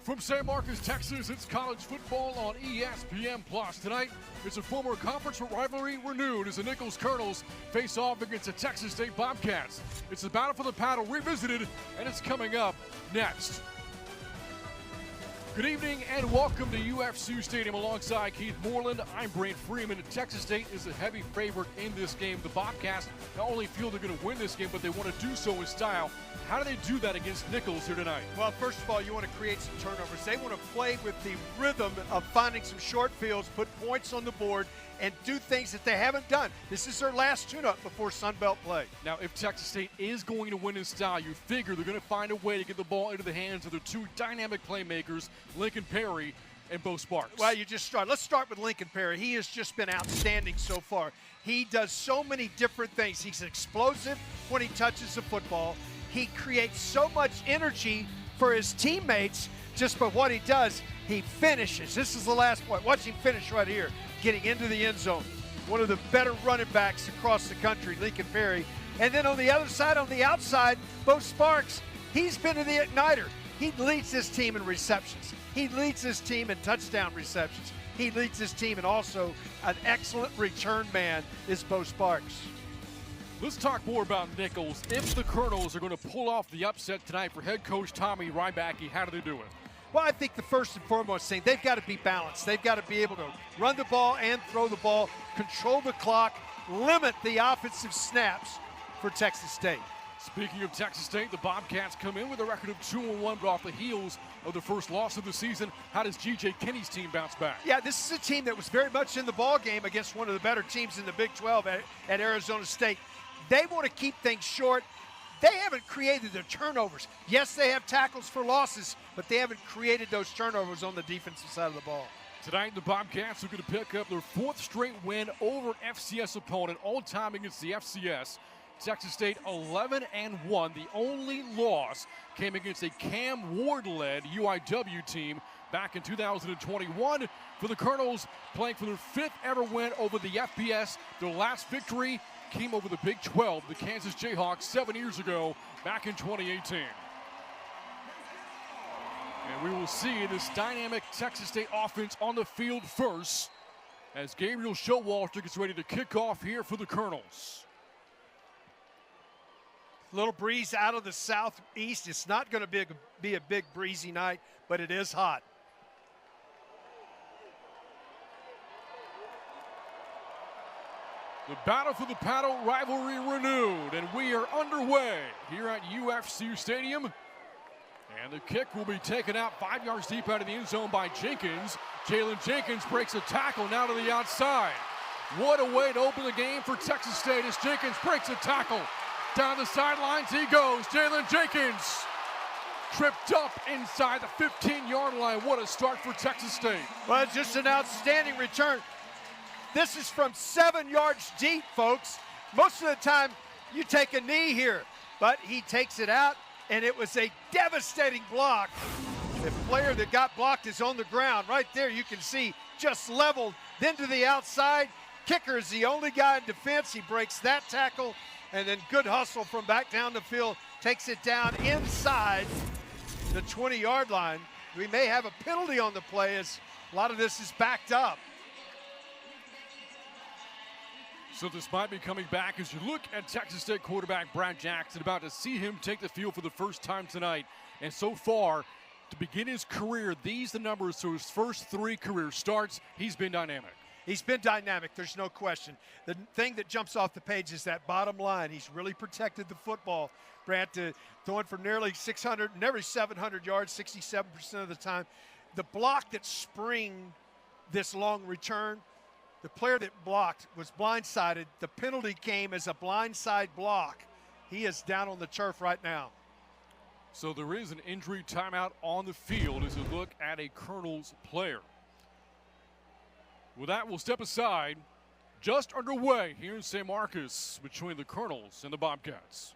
From San Marcos, Texas, it's college football on ESPN+. Tonight, it's a former conference rivalry renewed as the Nicholls Colonels face off against the Texas State Bobcats. It's the Battle for the Paddle revisited, and it's coming up next. Good evening and welcome to UFC Stadium alongside Keith Moreland. I'm Brant Freeman. Texas State is a heavy favorite in this game. The Bobcats not only feel they're going to win this game, but they want to do so in style. How do they do that against Nicholls here tonight? Well, first of all, you want to create some turnovers. They want to play with the rhythm of finding some short fields, put points on the board, and do things that they haven't done. This is their last tune-up before Sun Belt play. Now, if Texas State is going to win in style, you figure they're going to find a way to get the ball into the hands of their two dynamic playmakers, Lincoln Perry and Bo Sparks. Well, you just start. Let's start with Lincoln Perry. He has just been outstanding so far. He does so many different things. He's explosive when he touches the football. He creates so much energy for his teammates just by what he does. He finishes. This is the last point. Watch him finish right here, getting into the end zone. One of the better running backs across the country, Lincoln Perry. And then on the other side, on the outside, Bo Sparks, he's been to the igniter. He leads this team in receptions. He leads this team in touchdown receptions. He leads this team, and also an excellent return man is Bo Sparks. Let's talk more about Nicholls. If the Colonels are going to pull off the upset tonight for head coach Tommy Rybacke, how do they do it? Well, I think the first and foremost thing, they've got to be balanced. They've got to be able to run the ball and throw the ball, control the clock, limit the offensive snaps for Texas State. Speaking of Texas State, the Bobcats come in with a record of 2-1, but off the heels of the first loss of the season. How does G.J. Kinney's team bounce back? Yeah, this is a team that was very much in the ball game against one of the better teams in the Big 12 at Arizona State. They want to keep things short. They haven't created the turnovers. Yes, they have tackles for losses, but they haven't created those turnovers on the defensive side of the ball. Tonight, the Bobcats are going to pick up their fourth straight win over FCS opponent, all time against the FCS. Texas State 11-1. The only loss came against a Cam Ward-led UIW team back in 2021. For the Colonels, playing for their fifth ever win over the FBS. Their last victory came over the Big 12, the Kansas Jayhawks, 7 years ago, back in 2018. And we will see this dynamic Texas State offense on the field first as Gabriel Showalter gets ready to kick off here for the Colonels. Little breeze out of the southeast. It's not going to be a big breezy night, but it is hot. The Battle for the Paddle rivalry renewed, and we are underway here at UFC Stadium. And the kick will be taken out 5 yards deep out of the end zone by Jenkins. Jalen Jenkins breaks a tackle now to the outside. What a way to open the game for Texas State as Jenkins breaks a tackle. Down the sidelines he goes. Jalen Jenkins tripped up inside the 15-yard line. What a start for Texas State. Well, it's just an outstanding return. This is from 7 yards deep, folks. Most of the time, you take a knee here, but he takes it out, and it was a devastating block. The player that got blocked is on the ground. Right there, you can see, just leveled, then to the outside. Kicker is the only guy in defense. He breaks that tackle, and then good hustle from back down the field, takes it down inside the 20-yard line. We may have a penalty on the play as a lot of this is backed up. So this might be coming back as you look at Texas State quarterback Brad Jackson, about to see him take the field for the first time tonight. And so far, to begin his career, these the numbers to his first 3 career starts. He's been dynamic. He's been dynamic, there's no question. The thing that jumps off the page is that bottom line. He's really protected the football. Brad throwing for nearly 600, nearly 700 yards, 67% of the time. The block that spring this long return, the player that blocked was blindsided. The penalty came as a blindside block. He is down on the turf right now. So there is an injury timeout on the field as you look at a Colonels player. With that, we'll step aside. Just underway here in San Marcos between the Colonels and the Bobcats.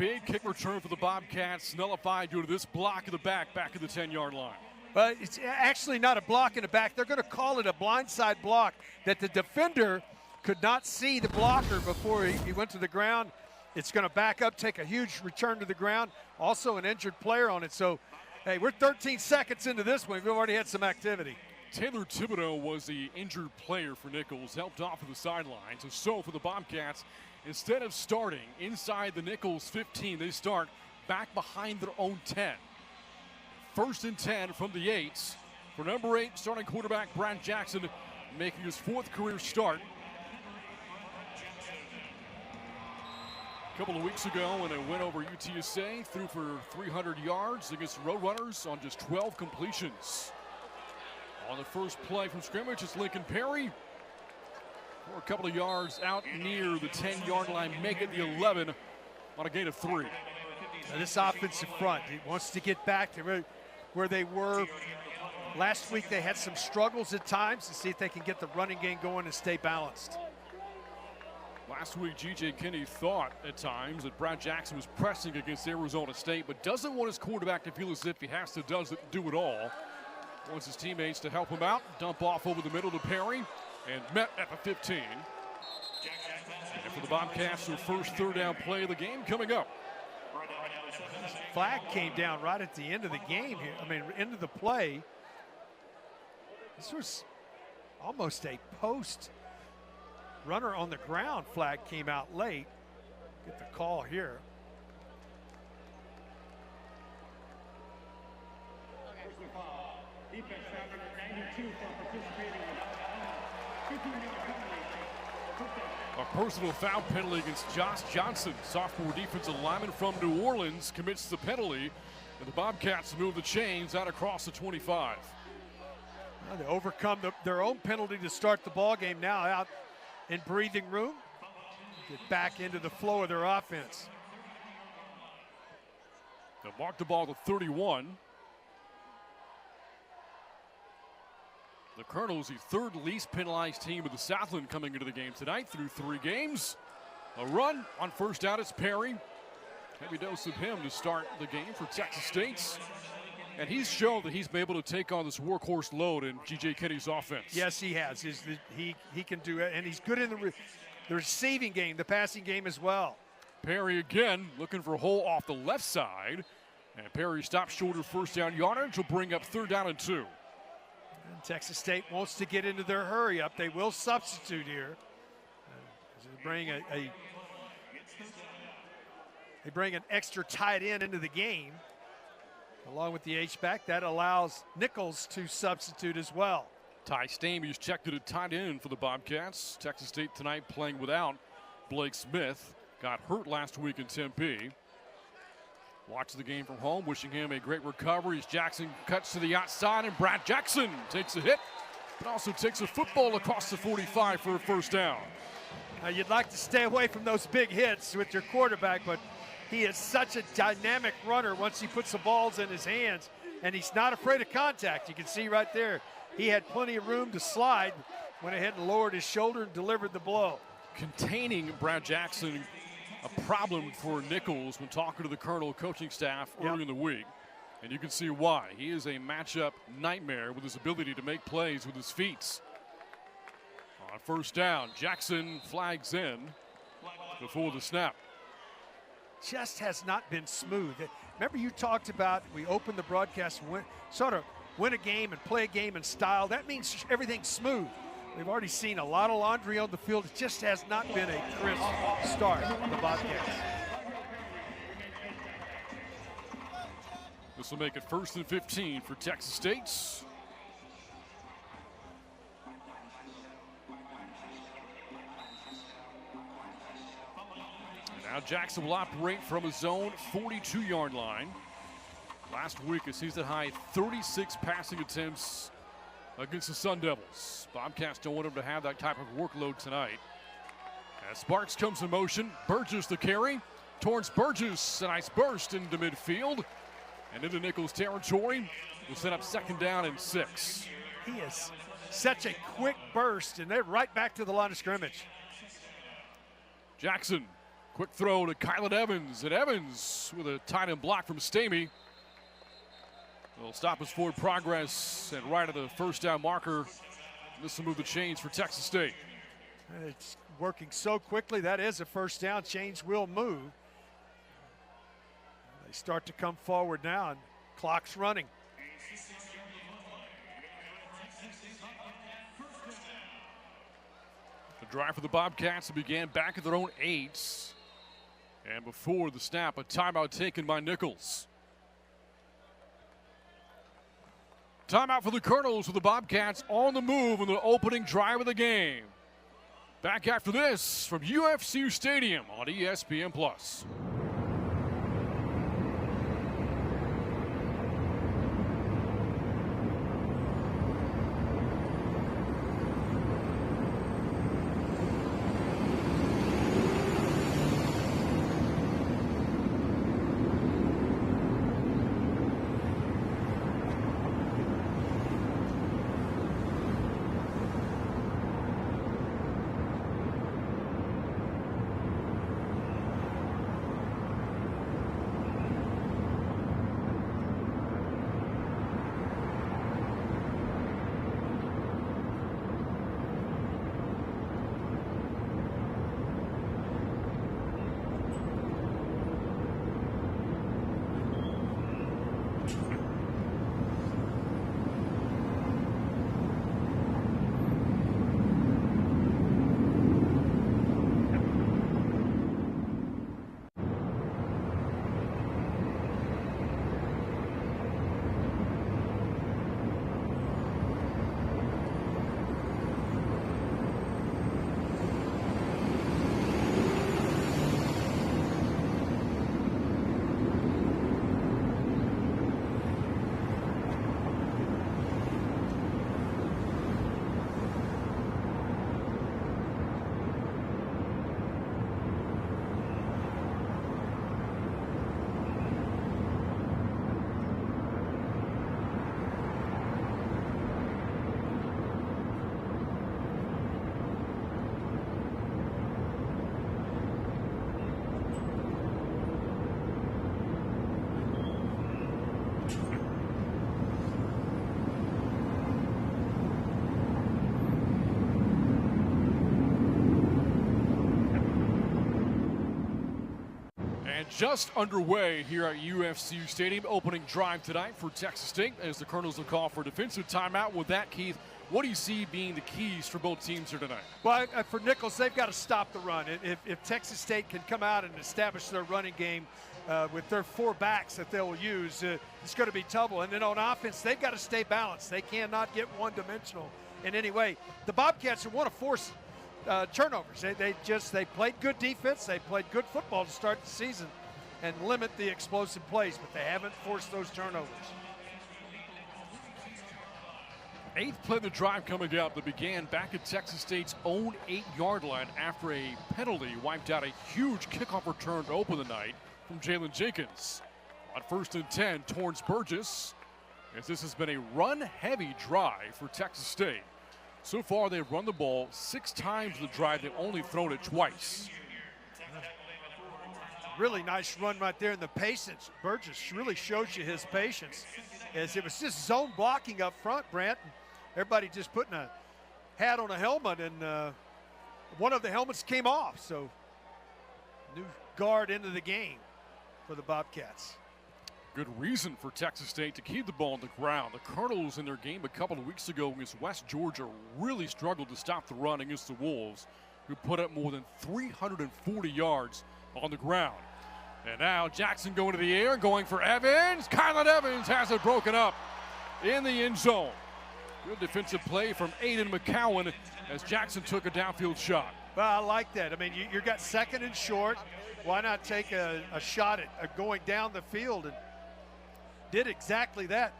big kick return for the Bobcats, nullified due to this block in the back of the 10-yard line. But it's actually not a block in the back. They're going to call it a blindside block that the defender could not see the blocker before he went to the ground. It's going to back up, take a huge return to the ground. Also an injured player on it. So, hey, we're 13 seconds into this one. We've already had some activity. Taylor Thibodeau was the injured player for Nicholls, helped off of the sidelines. So for the Bobcats, instead of starting inside the Nicholls 15, they start back behind their own 10. 1st and 10 from the 8s for number 8 starting quarterback Brad Jackson, making his 4th career start. A couple of weeks ago when it went over UTSA, threw for 300 yards against Roadrunners on just 12 completions. On the first play from scrimmage, it's Lincoln Perry. For a couple of yards out near the 10-yard line, make it the 11 on a gain of 3. Now this offensive front, it wants to get back to where they were last week. They had some struggles at times to see if they can get the running game going and stay balanced. Last week, G.J. Kinney thought at times that Brad Jackson was pressing against Arizona State, but doesn't want his quarterback to feel as if he has to do it all. Wants his teammates to help him out, dump off over the middle to Perry, and met at the 15. And for the Bobcats, their first 3rd down play of the game coming up. Flag came down right at the end of the game here. I mean, end of the play. This was almost a post runner on the ground. Flag came out late. Get the call here. A personal foul penalty against Josh Johnson, sophomore defensive lineman from New Orleans, commits the penalty, and the Bobcats move the chains out across the 25. Well, they overcome their own penalty to start the ball game now out in breathing room. Get back into the flow of their offense. They'll mark the ball to 31. The Colonels, the 3rd least penalized team of the Southland coming into the game tonight through 3 games. A run on first down, it's Perry. Heavy dose of him to start the game for Texas State. And he's shown that he's been able to take on this workhorse load in G.J. Kinney's offense. Yes, he has. He can do it, and he's good in the receiving game, the passing game as well. Perry again looking for a hole off the left side. And Perry stops short of first down yardage. Will bring up 3rd down and 2. And Texas State wants to get into their hurry up. They will substitute here. They bring an extra tight end into the game, along with the H-back. That allows Nicholls to substitute as well. Ty Stamey's checked it at tight end for the Bobcats. Texas State tonight playing without Blake Smith. Got hurt last week in Tempe. Watch the game from home, wishing him a great recovery as Jackson cuts to the outside, and Brad Jackson takes a hit, but also takes a football across the 45 for a first down. Now you'd like to stay away from those big hits with your quarterback, but he is such a dynamic runner once he puts the balls in his hands, and he's not afraid of contact. You can see right there, he had plenty of room to slide, went ahead and lowered his shoulder and delivered the blow. Containing Brad Jackson, a problem for Nicholls when talking to the Colonel coaching staff earlier in the week. And you can see why. He is a matchup nightmare with his ability to make plays with his feet. On first down, Jackson flags in before the snap. Just has not been smooth. Remember you talked about, we opened the broadcast, sort of win a game and play a game in style. That means everything's smooth. We've already seen a lot of laundry on the field. It just has not been a crisp start for the Bobcats. This will make it 1st and 15 for Texas State. Now Jackson will operate from his own 42-yard line. Last week, a season-high 36 passing attempts against the Sun Devils. Bobcats don't want him to have that type of workload tonight. As Sparks comes in motion, Burgess the carry. Towards Burgess, a nice burst into midfield. And into Nicholls territory. Will set up 2nd down and 6. He is such a quick burst, and they're right back to the line of scrimmage. Jackson Quick throw to Kylan Evans, and Evans with a tight end block from Stamey. Will stop his forward progress and right at the first down marker. This will move the chains for Texas State. It's working so quickly. That is a first down. Chains will move. They start to come forward now, and clock's running. The drive for the Bobcats began back at their own 8. And before the snap, a timeout taken by Nicholls. Timeout for the Colonels with the Bobcats on the move in the opening drive of the game. Back after this from UFCU Stadium on ESPN+. Just underway here at UFCU Stadium. Opening drive tonight for Texas State as the Colonels will call for a defensive timeout. With that, Keith, what do you see being the keys for both teams here tonight? Well, for Nicholls, they've got to stop the run. If Texas State can come out and establish their running game with their 4 backs that they'll use, it's going to be trouble. And then on offense, they've got to stay balanced. They cannot get one-dimensional in any way. The Bobcats want to force turnovers. They played good defense. They played good football to start the season and limit the explosive plays, but they haven't forced those turnovers. 8th play of the drive coming up that began back at Texas State's own 8-yard line after a penalty wiped out a huge kickoff return to open the night from Jalen Jenkins. On 1st and 10 towards Burgess, as this has been a run-heavy drive for Texas State. So far, they've run the ball 6 times in the drive. They've only thrown it twice. Really nice run right there, and the patience. Burgess really shows you his patience, as it was just zone blocking up front, Brant. Everybody just putting a hat on a helmet, and one of the helmets came off. So new guard into the game for the Bobcats. Good reason for Texas State to keep the ball on the ground. The Colonels in their game a couple of weeks ago against West Georgia really struggled to stop the run against the Wolves, who put up more than 340 yards on the ground. And now Jackson going to the air, going for Evans. Kylan Evans has it broken up in the end zone. Good defensive play from Aiden McCowan as Jackson took a downfield shot. Well, I like that. I mean, you got 2nd and short. Why not take a shot at going down the field, and did exactly that.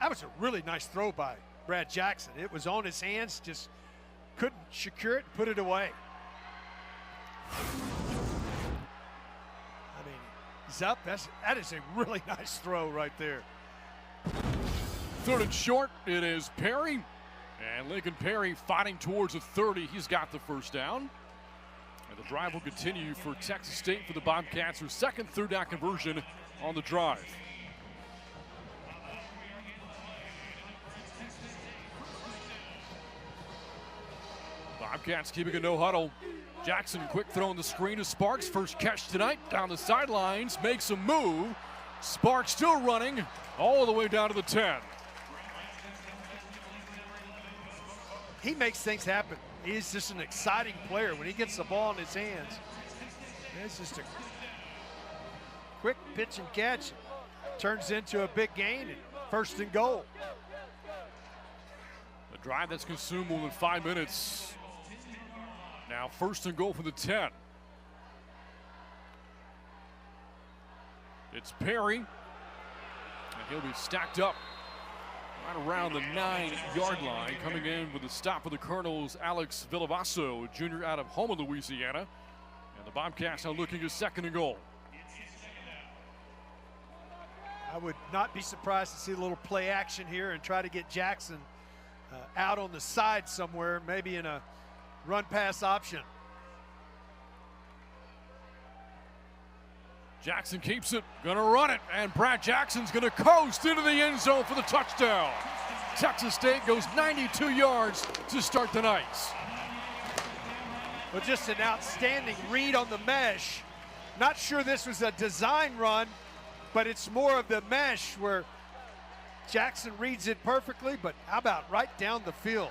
That was a really nice throw by Brad Jackson. It was on his hands, just couldn't secure it, put it away. He's up. That is a really nice throw right there. 3rd and short. It is Perry. And Lincoln Perry fighting towards the 30. He's got the first down. And The drive will continue for Texas State for the Bobcats, their second third down conversion on the drive. Bobcats keeping a no huddle. Jackson quick throw on the screen to Sparks. First catch tonight down the sidelines, makes a move. Sparks still running all the way down to the 10. He makes things happen. He's just an exciting player when he gets the ball in his hands. It's just a quick pitch and catch. Turns into a big gain and first and goal. A drive that's consumed more than 5 minutes. Now first and goal for the 10. It's Perry, and he'll be stacked up right around the 9-yard line. Coming in with a stop for the Colonels, Alex Villavaso, a junior out of Houma, Louisiana. And the Bobcats now looking at second and goal. I would not be surprised to see a little play action here and try to get Jackson out on the side somewhere, maybe in a run pass option. Jackson keeps it, gonna run it, and Brad Jackson's gonna coast into the end zone for the touchdown. Texas State goes 92 yards to start the night. Well, just an outstanding read on the mesh. Not sure this was a design run, but it's more of the mesh where Jackson reads it perfectly, but how about right down the field?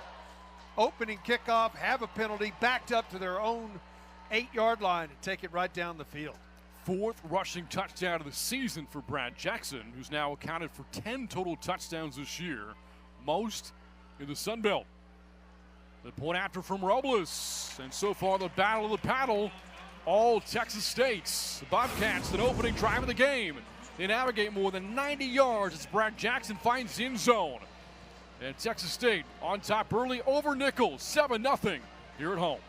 Opening kickoff, have a penalty, backed up to their own 8-yard line and take it right down the field. Fourth rushing touchdown of the season for Brad Jackson, who's now accounted for 10 total touchdowns this year, most in the Sun Belt. The point after from Robles, and so far the battle of the paddle, all Texas State's. The Bobcats, an opening drive of the game. They navigate more than 90 yards as Brad Jackson finds the end zone. And Texas State on top early over Nicholls, 7-0 here at home.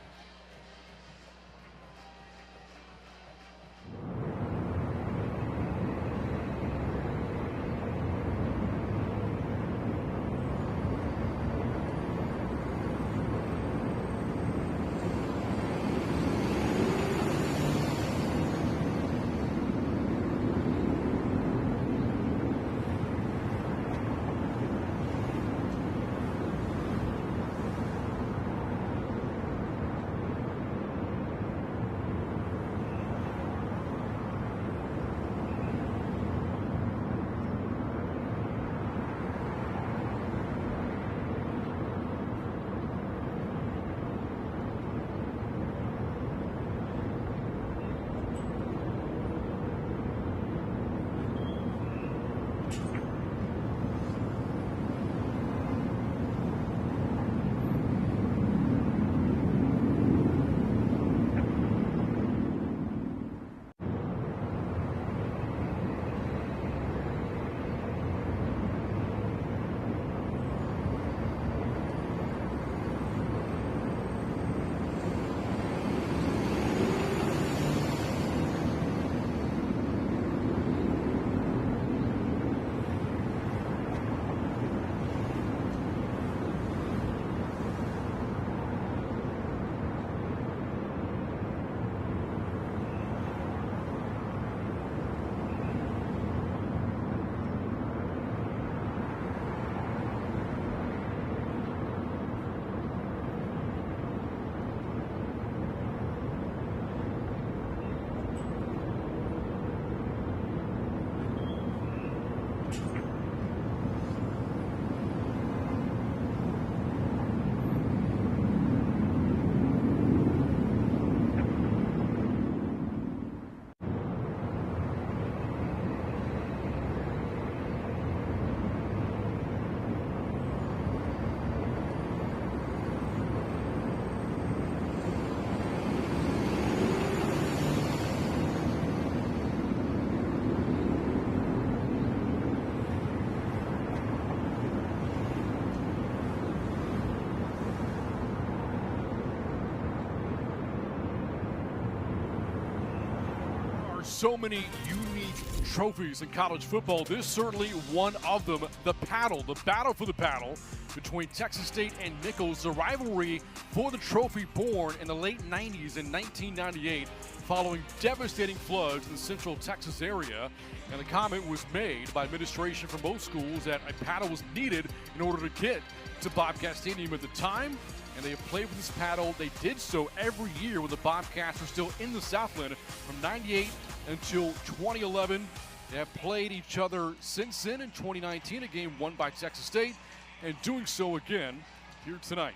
So many unique trophies in college football. This certainly one of them. The paddle, the battle for the paddle between Texas State and Nicholls, the rivalry for the trophy born in the late 90s in 1998 following devastating floods in the central Texas area. And the comment was made by administration from both schools that a paddle was needed in order to get to Bobcat Stadium at the time. And they have played with this paddle. They did so every year when the Bobcats were still in the Southland from 98 until 2011. They have played each other since then. In 2019, a game won by Texas State, and doing so again here tonight.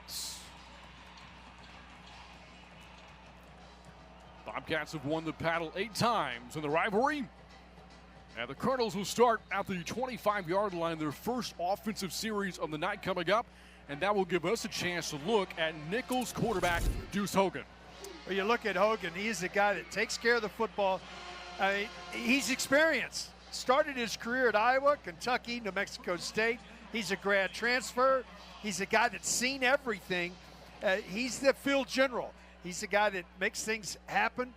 Bobcats have won the paddle 8 times in the rivalry. And the Colonels will start at the 25-yard line, their first offensive series of the night coming up. And that will give us a chance to look at Nicholls quarterback Deuce Hogan. Well, you look at Hogan, he's a guy that takes care of the football. He's experienced. Started his career at Iowa, Kentucky, New Mexico State. He's a grad transfer. He's a guy that's seen everything. He's the field general. He's a guy that makes things happen,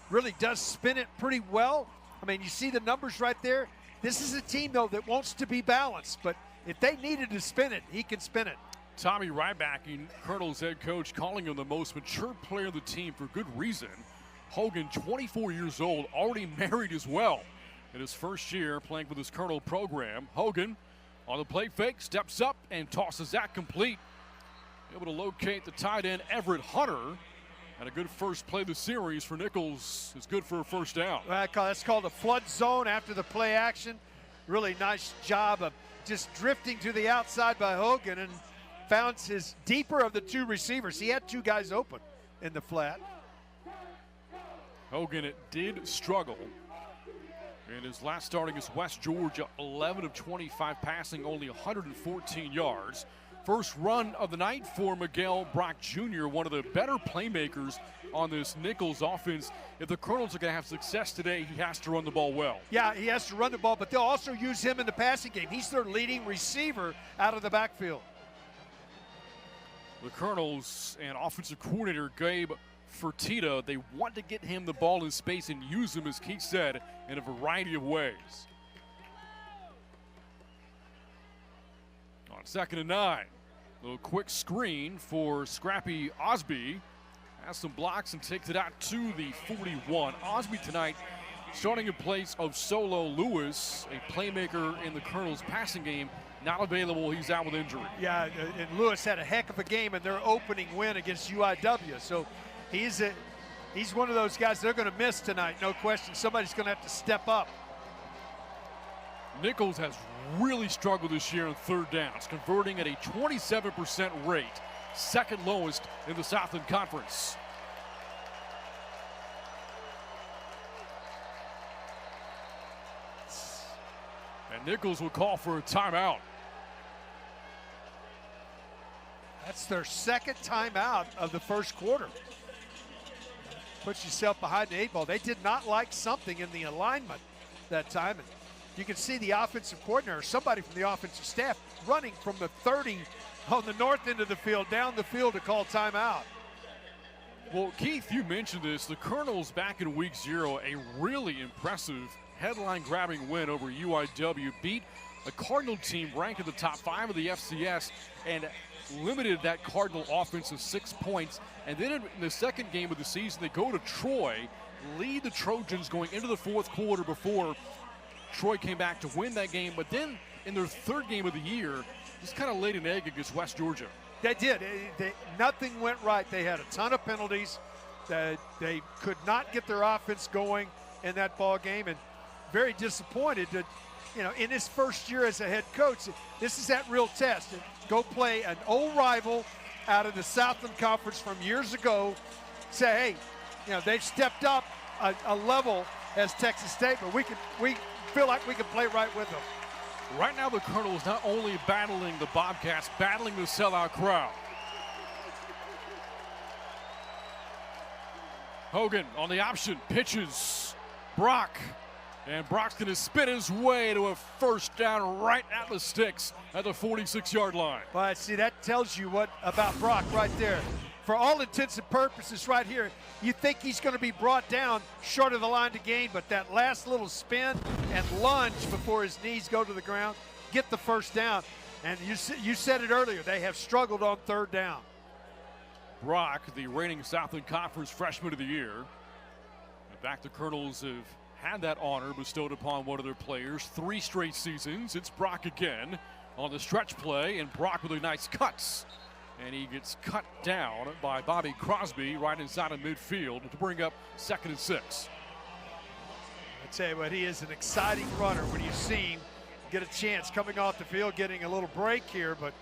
really does spin it pretty well. I mean, you see the numbers right there. This is a team, though, that wants to be balanced, but if they needed to spin it, he can spin it. Tommy Ryback, Colonel's head coach, calling him the most mature player of the team for good reason. Hogan, 24 years old, already married as well. In his first year playing with his Colonel program, Hogan on the play fake, steps up and tosses that complete. Able to locate the tight end Everett Hunter. And a good first play of the series for Nicholls is good for a first down. That's called a flood zone after the play action. Really nice job of just drifting to the outside by Hogan and found his deeper of the 2 receivers. He had 2 guys open in the flat. Hogan did struggle in his last start against West Georgia, 11 of 25 passing, only 114 yards. First run of the night for Miguel Brock Jr., one of the better playmakers on this Nicholls offense. If the Colonels are going to have success today, he has to run the ball well. Yeah, he has to run the ball, but they'll also use him in the passing game. He's their leading receiver out of the backfield. The Colonels and offensive coordinator Gabe Fertitta, they want to get him the ball in space and use him, as Keith said, in a variety of ways. On 2nd and 9, a little quick screen for Scrappy Osby. Has some blocks and takes it out to the 41. Osby tonight starting in place of Solo Lewis, a playmaker in the Colonels' passing game. Not available, he's out with injury. Yeah, and Lewis had a heck of a game in their opening win against UIW. So he's one of those guys they're going to miss tonight, no question. Somebody's going to have to step up. Nicholls has really struggled this year on 3rd downs, converting at a 27% rate, second lowest in the Southland Conference. And Nicholls will call for a timeout. That's their 2nd timeout of the first quarter. Puts yourself behind the 8 ball. They did not like something in the alignment that time. And you can see the offensive coordinator, somebody from the offensive staff, running from the 30 on the north end of the field, down the field to call timeout. Well, Keith, you mentioned this. The Colonels back in week 0, a really impressive headline-grabbing win over UIW, beat a Cardinal team ranked in the top 5 of the FCS and limited that Cardinal offense to 6 points. And then in the second game of the season, they go to Troy, lead the Trojans going into the 4th quarter before Troy came back to win that game. But then in their 3rd game of the year, just kind of laid an egg against West Georgia. They did. Nothing went right. They had a ton of penalties. They could not get their offense going in that ball game, and very disappointed that, in his first year as a head coach, this is that real test. Go play an old rival out of the Southland Conference from years ago. Say, hey, they've stepped up a level as Texas State, but we feel like we can play right with them. Right now, the Colonels not only battling the Bobcats, battling the sellout crowd. Hogan on the option, pitches. Brock. And Brock's going to spin his way to a first down right at the sticks at the 46-yard line. Well, see, that tells you what about Brock right there. for all intents and purposes right here, you think he's going to be brought down short of the line to gain, but that last little spin and lunge before his knees go to the ground, get the first down. And you said it earlier, they have struggled on third down. Brock, the reigning Southland Conference Freshman of the Year. In fact, the Colonels have had that honor bestowed upon one of their players 3 straight seasons. It's Brock again on the stretch play, and Brock with a nice cuts. And he gets cut down by Bobby Crosby right inside of midfield to bring up 2nd and 6. I tell you what, he is an exciting runner when you see him get a chance coming off the field, getting a little break here, but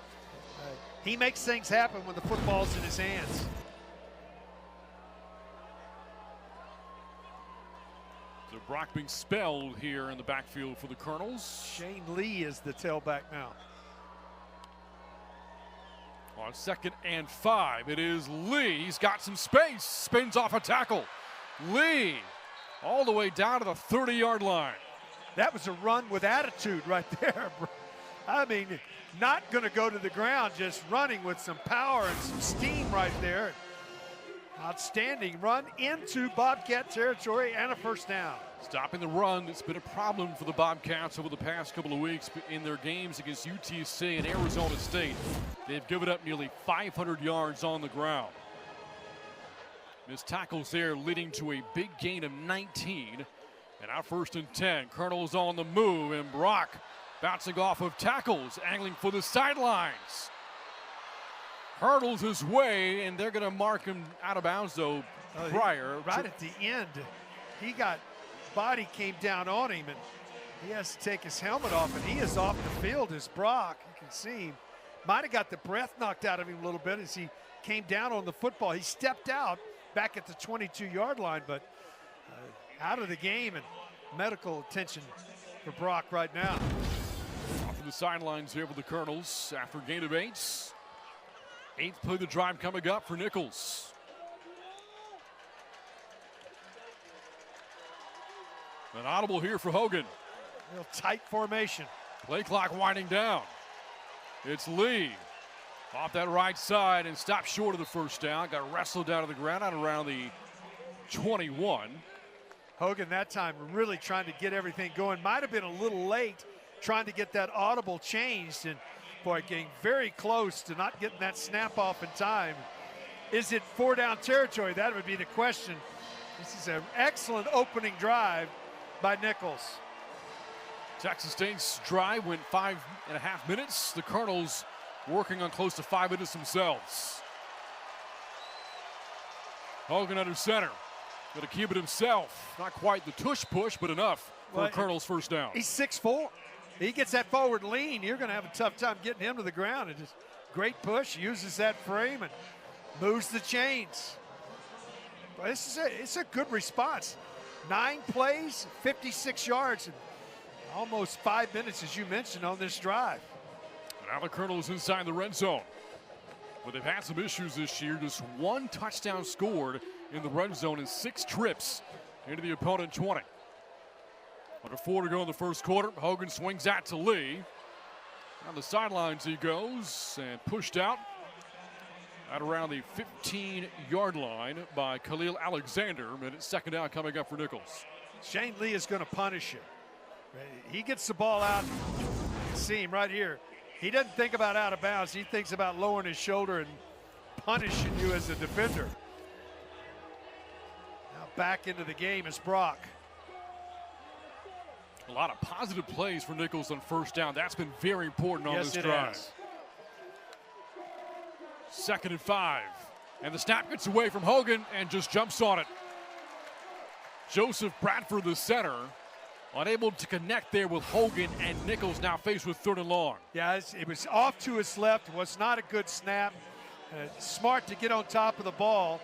he makes things happen when the football's in his hands. So Brock being spelled here in the backfield for the Colonels. Shane Lee is the tailback now. On 2nd and 5, it is Lee. He's got some space, spins off a tackle. Lee all the way down to the 30-yard line. That was a run with attitude right there. I mean, not going to go to the ground, just running with some power and some steam right there. Outstanding run into Bobcat territory and a first down. Stopping the run, it's been a problem for the Bobcats over the past couple of weeks in their games against UTC and Arizona State. They've given up nearly 500 yards on the ground. Missed tackles there leading to a big gain of 19. And now 1st and 10. Colonels on the move, and Brock bouncing off of tackles, angling for the sidelines. Hurdles his way, and they're going to mark him out of bounds, though, prior. Right at the end, body came down on him, and he has to take his helmet off, and he is off the field as Brock. You can see him. Might have got the breath knocked out of him a little bit as he came down on the football. He stepped out back at the 22-yard line, but out of the game, and medical attention for Brock right now. Off of the sidelines here for the Colonels after a gain of 8. 8th play of the drive coming up for Nicholls. An audible here for Hogan. Real tight formation. Play clock winding down. It's Lee off that right side and stopped short of the first down. Got wrestled down to the ground out around the 21. Hogan that time really trying to get everything going. Might have been a little late trying to get that audible changed, and boy, getting very close to not getting that snap off in time. Is it 4-down territory? That would be the question. This is an excellent opening drive by Nicholls. Texas State's drive went 5.5 minutes. The Colonels working on close to 5 minutes themselves. Hogan under center. Going to keep it himself. Not quite the tush push, but enough for a Colonel's first down. He's 6'4". He gets that forward lean. You're going to have a tough time getting him to the ground. And just great push. Uses that frame and moves the chains. But it's a good response. 9 plays, 56 yards, and almost 5 minutes, as you mentioned, on this drive. Now the Colonels inside the red zone. But they've had some issues this year. Just 1 touchdown scored in the red zone in 6 trips into the opponent 20. Under 4 to go in the first quarter. Hogan swings out to Lee. On the sidelines he goes and pushed out at around the 15-yard line by Khalil Alexander. And it's 2nd down coming up for Nicholls. Shane Lee is going to punish him. He gets the ball out. You can see him right here. He doesn't think about out of bounds. He thinks about lowering his shoulder and punishing you as a defender. Now back into the game is Brock. A lot of positive plays for Nicholls on first down. That's been very important on this drive. Has. 2nd and 5. And the snap gets away from Hogan and just jumps on it. Joseph Bradford, the center, unable to connect there with Hogan, and Nicholls now faced with 3rd and long. Yeah, it was off to his left. Was not a good snap. Smart to get on top of the ball.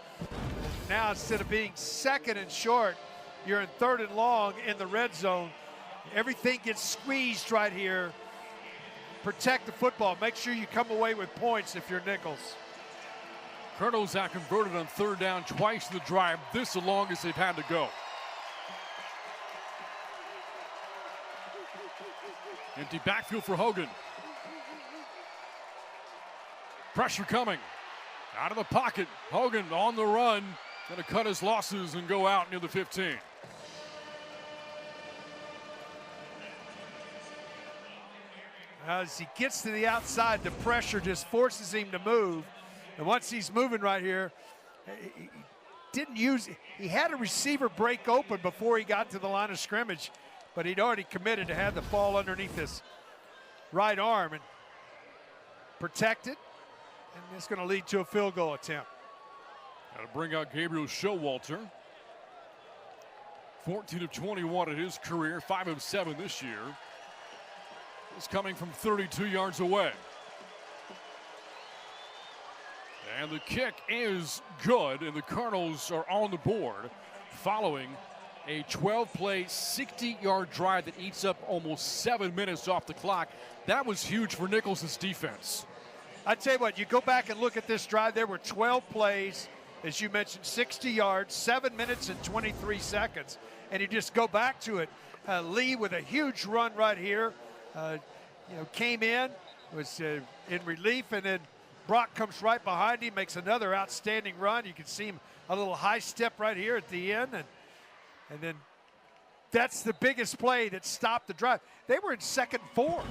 Now instead of being 2nd and short, you're in 3rd and long in the red zone. Everything gets squeezed right here. Protect the football. Make sure you come away with points if you're Nicholls. Colonels have converted on 3rd down twice in the drive. This is the longest they've had to go. Empty backfield for Hogan. Pressure coming. Out of the pocket, Hogan on the run, going to cut his losses and go out near the 15. As he gets to the outside, the pressure just forces him to move. And once he's moving right here, he had a receiver break open before he got to the line of scrimmage, but he'd already committed to have the ball underneath his right arm and protect it. And it's going to lead to a field goal attempt. Got to bring out Gabriel Showalter. 14 of 21 in his career, 5 of 7 this year. Is coming from 32 yards away. And the kick is good, and the Colonels are on the board following a 12-play, 60-yard drive that eats up almost 7 minutes off the clock. That was huge for Nicholls' defense. I tell you what, you go back and look at this drive, there were 12 plays, as you mentioned, 60 yards, 7 minutes and 23 seconds. And you just go back to it. Lee with a huge run right here. Came in, was in relief, and then Brock comes right behind him, makes another outstanding run. You can see him a little high step right here at the end, and then that's the biggest play that stopped the drive. They were in 2nd and 4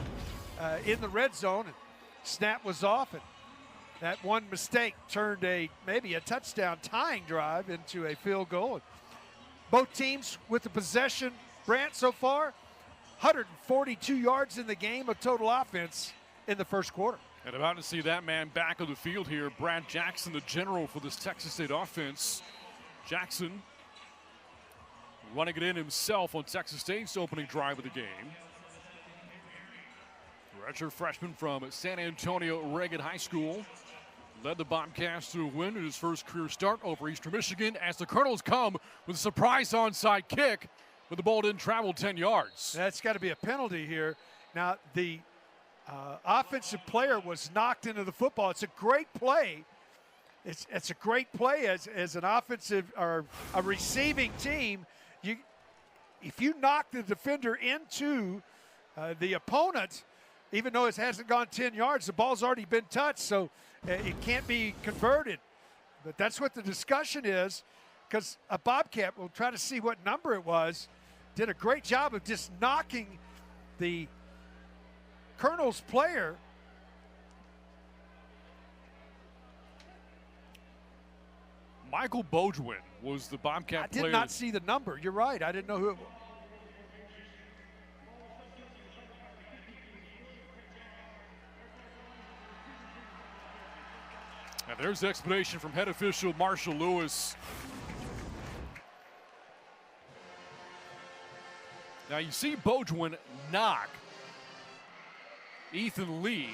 in the red zone, and snap was off, and that one mistake turned maybe a touchdown tying drive into a field goal. Both teams with the possession, Brant, so far, 142 yards in the game of total offense in the first quarter. And about to see that man back on the field here, Brad Jackson, the general for this Texas State offense. Jackson running it in himself on Texas State's opening drive of the game. Redshirt freshman from San Antonio Reagan High School led the Bobcats to a win in his first career start over Eastern Michigan as the Colonels come with a surprise onside kick. But the ball didn't travel 10 yards. That's got to be a penalty here. Now, the offensive player was knocked into the football. It's a great play. It's a great play as an offensive or a receiving team. If you knock the defender into the opponent, even though it hasn't gone 10 yards, the ball's already been touched, so it can't be converted. But that's what the discussion is, because a Bobcat, we'll try to see what number it was, did a great job of just knocking the Colonel's player. Michael Bodwin was the Bobcat player. I did not see the number. You're right. I didn't know who it was. And there's the explanation from head official Marshall Lewis. Now you see Bodwin knock Ethan Lee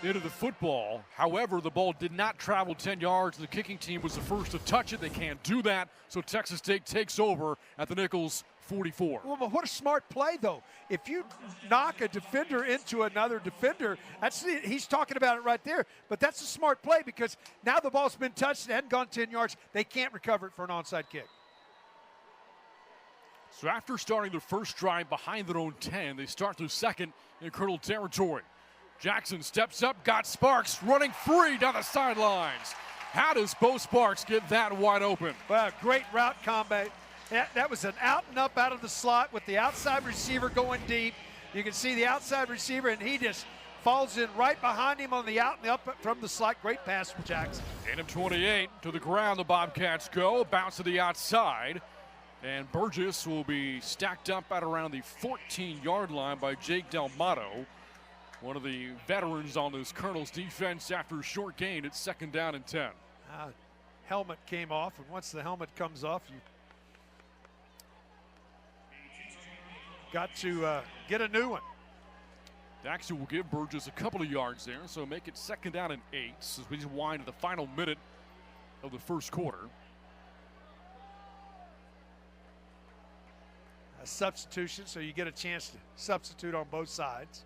into the football. However, the ball did not travel 10 yards. The kicking team was the first to touch it. They can't do that, so Texas State takes over at the Nicholls 44. Well, but what a smart play, though. If you knock a defender into another defender, he's talking about it right there. But that's a smart play because now the ball's been touched. It hadn't gone 10 yards. They can't recover it for an onside kick. So after starting their first drive behind their own 10, they start their second in Colonel territory. Jackson steps up, got Sparks running free down the sidelines. How does Bo Sparks get that wide open? Well, great route combat. That was an out and up out of the slot with the outside receiver going deep. You can see the outside receiver, and he just falls in right behind him on the out and up from the slot. Great pass from Jackson. 8 of 28 to the ground. The Bobcats go. Bounce to the outside. And Burgess will be stacked up at around the 14-yard line by Jake Delmato, one of the veterans on this Colonel's defense after a short gain at 2nd down and 10. Helmet came off, and once the helmet comes off, you got to get a new one. Actually will give Burgess a couple of yards there, so make it 2nd down and 8 as we wind to the final minute of the first quarter. A substitution, so you get a chance to substitute on both sides.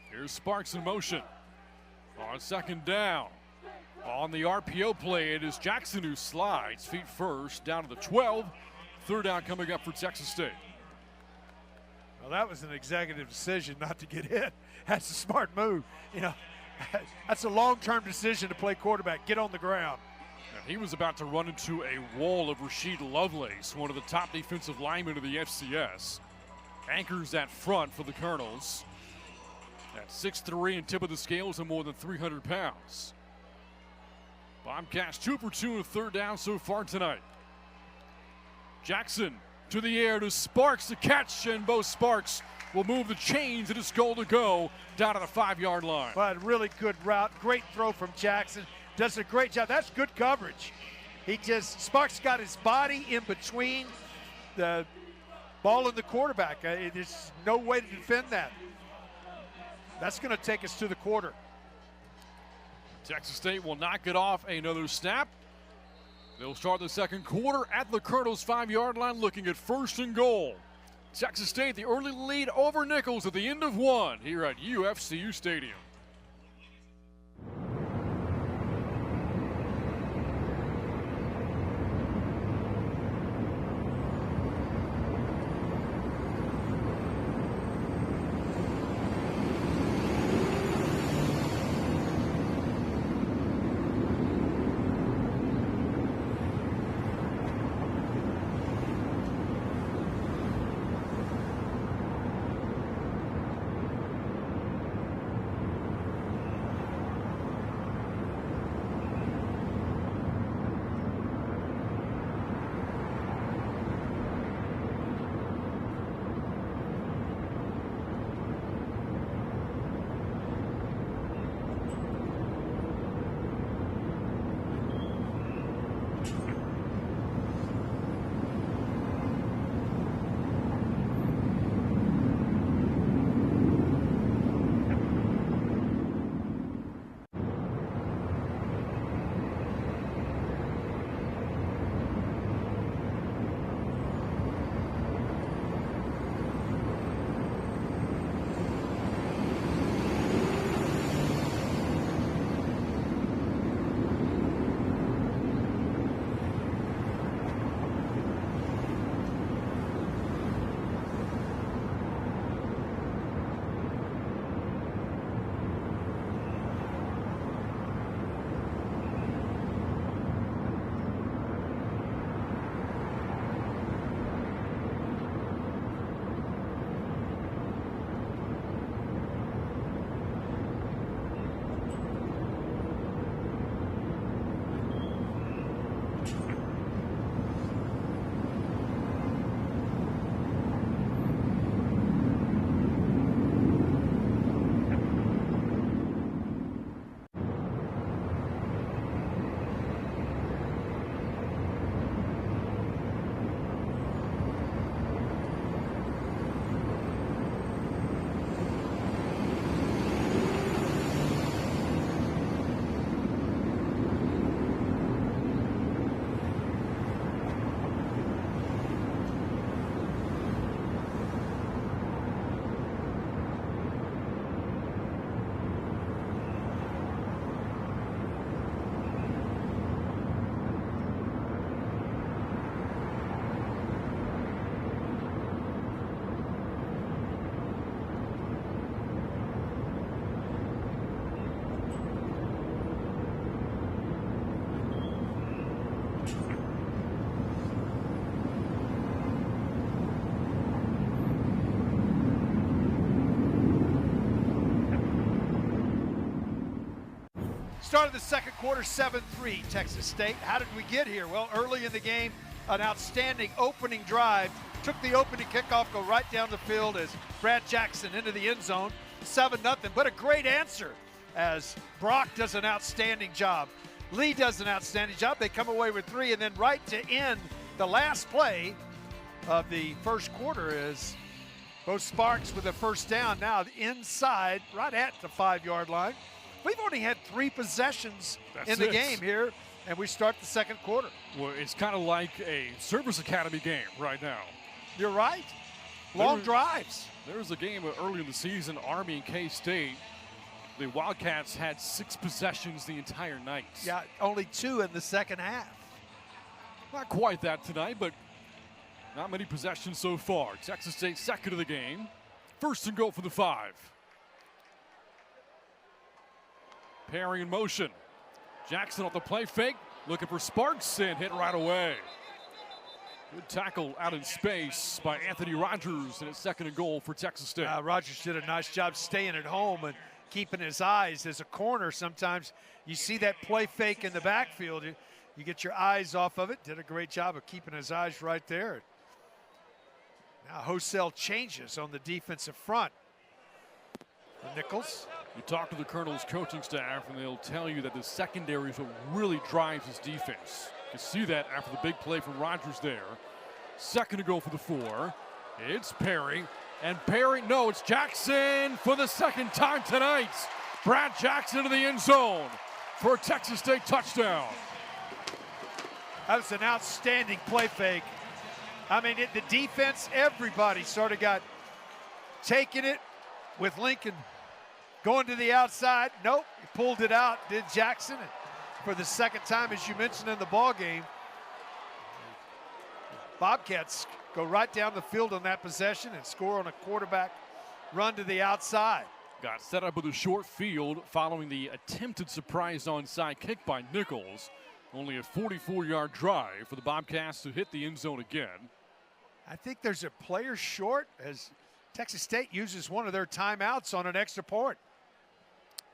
Here's Sparks in motion on 2nd down. On the RPO play, it is Jackson who slides feet first down to the 12. 3rd down coming up for Texas State. Well, that was an executive decision not to get hit. That's a smart move. You know, that's a long-term decision to play quarterback. Get on the ground. And he was about to run into a wall of Rasheed Lovelace, one of the top defensive linemen of the FCS. Anchors that front for the Colonels. At 6'3" and tip of the scales and more than 300 pounds. Bobcats 2 for 2 on third down so far tonight. Jackson to the air to Sparks to catch, and Bo Sparks will move the chains, and it's goal to go down to the 5-yard line. But really good route, great throw from Jackson. Does a great job. That's good coverage. Sparks got his body in between the ball and the quarterback. There's no way to defend that. That's going to take us to the quarter. Texas State will knock it off another snap. They'll start the second quarter at the Colonels' 5-yard line, looking at 1st and goal. Texas State, the early lead over Nicholls at the end of 1 here at UFCU Stadium. Start of the second quarter, 7-3, Texas State. How did we get here? Well, early in the game, an outstanding opening drive. Took the opening kickoff, go right down the field as Brad Jackson into the end zone. 7-0, but a great answer as Brock does an outstanding job. Lee does an outstanding job. They come away with 3, and then right to end the last play of the first quarter is Bo Sparks with a first down. Now inside, right at the 5-yard line. We've only had 3 possessions in the game here, and we start the second quarter. Well, it's kind of like a service academy game right now. You're right. Long drives. There was a game early in the season, Army and K-State. The Wildcats had 6 possessions the entire night. Yeah, only 2 in the second half. Not quite that tonight, but Not many possessions so far. Texas State second of the game. First and goal for the 5. Perry in motion. Jackson off the play fake. Looking for Sparks and hit right away. Good tackle out in space by Anthony Rogers, and it's second and goal for Texas State. Rogers did a nice job staying at home and keeping his eyes. As a corner, sometimes you see that play fake in the backfield. You get your eyes off of it. Did a great job of keeping his eyes right there. Now Hosell changes on the defensive front. Nicholls. You talk to the Colonel's coaching staff, and they'll tell you that the secondary is what really drives his defense. You see that after the big play from Rogers there. Second to go for the 4. It's Perry. And Perry, no, it's Jackson for the second time tonight. Brad Jackson into the end zone for a Texas State touchdown. That was an outstanding play fake. I mean, the defense, everybody sort of got taking it with Lincoln going to the outside. Nope, he pulled it out, did Jackson. And for the second time, as you mentioned in the ball game, Bobcats go right down the field on that possession and score on a quarterback run to the outside. Got set up with a short field following the attempted surprise onside kick by Nicholls. Only a 44-yard drive for the Bobcats to hit the end zone again. I think there's a player short as Texas State uses one of their timeouts on an extra point.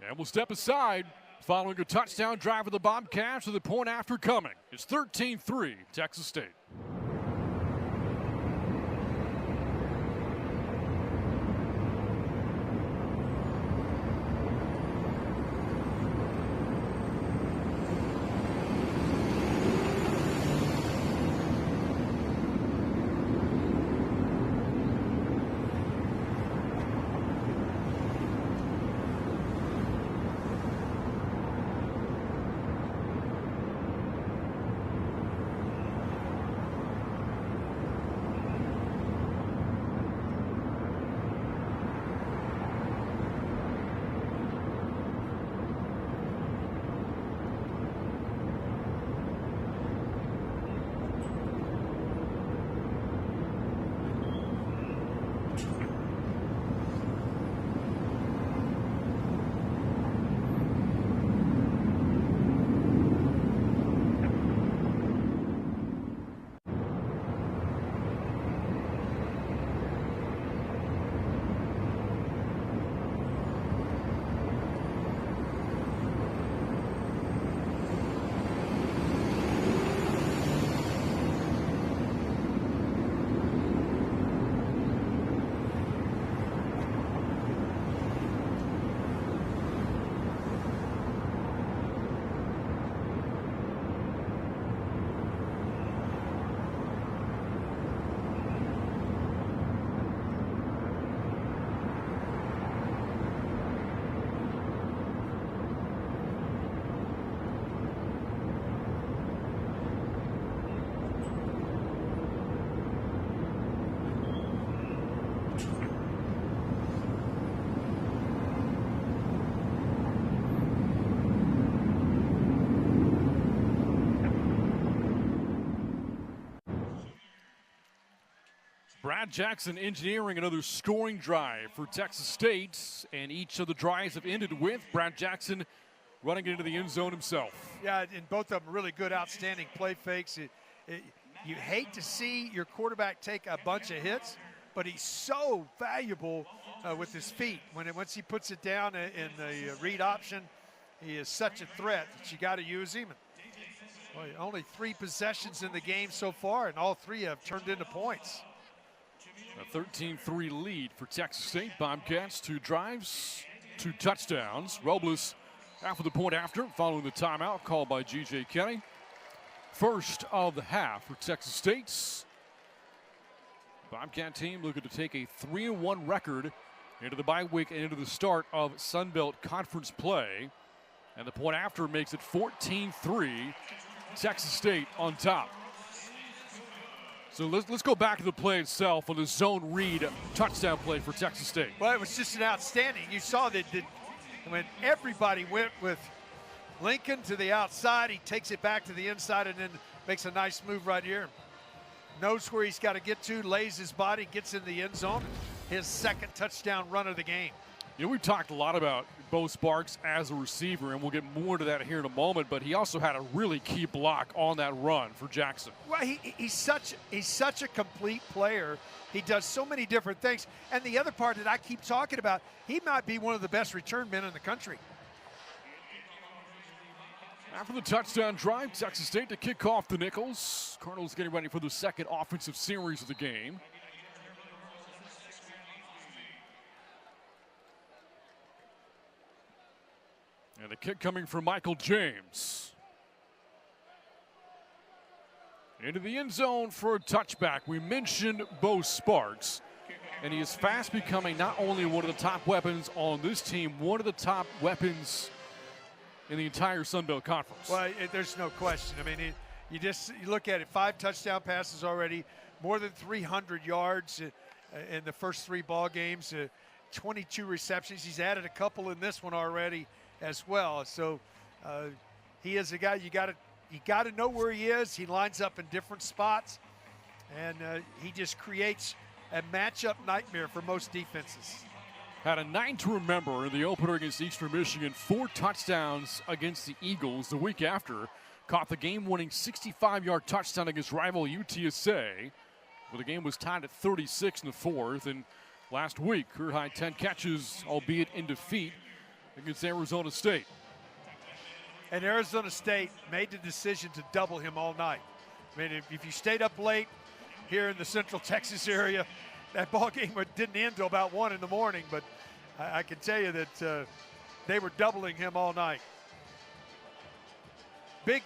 And we'll step aside following a touchdown drive for the Bobcats with the point after coming. It's 13-3 Texas State. Brad Jackson engineering another scoring drive for Texas State, and each of the drives have ended with Brad Jackson running into the end zone himself. Yeah, and both of them really good, outstanding play fakes. You hate to see your quarterback take a bunch of hits, but he's so valuable with his feet. Once he puts it down in the read option, he is such a threat that you got to use him. Well, only 3 possessions in the game so far, and all 3 have turned into points. A 13-3 lead for Texas State. Bobcats, 2 drives, 2 touchdowns. Robles after the point after, following the timeout called by G.J. Kenny. First of the half for Texas State. Bobcat team looking to take a 3-1 record into the bye week and into the start of Sun Belt Conference play. And the point after makes it 14-3. Texas State on top. So let's go back to the play itself on the zone read touchdown play for Texas State. Well, it was just an outstanding. You saw that when everybody went with Lincoln to the outside, he takes it back to the inside and then makes a nice move right here. knows where he's got to get to, lays his body, gets in the end zone. His second touchdown run of the game. You know, we've talked a lot about Bo Sparks as a receiver, and we'll get more to that here in a moment, but he also had a really key block on that run for Jackson. Well, he's such a complete player. He does so many different things. And the other part that I keep talking about, he might be one of the best return men in the country. After the touchdown drive, Texas State to kick off the Nicholls. Cardinals getting ready for the second offensive series of the game. And the kick coming from Michael James. Into the end zone for a touchback. We mentioned Bo Sparks, and he is fast becoming not only one of the top weapons on this team, one of the top weapons in the entire Sun Belt Conference. Well, there's no question. I mean, you look at it, 5 touchdown passes already, more than 300 yards in the first 3 ball games, 22 receptions. He's added a couple in this one already as well. So he is a guy you got to know where he is. He lines up in different spots, and he just creates a matchup nightmare for most defenses. Had a night to remember in the opener against Eastern Michigan, 4 touchdowns against the Eagles. The week after, caught the game-winning 65-yard touchdown against rival UTSA, where the game was tied at 36 in the 4th. And last week, career high 10 catches, albeit in defeat, against Arizona State. And Arizona State made the decision to double him all night. I mean, if you stayed up late here in the Central Texas area, that ball game didn't end till about 1 in the morning, but I can tell you that they were doubling him all night. Big,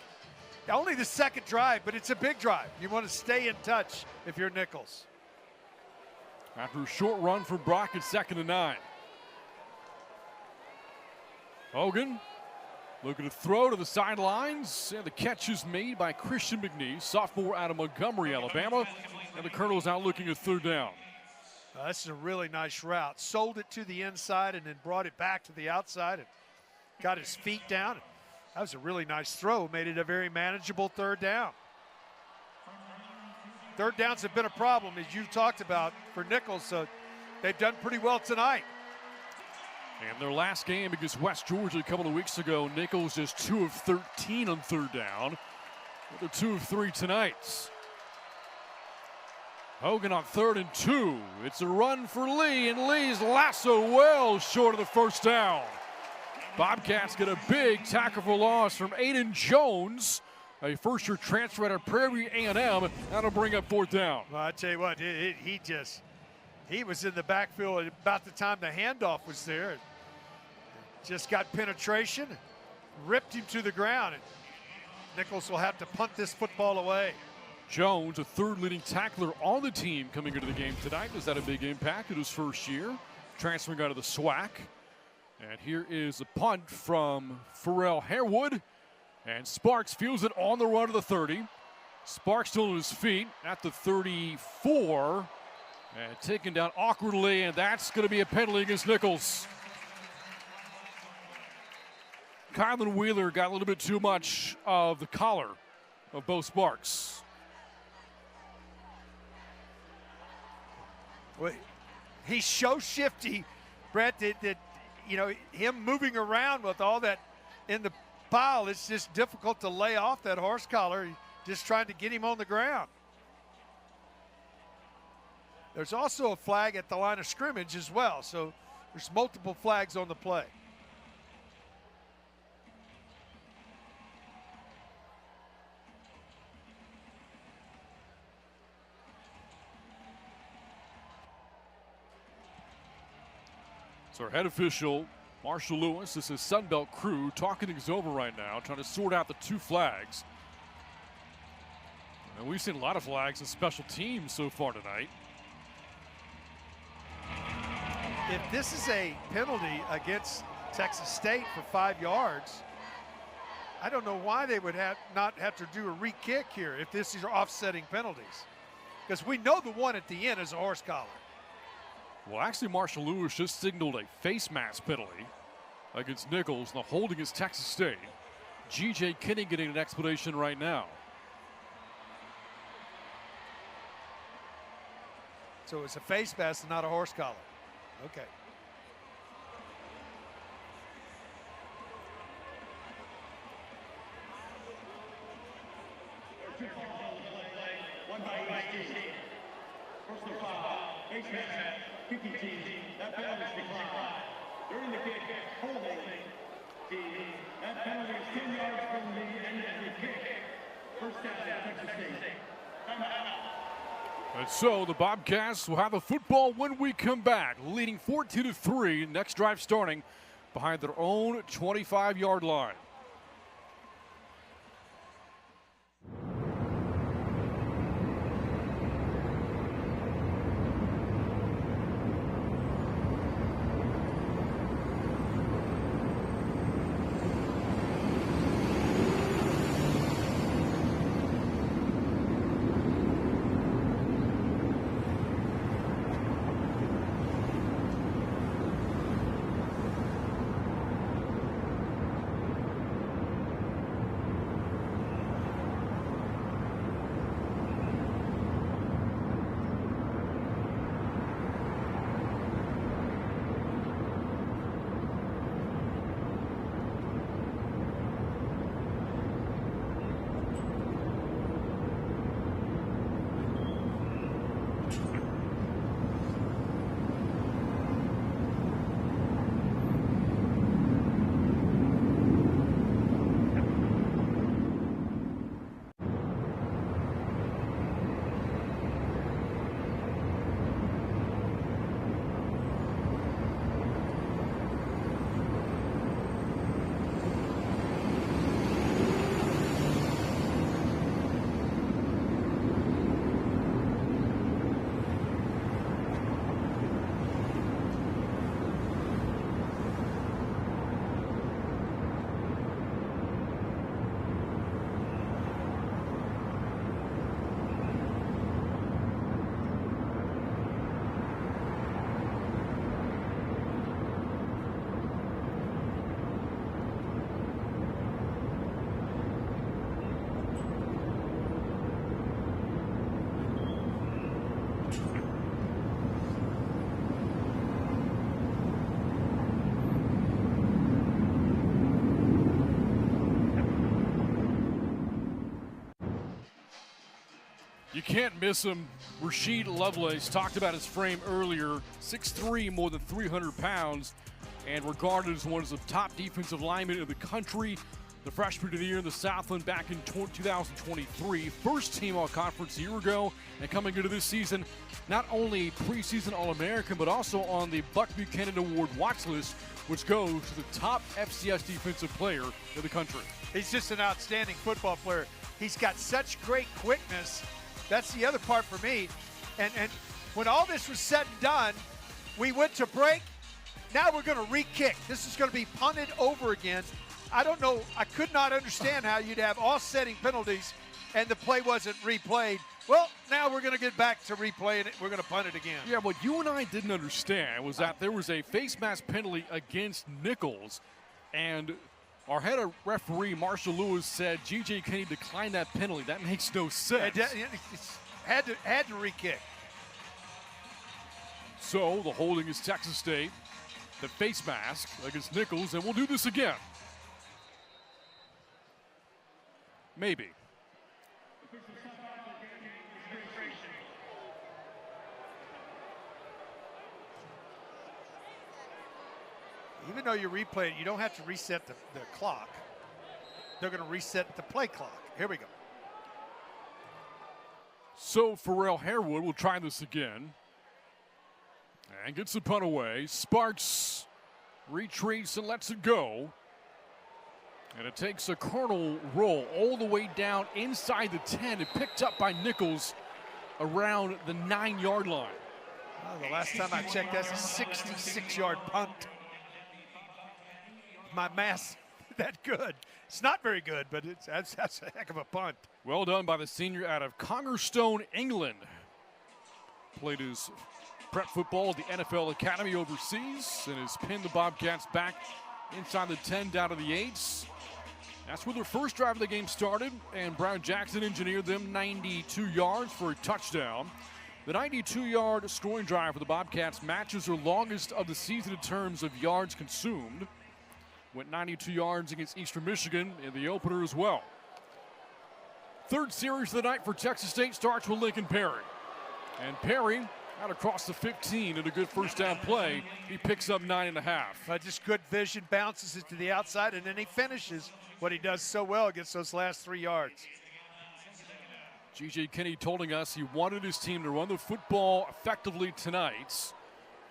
only the second drive, but it's a big drive. You want to stay in touch if you're Nicholls. After a short run from Brock at 2nd and 9. Hogan looking to throw to the sidelines, and the catch is made by Christian McNeese, sophomore out of Montgomery, Alabama, and the Colonels now looking at 3rd down. This is a really nice route. Sold it to the inside and then brought it back to the outside and got his feet down. That was a really nice throw. Made it a very manageable 3rd down. 3rd downs have been a problem, as you've talked about, for Nicholls, so they've done pretty well tonight. And their last game against West Georgia a couple of weeks ago, Nicholls just 2 of 13 on 3rd down. They're 2 of 3 tonight. Hogan on 3rd and 2. It's a run for Lee, and Lee's lasso well short of the 1st down. Bobcats get a big tackle for loss from Aiden Jones, a first-year transfer out of Prairie A&M. That'll bring up 4th down. Well, I tell you what, he was in the backfield about the time the handoff was there. Just got penetration, ripped him to the ground, and Nicholls will have to punt this football away. Jones, a 3rd leading tackler on the team coming into the game tonight. Has had a big impact in his first year, transferring out of the SWAC. And here is a punt from Pharrell Harewood. And Sparks fields it on the run to the 30. Sparks still on his feet at the 34. And taken down awkwardly, and that's going to be a penalty against Nicholls. Kylan Wheeler got a little bit too much of the collar of Bo Sparks. Well, he's so shifty, Brett, that you know, him moving around with all that in the pile, it's just difficult to lay off that horse collar. Just trying to get him on the ground. There's also a flag at the line of scrimmage as well, so there's multiple flags on the play. So our head official, Marshall Lewis, this is Sunbelt crew talking things over right now, trying to sort out the 2 flags. And we've seen a lot of flags in special teams so far tonight. If this is a penalty against Texas State for 5 yards, I don't know why they would not have to do a re-kick here if this is offsetting penalties. Because we know the one at the end is a horse collar. Well, actually, Marshall Lewis just signaled a face mask penalty against Nicholls, and the hold against Texas State. G.J. Kinney getting an explanation right now. So it's a face mask and not a horse collar. Okay. Personal foul, face mask, kicking team. That penalty is declined. During the kick, holding team. That penalty is 10 yards from the end of the kick. First down, Texas State. And so the Bobcats will have a football when we come back, leading 14-3. Next drive starting behind their own 25-yard line. You can't miss him. Rasheed Lovelace talked about his frame earlier. 6'3", more than 300 pounds, and regarded as one of the top defensive linemen in the country. The freshman of the year in the Southland back in 2023. First team all-conference a year ago, and coming into this season, not only preseason All-American, but also on the Buck Buchanan Award watch list, which goes to the top FCS defensive player in the country. He's just an outstanding football player. He's got such great quickness. That's the other part for me. And when all this was said and done, we went to break. Now we're going to re-kick. This is going to be punted over again. I don't know. I could not understand how you'd have offsetting penalties and the play wasn't replayed. Well, now we're going to get back to replaying it. We're going to punt it again. Yeah, what you and I didn't understand was that there was a face mask penalty against Nicholls, and our head of referee, Marshall Lewis, said G.J. Kennedy declined that penalty. That makes no sense. Had to re-kick. So the holding is Texas State. The face mask against Nicholls, and we'll do this again. Maybe. Even though you replay it, you don't have to reset the clock. They're going to reset the play clock. Here we go. So Pharrell Harewood will try this again. And gets the punt away. Sparks retreats and lets it go. And it takes a Colonel roll all the way down inside the 10 and picked up by Nicholls around the 9-yard line. Well, the last time I checked, that's a 66-yard punt. My math's that good. It's not very good, but that's a heck of a punt. Well done by the senior out of Congerstone, England. Played his prep football at the NFL Academy overseas and has pinned the Bobcats back inside the 10 down to the 8s. That's where their first drive of the game started, and Brown Jackson engineered them 92 yards for a touchdown. The 92-yard scoring drive for the Bobcats matches their longest of the season in terms of yards consumed. Went 92 yards against Eastern Michigan in the opener as well. Third series of the night for Texas State starts with Lincoln Perry. And Perry out across the 15 in a good first down play. He picks up 9.5. Just good vision, bounces it to the outside, and then he finishes what he does so well against those last 3 yards. G.J. Kinney told us he wanted his team to run the football effectively tonight.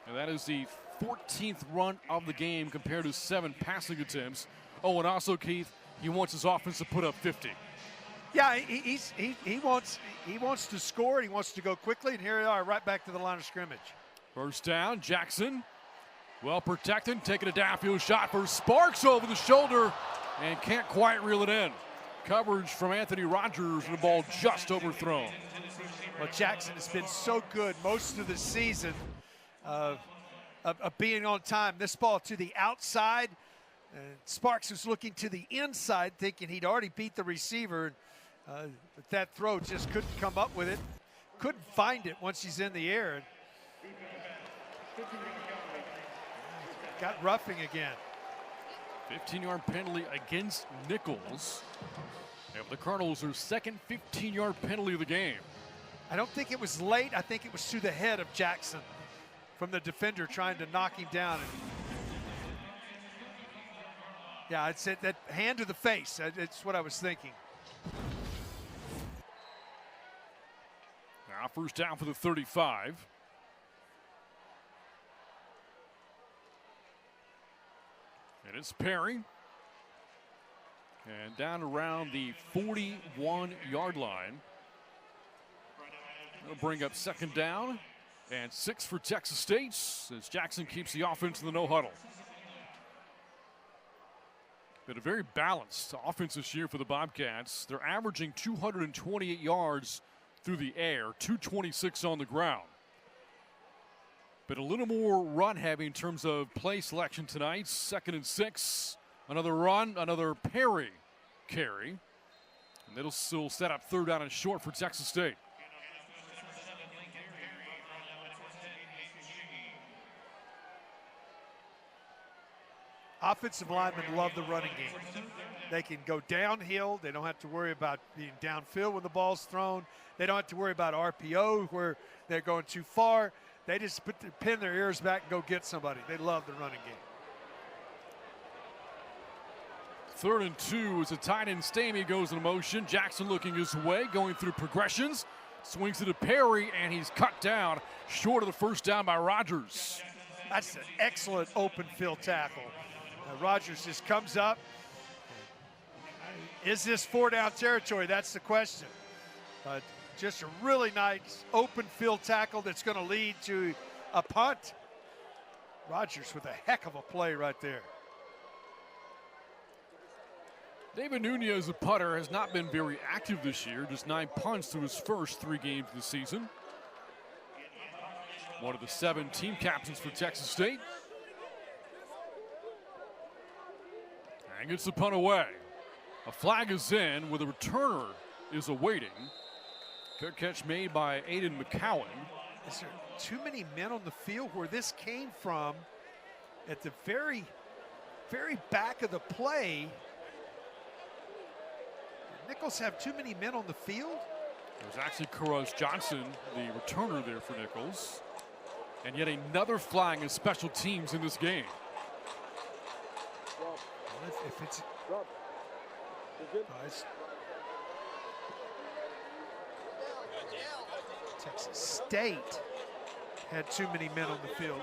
And that is the 14th run of the game compared to 7 passing attempts. Oh, and also, Keith, he wants his offense to put up 50. Yeah, he wants to score, and he wants to go quickly, and here they are right back to the line of scrimmage. First down, Jackson, well protected, taking a downfield shot for Sparks over the shoulder, and can't quite reel it in. Coverage from Anthony Rogers, and the ball just overthrown. Well, Jackson has been so good most of the season of being on time. This ball to the outside. Sparks was looking to the inside, thinking he'd already beat the receiver. But that throw just couldn't come up with it. Couldn't find it once he's in the air. Got roughing again. 15-yard penalty against Nicholls. And the Colonels, their second 15-yard penalty of the game. I don't think it was late. I think it was to the head of Jackson from the defender trying to knock him down. Yeah, I'd say that hand to the face. It's what I was thinking. Now first down for the 35. And it's Perry. And down around the 41-yard line. It'll bring up second down and 6 for Texas State as Jackson keeps the offense in the no huddle. Been a very balanced offense this year for the Bobcats. They're averaging 228 yards through the air, 226 on the ground. But a little more run heavy in terms of play selection tonight. 2nd and 6. Another run, another Perry carry. And it'll still set up 3rd down and short for Texas State. Offensive linemen love the running game. They can go downhill. They don't have to worry about being downfield when the ball's thrown. They don't have to worry about RPO where they're going too far. They just pin their ears back and go get somebody. They love the running game. 3rd and 2 as a tight end Stamey goes in motion. Jackson looking his way, going through progressions. Swings it to Perry, and he's cut down short of the first down by Rogers. That's an excellent open field tackle. Rogers just comes up. Is this 4-down territory? That's the question. Just a really nice open field tackle that's going to lead to a punt. Rogers with a heck of a play right there. David Nunez, a putter, has not been very active this year. Just 9 punts through his first 3 games of the season. One of the 7 team captains for Texas State. And gets the punt away. A flag is in where the returner is awaiting. Good catch made by Aiden McCowan. Is there too many men on the field where this came from at the very, very back of the play? Did Nicholls have too many men on the field? There's actually Kuros Johnson, the returner there for Nicholls. And yet another flag in special teams in this game. If it's Texas State had too many men on the field.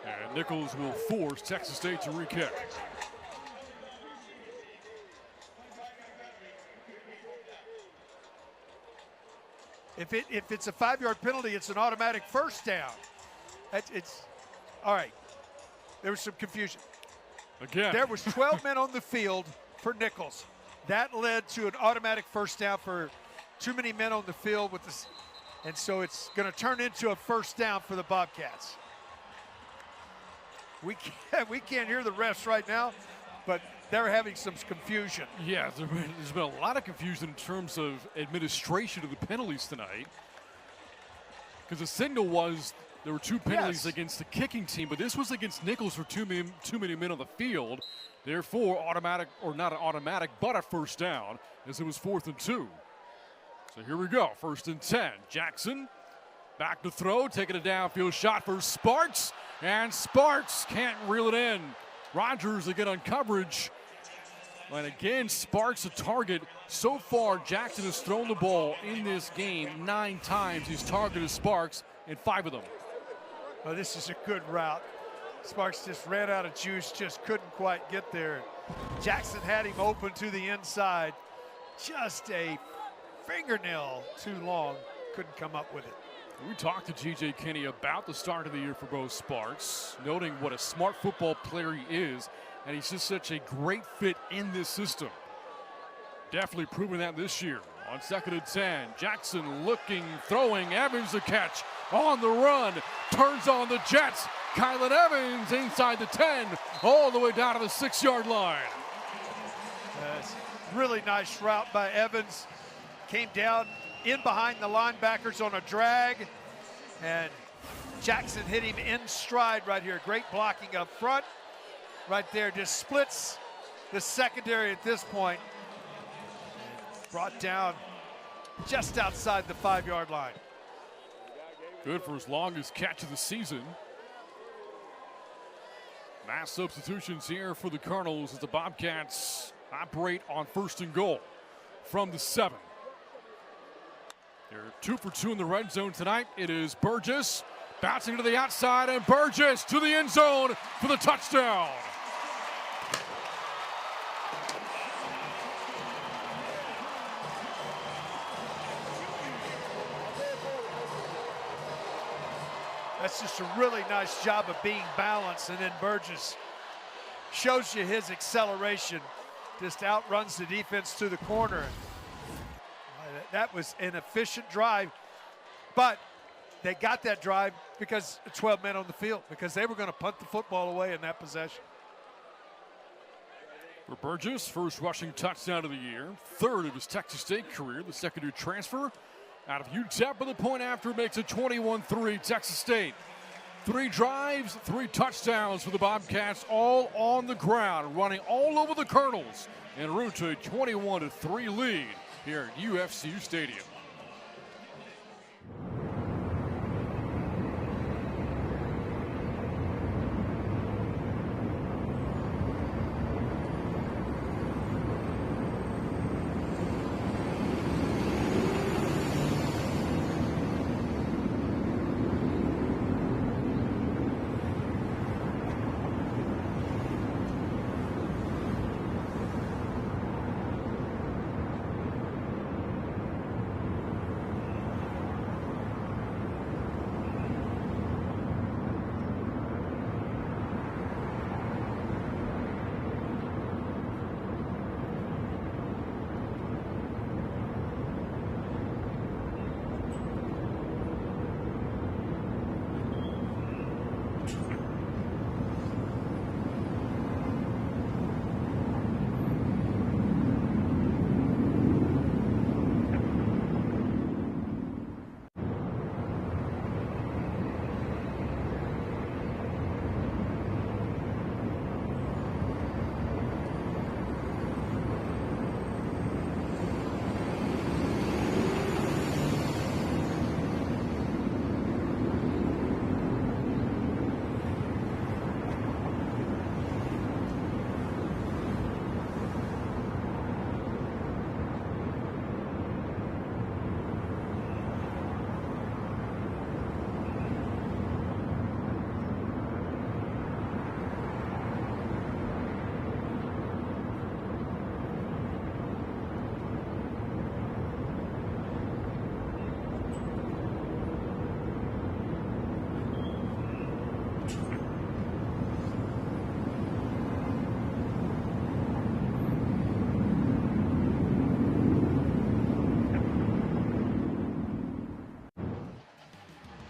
And Nicholls will force Texas State to re-kick. If it's a 5-yard penalty, it's an automatic first down. It's all right. There was some confusion. Again. There was 12 men on the field for Nicholls. That led to an automatic first down for too many men on the field with this. And so it's going to turn into a first down for the Bobcats. We can't hear the refs right now, but they're having some confusion. Yeah, there's been a lot of confusion in terms of administration of the penalties tonight. Because the signal was there were 2 penalties against the kicking team, but this was against Nicholls for too many men on the field. Therefore, automatic, or not an automatic, but a first down, as it was 4th and 2. So here we go, 1st and 10. Jackson back to throw, taking a downfield shot for Sparks, and Sparks can't reel it in. Rogers again on coverage. And again, Sparks a target. So far, Jackson has thrown the ball in this game 9 times. He's targeted Sparks in 5 of them. Oh, this is a good route. Sparks just ran out of juice, just couldn't quite get there. Jackson had him open to the inside. Just a fingernail too long. Couldn't come up with it. We talked to G.J. Kinney about the start of the year for both Sparks, noting what a smart football player he is, and he's just such a great fit in this system. Definitely proving that this year. On 2nd and 10, Jackson looking, throwing, Evans the catch, on the run, turns on the Jets. Kylan Evans inside the 10, all the way down to the 6-yard line. Yes, really nice route by Evans. Came down in behind the linebackers on a drag, and Jackson hit him in stride right here. Great blocking up front. Right there, just splits the secondary at this point. Brought down just outside the 5-yard line. Good for his longest catch of the season. Mass substitutions here for the Cardinals as the Bobcats operate on 1st and goal from the 7. They're 2 for 2 in the red zone tonight. It is Burgess bouncing to the outside, and Burgess to the end zone for the touchdown. That's just a really nice job of being balanced, and then Burgess shows you his acceleration, just outruns the defense to the corner. That was an efficient drive, but they got that drive because 12 men on the field, because they were going to punt the football away in that possession. For Burgess, first rushing touchdown of the year, 3rd of his Texas State career, the secondary transfer out of UTEP with a point after makes it 21-3 Texas State. 3 drives, 3 touchdowns for the Bobcats, all on the ground, running all over the Colonels en route to a 21-3 lead here at UFCU Stadium.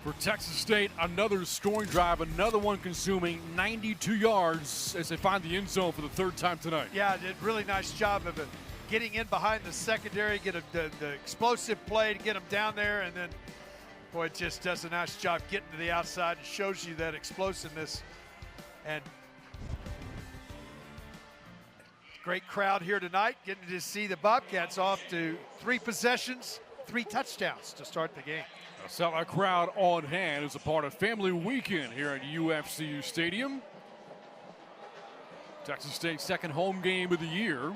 For Texas State, another scoring drive, another one consuming 92 yards as they find the end zone for the third time tonight. Yeah, did a really nice job of it. Getting in behind the secondary, get the explosive play to get them down there, and then, boy, it just does a nice job getting to the outside and shows you that explosiveness. And great crowd here tonight, getting to see the Bobcats off to 3 possessions, 3 touchdowns to start the game. A sellout crowd on hand as a part of Family Weekend here at UFCU Stadium. Texas State's second home game of the year.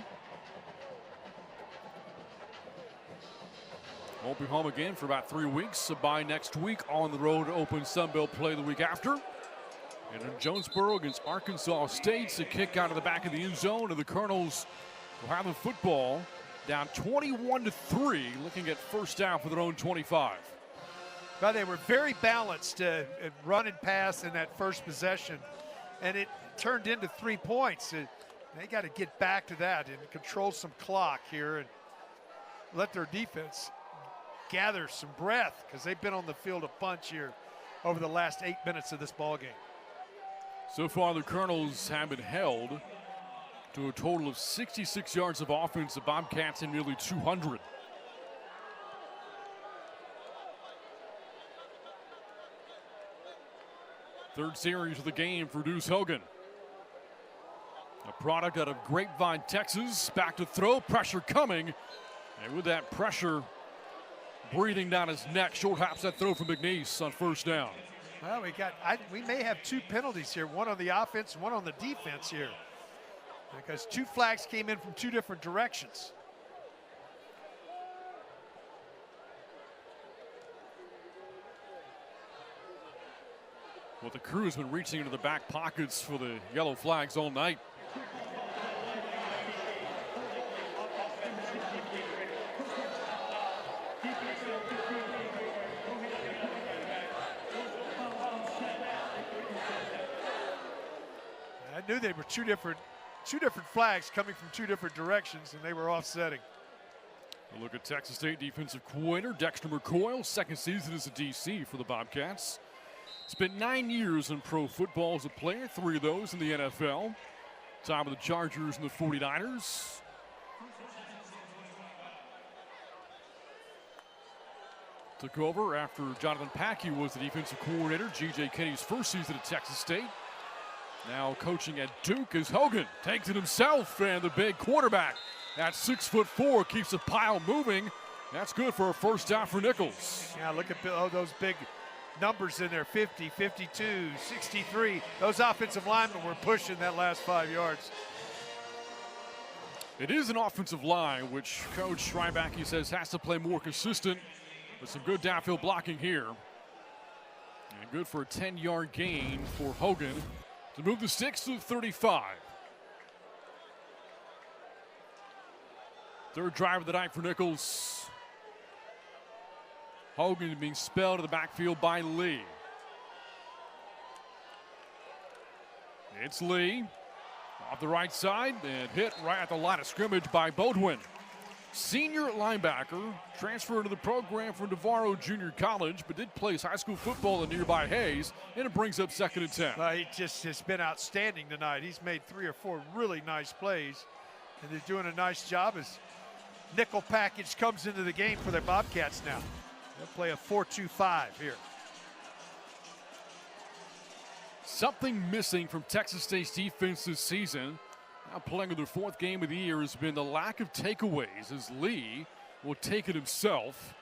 Won't be home again for about 3 weeks, so by next week on the road to open Sunbelt play the week after. And in Jonesboro against Arkansas State, a kick out of the back of the end zone, and the Colonels will have the football down 21-3, looking at first down for their own 25. But they were very balanced at run and pass in that first possession, and it turned into 3 points. They got to get back to that and control some clock here and let their defense gather some breath, because they've been on the field a bunch here over the last 8 minutes of this ball game. So far, the Colonels have been held to a total of 66 yards of offense. The Bobcats in nearly 200. Third series of the game for Deuce Hogan. A product out of Grapevine, Texas. Back to throw, pressure coming. And with that pressure breathing down his neck, short hops that throw from McNeese on first down. Well, we may have 2 penalties here, one on the offense, one on the defense here, because 2 flags came in from 2 different directions. Well, the crew has been reaching into the back pockets for the yellow flags all night. I knew they were two different flags coming from 2 different directions, and they were offsetting. A look at Texas State defensive coordinator Dexter McCoy, second season as a DC for the Bobcats. Spent 9 years in pro football as a player, 3 of those in the NFL. Time with the Chargers and the 49ers. Took over after Jonathan Packey was the defensive coordinator, G.J. Kinney's first season at Texas State. Now coaching at Duke as Hogan takes it himself, and the big quarterback at 6'4" keeps the pile moving. That's good for a first down for Nicholls. Yeah, look at those big numbers in there, 50, 52, 63. Those offensive linemen were pushing that last 5 yards. It is an offensive line, which Coach Schreibacky says has to play more consistent, with some good downfield blocking here. And good for a 10-yard gain for Hogan to move the sticks to the 35. Third drive of the night for Nicholls. Hogan being spelled to the backfield by Lee. It's Lee off the right side and hit right at the line of scrimmage by Bodwin. Senior linebacker, transferred to the program from Navarro Junior College, but did play high school football in nearby Hayes, and it brings up 2nd and 10. He just has been outstanding tonight. He's made 3 or 4 really nice plays, and they're doing a nice job as nickel package comes into the game for their Bobcats now. They'll play a 4-2-5 here. Something missing from Texas State's defense this season, now playing in their 4th game of the year, has been the lack of takeaways, as Lee will take it himself.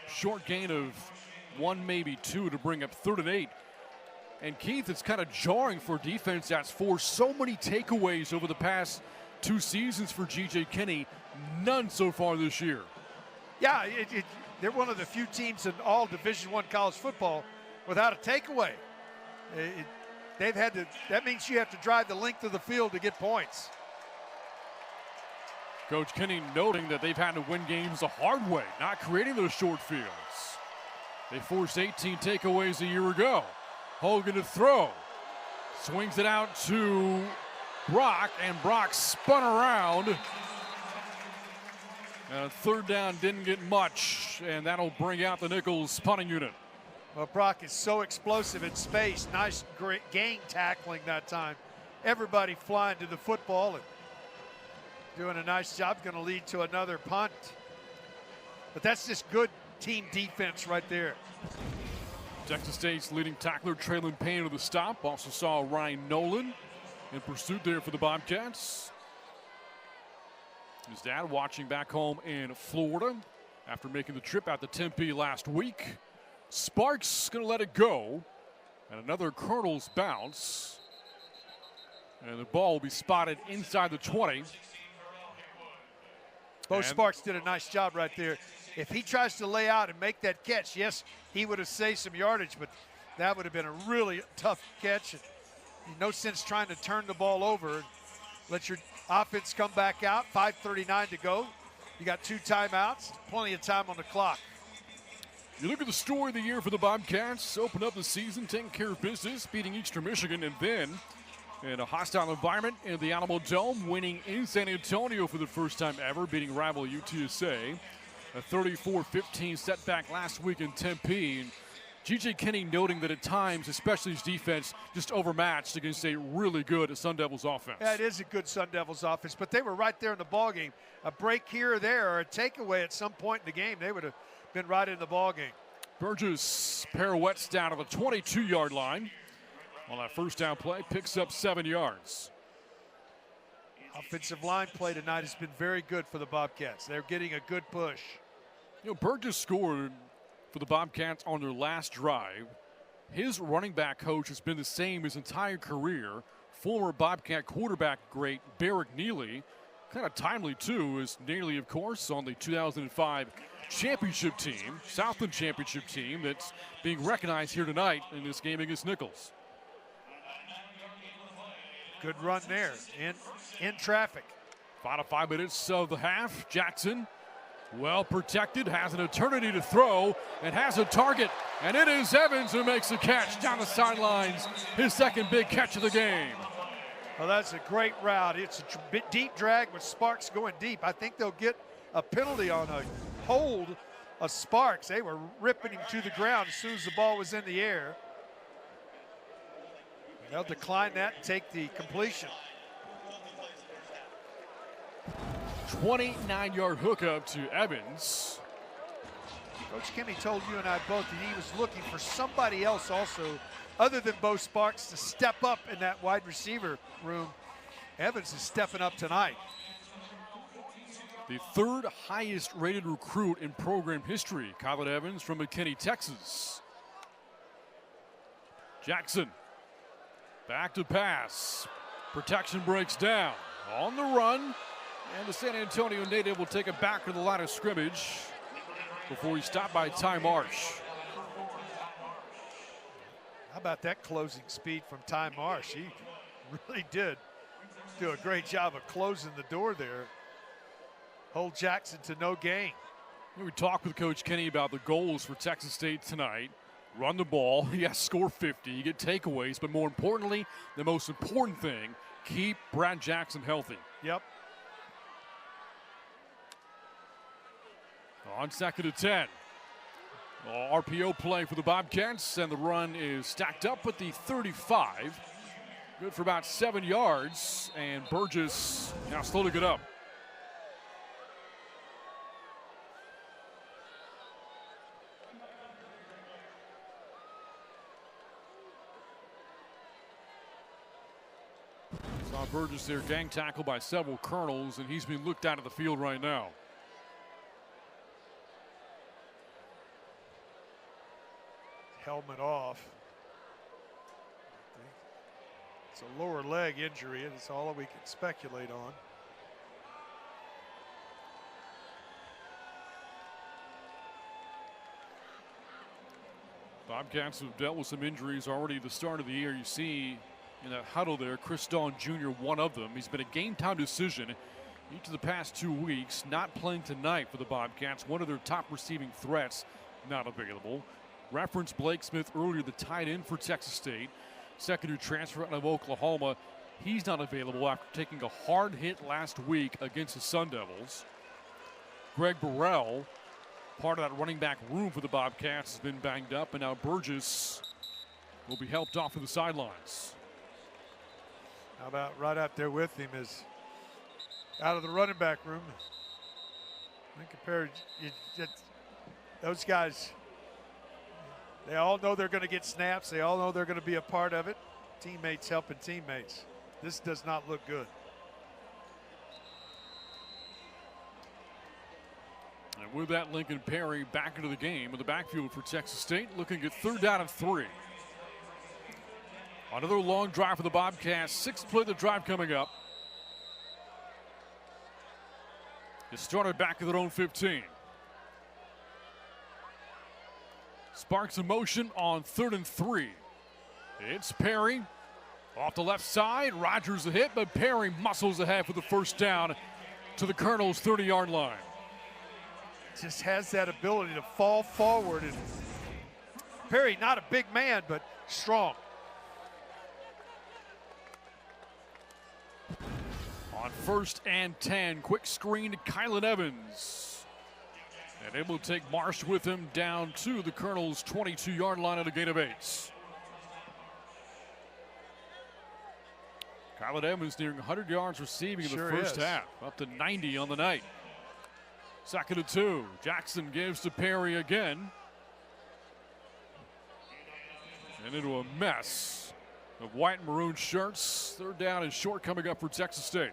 Short gain of 1, maybe 2 to bring up 3rd and 8. And Keith, it's kind of jarring for defense that's forced so many takeaways over the past 2 seasons for G.J. Kinney. None so far this year. Yeah, they're one of the few teams in all Division I college football without a takeaway. That means you have to drive the length of the field to get points. Coach Kinney noting that they've had to win games the hard way, not creating those short fields. They forced 18 takeaways a year ago. Hogan to throw. Swings it out to Brock, and Brock spun around. And 3rd down didn't get much, and that'll bring out the Nicholls punting unit. Well, Brock is so explosive in space. Nice, great gang tackling that time. Everybody flying to the football and doing a nice job. Going to lead to another punt. But that's just good team defense right there. Texas State's leading tackler, Traylon Payne, to the stop. Also saw Ryan Nolan in pursuit there for the Bobcats. His dad watching back home in Florida after making the trip out to Tempe last week. Sparks going to let it go. And another Colonel's bounce. And the ball will be spotted inside the 20. Bo Sparks did a nice job right there. If he tries to lay out and make that catch, yes, he would have saved some yardage, but that would have been a really tough catch. No sense trying to turn the ball over. Let your offense come back out. 5:39 to go. You got 2 timeouts, plenty of time on the clock. You look at the story of the year for the Bobcats. Open up the season, taking care of business, beating Eastern Michigan, and then in a hostile environment in the Alamo Dome, winning in San Antonio for the first time ever, beating rival UTSA. A 34-15 setback last week in Tempe. And G.J. Kinney noting that at times, especially his defense, just overmatched against a really good Sun Devils offense. Yeah, it is a good Sun Devils offense, but they were right there in the ballgame. A break here or there or a takeaway at some point in the game, they would have been right in the ballgame. Burgess pirouettes down to the 22-yard line on that first down play, picks up 7 yards. Offensive line play tonight has been very good for the Bobcats. They're getting a good push. You know, Burgess scored for the Bobcats on their last drive. His running back coach has been the same his entire career. Former Bobcat quarterback great Barrick Neely. Kind of timely, too, is Neely, of course, on the 2005 championship team, Southland championship team, that's being recognized here tonight in this game against Nicholls. Good run there in traffic. Final 5 minutes of the half. Jackson, well protected, has an eternity to throw, and has a target. And it is Evans who makes the catch down the sidelines. His second big catch of the game. Well, that's a great route. It's a deep drag with Sparks going deep. I think they'll get a penalty on a hold of Sparks. They were ripping him to the ground as soon as the ball was in the air. They'll decline that and take the completion. 29-yard hookup to Evans. Coach Kenny told you and I both that he was looking for somebody else also, other than Bo Sparks, to step up in that wide receiver room. Evans is stepping up tonight. The 3rd highest rated recruit in program history, Kylan Evans from McKinney, Texas. Jackson, back to pass. Protection breaks down. On the run, and the San Antonio native will take it back to the line of scrimmage before he's stopped by Ty Marsh. How about that closing speed from Ty Marsh? He really did do a great job of closing the door there. Hold Jackson to no gain. We talked with Coach Kenny about the goals for Texas State tonight. Run the ball, yes, score 50, you get takeaways, but more importantly, the most important thing, keep Brad Jackson healthy. Yep. On 2nd and 10. RPO play for the Bobcats, and the run is stacked up at the 35. Good for about 7 yards, and Burgess now slowly get up. Saw Burgess there gang tackled by several Colonels, and he's being looked out of the field right now. Helmet off. It's a lower leg injury, and it's all we can speculate on. Bobcats have dealt with some injuries already at the start of the year. You see in that huddle there, Chris Dawn Jr., one of them. He's been a game-time decision each of the past 2 weeks. Not playing tonight for the Bobcats. One of their top receiving threats not available. Referenced Blake Smith earlier, the tight end for Texas State. Second-year transfer out of Oklahoma. He's not available after taking a hard hit last week against the Sun Devils. Greg Burrell Part of that running back room for the Bobcats has been banged up, and now Burgess will be helped off to the sidelines. How about right out there with him is out of the running back room. Lincoln Perry, those guys, they all know they're going to get snaps. They all know they're going to be a part of it. Teammates helping teammates. This does not look good. And with that, Lincoln Perry back into the game in the backfield for Texas State, looking at 3rd down and 3. Another long drive for the Bobcats. 6th play of the drive coming up. It started back at their own 15. Sparks in motion on 3rd and 3. It's Perry off the left side. Rogers a hit, but Perry muscles ahead for the first down to the Colonels' 30-yard line. Just has that ability to fall forward. And Perry, not a big man, but strong. On 1st and 10, quick screen to Kylan Evans. And able to take Marsh with him down to the Colonels' 22-yard line at a gain of 8. Kylan Evans nearing 100 yards receiving in the first half, up to 90 on the night. 2nd and 2. Jackson gives to Perry again. And into a mess of white and maroon shirts. 3rd down and short coming up for Texas State.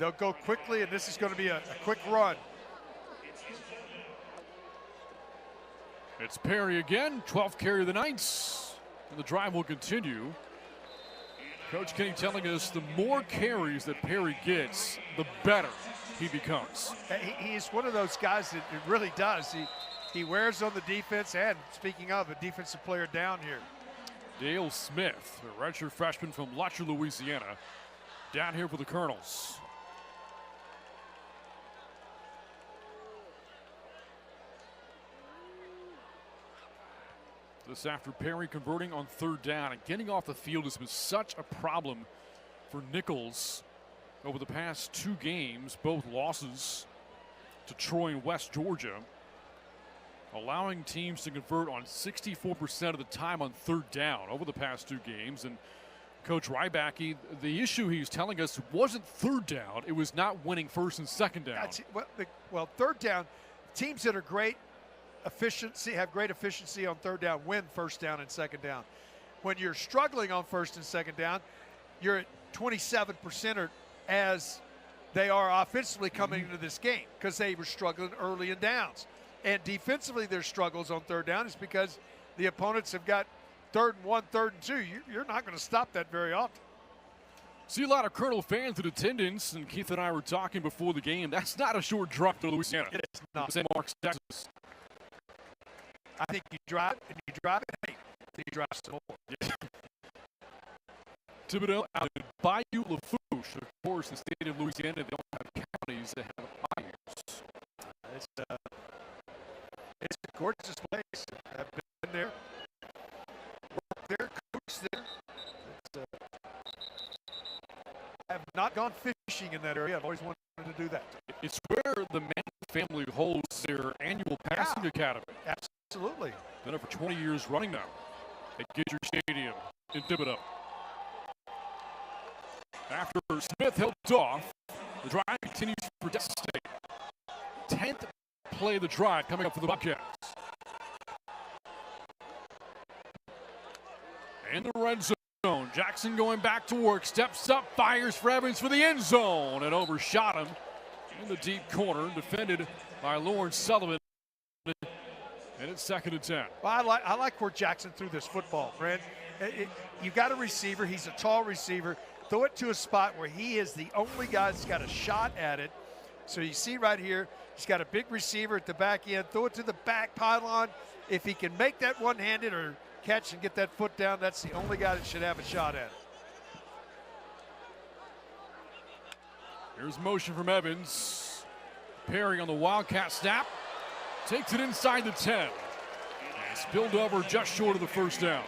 They'll go quickly, and this is going to be a quick run. It's Perry again, 12th carry of the night. And the drive will continue. Coach Kenny telling us the more carries that Perry gets, the better he becomes. He's one of those guys that it really does. He wears on the defense, and speaking of, a defensive player down here. Dale Smith, a redshirt freshman from Lutcher, Louisiana, down here for the Colonels. This after Perry converting on 3rd down, and getting off the field has been such a problem for Nicholls over the past 2 games, both losses to Troy and West Georgia, allowing teams to convert on 64% of the time on 3rd down over the past 2 games. And Coach Ryback, the issue he's telling us wasn't 3rd down, it was not winning 1st and 2nd down. Well, 3rd down, teams that are great efficiency, have great efficiency on 3rd down, win 1st down and 2nd down. When you're struggling on 1st and 2nd down, you're at 27% or as they are offensively coming into this game, because they were struggling early in downs. And defensively, their struggles on 3rd down is because the opponents have got 3rd and 1, 3rd and 2. You're not going to stop that very often. See a lot of Colonel fans in attendance, and Keith and I were talking before the game. That's not a short drop to Louisiana. It is not. St. Mark's, Texas. I think you drive and you drive it. Hey, you drive some more. Yeah. Thibodeau out in Bayou Lafourche. Of course, the state of Louisiana, they don't have counties that have bayous. It's a gorgeous place. I've been there, worked there, coached there. I have not gone fishing in that area. I've always wanted to do that. It's where the Mann family holds their annual passing academy. Absolutely. Been up for 20 years running now at Gidger Stadium in Thibodeau. After Smith helped off, the drive continues for Texas State. 10th play of the drive coming up for the Bobcats. In the red zone, Jackson going back to work, steps up, fires for Evans for the end zone, and overshot him in the deep corner, defended by Lawrence Sullivan. And it's 2nd and 10. Well, I like where Jackson threw this football, Brent. You got a receiver. He's a tall receiver. Throw it to a spot where he is the only guy that's got a shot at it. So you see right here, he's got a big receiver at the back end. Throw it to the back pylon. If he can make that one-handed or catch and get that foot down, that's the only guy that should have a shot at it. Here's motion from Evans. Perry on the Wildcat snap. Takes it inside the 10. And spilled over just short of the first down.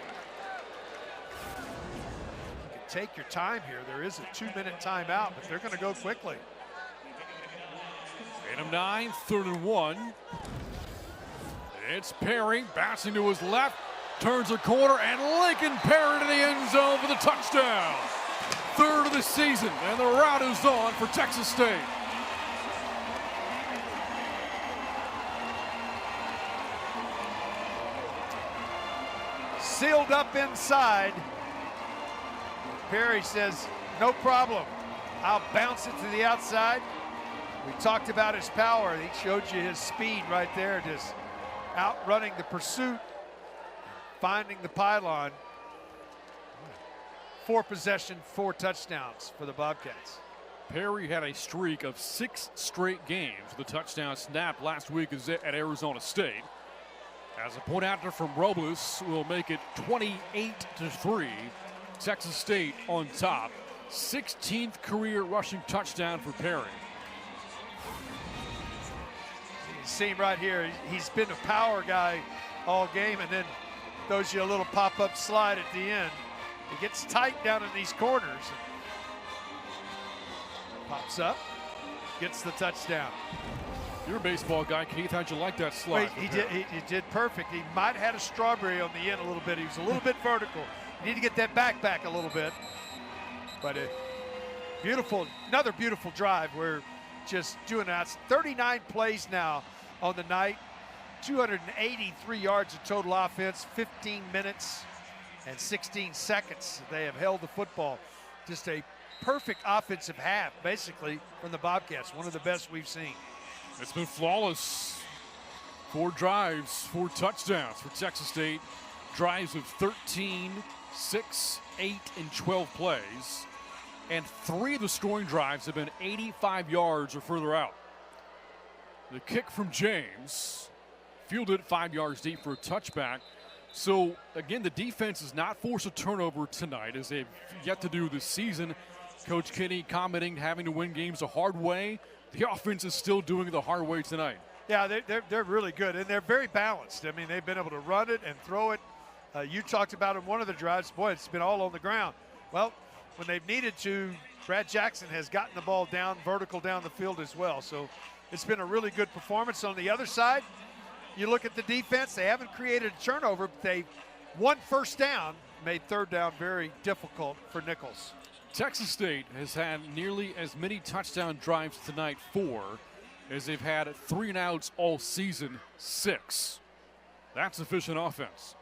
You can take your time here. There is a 2-minute timeout, but they're going to go quickly. Gain of 9, 3rd and 1. It's Perry, bouncing to his left, turns a corner, and Lincoln Perry to the end zone for the touchdown. 3rd of the season, and the route is on for Texas State. Sealed up inside. Perry says, no problem. I'll bounce it to the outside. We talked about his power. He showed you his speed right there, just outrunning the pursuit, finding the pylon. 4 possession, 4 touchdowns for the Bobcats. Perry had a streak of 6 straight games with a touchdown snap last week at Arizona State. As a point after from Robles will make it 28-3. Texas State on top. 16th career rushing touchdown for Perry. You see him right here. He's been a power guy all game, and then throws you a little pop-up slide at the end. He gets tight down in these corners. Pops up, gets the touchdown. You're a baseball guy, Keith. How'd you like that slide? He did perfect. He might have had a strawberry on the end a little bit. He was a little bit vertical. You need to get that back a little bit. But another beautiful drive. We're just doing that. 39 plays now on the night. 283 yards of total offense, 15 minutes and 16 seconds. They have held the football. Just a perfect offensive half, basically, from the Bobcats. One of the best we've seen. It's been flawless. 4 drives, 4 touchdowns for Texas State. Drives of 13, 6, 8, and 12 plays. And 3 of the scoring drives have been 85 yards or further out. The kick from James, fielded 5 yards deep for a touchback. So, again, the defense has not forced a turnover tonight, as they've yet to do this season. Coach Kenny commenting having to win games the hard way. The offense is still doing it the hard way tonight. Yeah, they're really good, and they're very balanced. I mean, they've been able to run it and throw it. You talked about in one of the drives, boy, it's been all on the ground. Well, when they've needed to, Brad Jackson has gotten the ball down, vertical down the field as well. So it's been a really good performance. On the other side, you look at the defense, they haven't created a turnover, but they won 1st down, made 3rd down very difficult for Nicholls. Texas State has had nearly as many touchdown drives tonight, 4, as they've had 3 and outs all season, 6. That's efficient offense.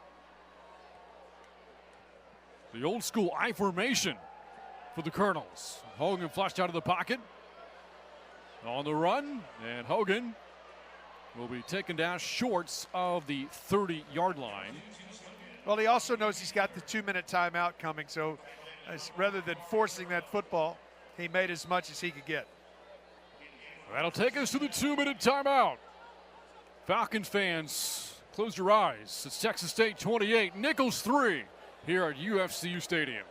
The old school I formation for the Colonels. Hogan flushed out of the pocket. On the run, and Hogan will be taken down short of the 30-yard line. Well, he also knows he's got the 2-minute timeout coming, so rather than forcing that football, he made as much as he could get. That'll take us to the 2-minute timeout. Falcon fans, close your eyes. It's Texas State 28, Nicholls 3 here at UFCU Stadium.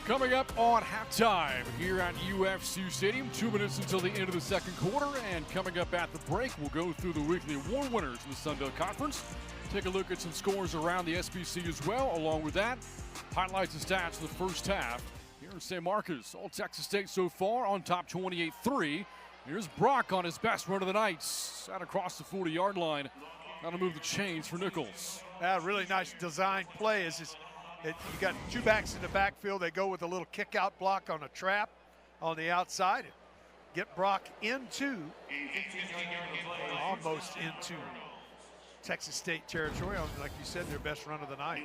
Coming up on halftime here at UFC Stadium, 2 minutes until the end of the second quarter, and coming up at the break, we'll go through the weekly award winners in the Sun Belt Conference. Take a look at some scores around the SBC as well. Along with that, highlights and stats of the first half here in San Marcos. All Texas State so far on top 28-3. Here's Brock on his best run of the night. Out across the 40-yard line. How to move the chains for Nicholls. Really nice design play. You got two backs in the backfield. They go with a little kick-out block on a trap on the outside. Get Brock into, almost into Texas State territory. Like you said, their best run of the night.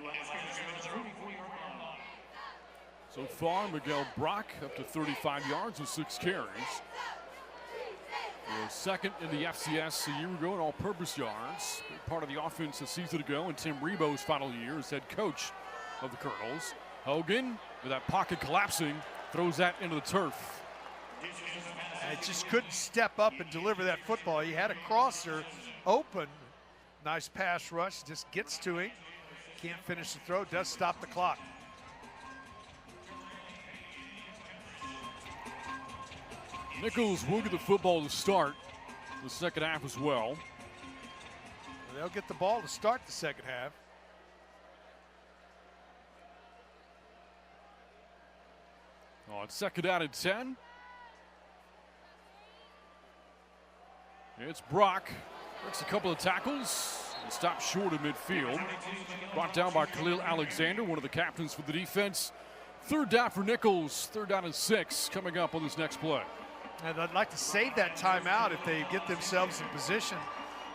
So far, Miguel Brock up to 35 yards and 6 carries. Was second in the FCS a year ago in all-purpose yards. Part of the offense a season ago in Tim Rebo's final year as head coach of the Colonels. Hogan, with that pocket collapsing, throws that into the turf. And just couldn't step up and deliver that football. He had a crosser open. Nice pass rush, just gets to him. Can't finish the throw, does stop the clock. Nicholls will get the football to start the second half as well. They'll get the ball to start the second half. On second down and 10. It's Brock. Breaks a couple of tackles and stops short of midfield. Brought down by Khalil Alexander, one of the captains for the defense. Third down for Nicholls. Third down and 6 coming up on this next play. And I'd like to save that timeout if they get themselves in position.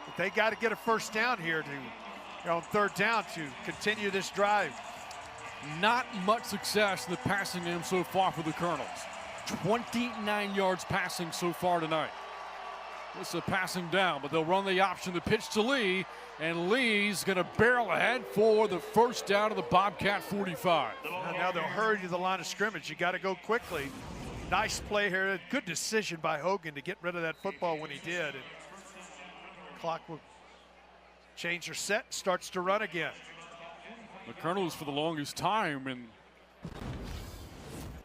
But they got to get a first down here on third down to continue this drive. Not much success in the passing game so far for the Colonels. 29 yards passing so far tonight. This is a passing down, but they'll run the option, the pitch to Lee, and Lee's going to barrel ahead for the first down of the Bobcat 45. Now they'll hurry to the line of scrimmage. You got to go quickly. Nice play here. Good decision by Hogan to get rid of that football when he did. And clock will change their set, starts to run again. The Colonels for the longest time in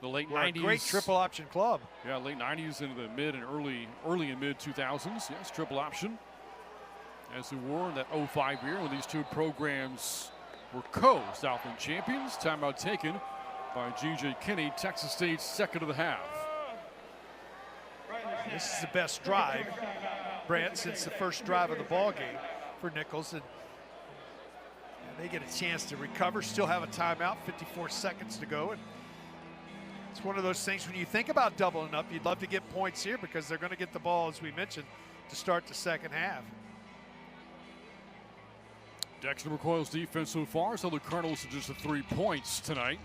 the late 90s. Great triple option club. Yeah, late 90s into the mid and early and mid 2000s. Yes, triple option. As we were in that 05 year when these two programs were co-Southland champions. Timeout taken by G.J. Kinney, Texas State's second of the half. This is the best drive, Brant, since the first drive of the ball game for Nicholls. And they get a chance to recover, still have a timeout, 54 seconds to go. And it's one of those things when you think about doubling up, you'd love to get points here because they're going to get the ball, as we mentioned, to start the second half. Dexter McCoy's defense so far, so the Colonels are just at 3 points tonight,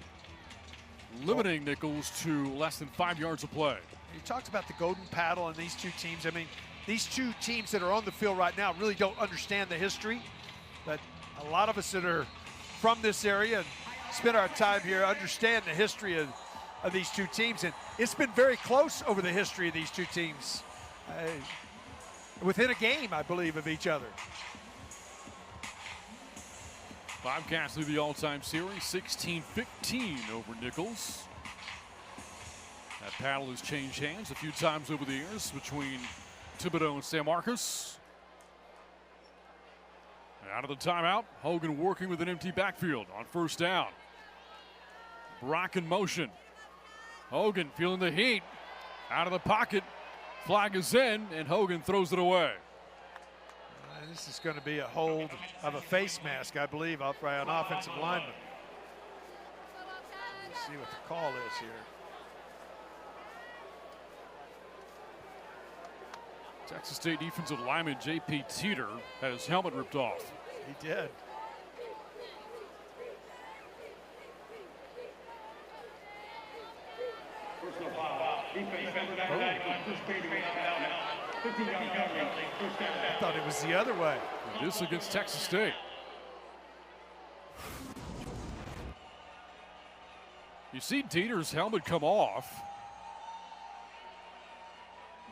limiting Nicholls to less than 5 yards of play. You talked about the golden paddle and these two teams. I mean, these two teams that are on the field right now really don't understand the history, but a lot of us that are from this area and spend our time here understand the history of these two teams, and it's been very close over the history of these two teams. Within a game, I believe, of each other. Bobcats lead the all-time series, 16-15 over Nicholls. That paddle has changed hands a few times over the years between Thibodeau and San Marcos. Out of the timeout, Hogan working with an empty backfield on first down. Brock in motion. Hogan feeling the heat. Out of the pocket. Flag is in, and Hogan throws it away. This is going to be a hold of a face mask, I believe, out by an offensive lineman. Let's see what the call is here. Texas State defensive lineman J.P. Teeter had his helmet ripped off. He did. I thought it was the other way. This against Texas State. You see Dieter's helmet come off,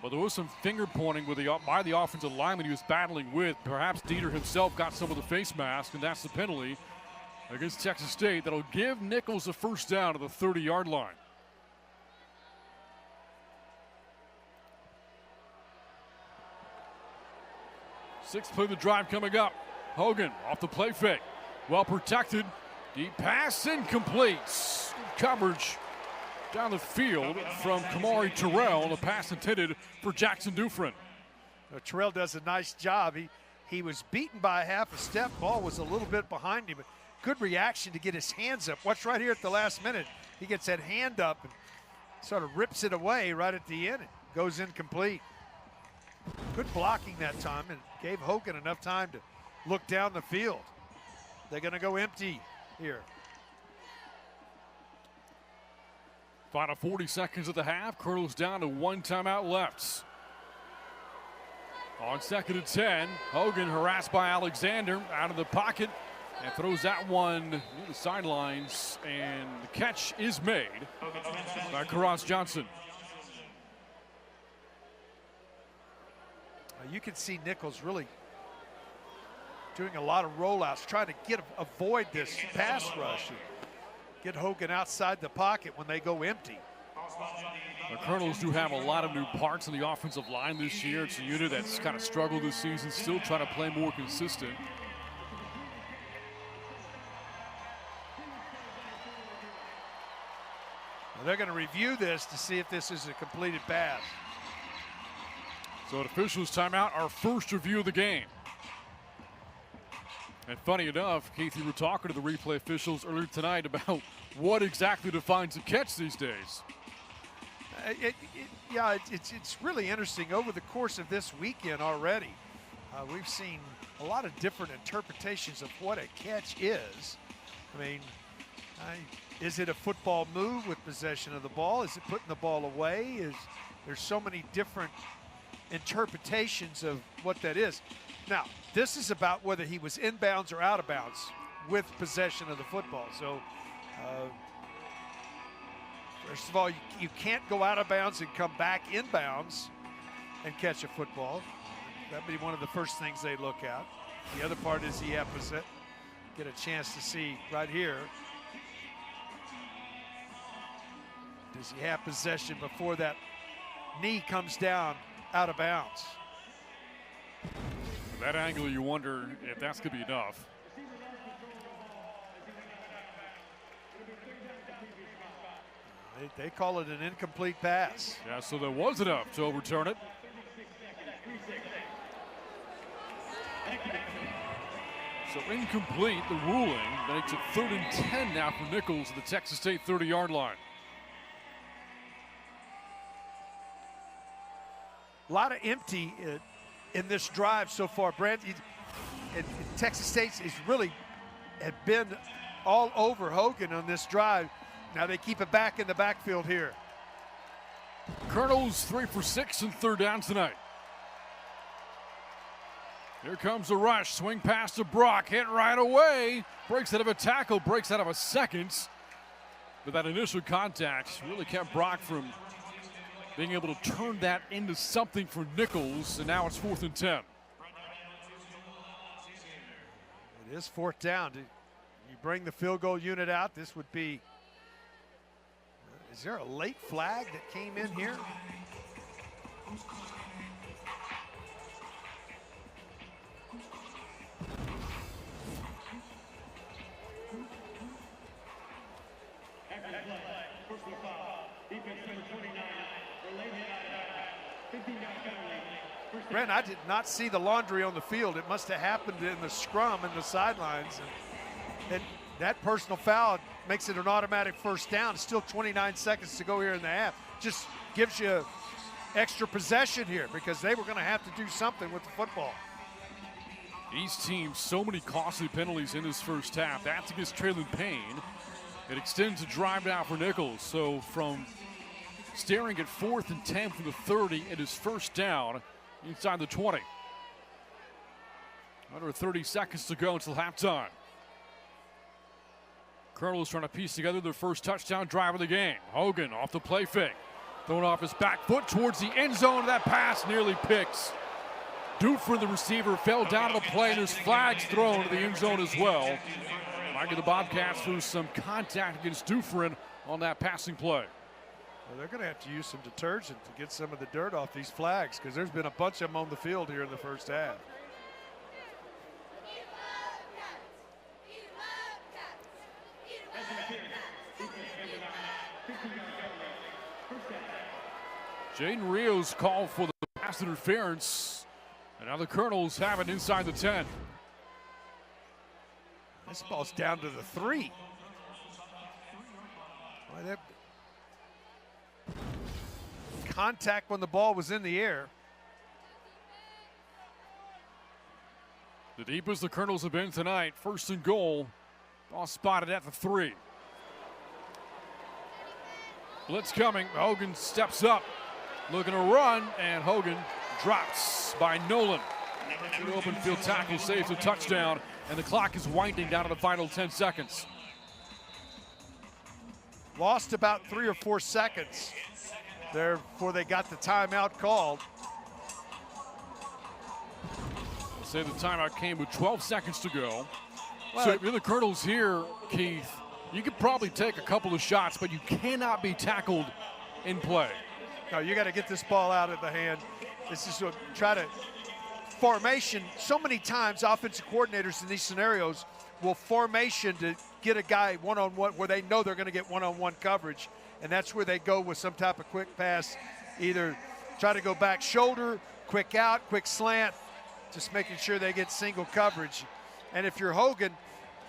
but there was some finger pointing by the offensive lineman he was battling with. Perhaps Dieter himself got some of the face mask, and that's the penalty. against Texas State. That'll give Nicholls a first down to the 30-yard line. Sixth play of the drive coming up. Hogan off the play fake. Well protected. Deep pass incomplete. Coverage down the field from Kamari Terrell. The pass intended for Jackson Dufresne. Terrell does a nice job. He was beaten by half a step. Ball was a little bit behind him. But good reaction to get his hands up. Watch right here at the last minute. He gets that hand up and sort of rips it away right at the end. It goes incomplete. Good blocking that time and gave Hogan enough time to look down the field. They're going to go empty here. Final 40 seconds of the half. Colonel's down to one timeout left. On 2nd and 10, Hogan harassed by Alexander out of the pocket and throws that one near the sidelines, and the catch is made by Karras Johnson. You can see Nicholls really doing a lot of rollouts, trying to avoid this pass rush. Get Hogan outside the pocket when they go empty. The Colonels do have a lot of new parts in the offensive line this year. It's a unit that's kind of struggled this season, still trying to play more consistent. They're going to review this to see if this is a completed pass. So an officials timeout, our first review of the game. And funny enough, Keith, you were talking to the replay officials earlier tonight about what exactly defines a catch these days. It's really interesting. Over the course of this weekend already, we've seen a lot of different interpretations of what a catch is. I mean, is it a football move with possession of the ball? Is it putting the ball away? There's so many different interpretations of what that is. Now, this is about whether he was inbounds or out of bounds with possession of the football. So, first of all, you can't go out of bounds and come back inbounds and catch a football. That'd be one of the first things they look at. The other part is get a chance to see right here. Does he have possession before that knee comes down out of bounds? From that angle, you wonder if that's going to be enough. They call it an incomplete pass. Yeah, so there was enough to overturn it. So incomplete, the ruling makes it 3rd and 10 now for Nicholls at the Texas State 30-yard line. A lot of empty in this drive so far. Texas State is really had been all over Hogan on this drive. Now they keep it back in the backfield here. Colonels 3 for 6 and 3rd down tonight. Here comes the rush. Swing pass to Brock. Hit right away. Breaks out of a tackle. Breaks out of a second. But that initial contact really kept Brock from being able to turn that into something for Nicholls. And now it's 4th and 10. It is 4th down. You bring the field goal unit out. This would be. Is there a late flag that came in here? Brent, I did not see the laundry on the field. It must have happened in the scrum and the sidelines. And that personal foul makes it an automatic 1st down. Still 29 seconds to go here in the half. Just gives you extra possession here because they were going to have to do something with the football. Each team, so many costly penalties in this first half. That's against Traylon Payne. It extends a drive down for Nicholls. So from staring at 4th and 10 from the 30, it is 1st down inside the 20. Under 30 seconds to go until halftime. Colonels trying to piece together their first touchdown drive of the game. Hogan off the play fake. Throwing off his back foot towards the end zone. That pass nearly picks. Dufresne, the receiver, fell down to the play, and there's flags thrown to the end zone as well. Might get the Bobcats through some contact against Dufresne on that passing play. Well, they're going to have to use some detergent to get some of the dirt off these flags, because there's been a bunch of them on the field here in the first half. Jaden Rios called for the pass interference, and now the Colonels have it inside the 10. This ball's down to the 3. Boy, that contact when the ball was in the air. The deepest the Colonels have been tonight. First and goal. Ball spotted at the 3. Blitz coming. Hogan steps up, looking to run, and Hogan drops by Nolan. Good open field tackle, saves a touchdown, and the clock is winding down to the final 10 seconds. Lost about 3 or 4 seconds there before they got the timeout called. I'll say the timeout came with 12 seconds to go. Well, So if you're the Colonels here, Keith, you could probably take a couple of shots, but you cannot be tackled in play. no, you got to get this ball out of the hand. This is what try to formation. So many times offensive coordinators in these scenarios will formation to get a guy one-on-one where they know they're going to get one-on-one coverage, and that's where they go with some type of quick pass, either try to go back shoulder, quick out, quick slant, just making sure they get single coverage. And if you're Hogan,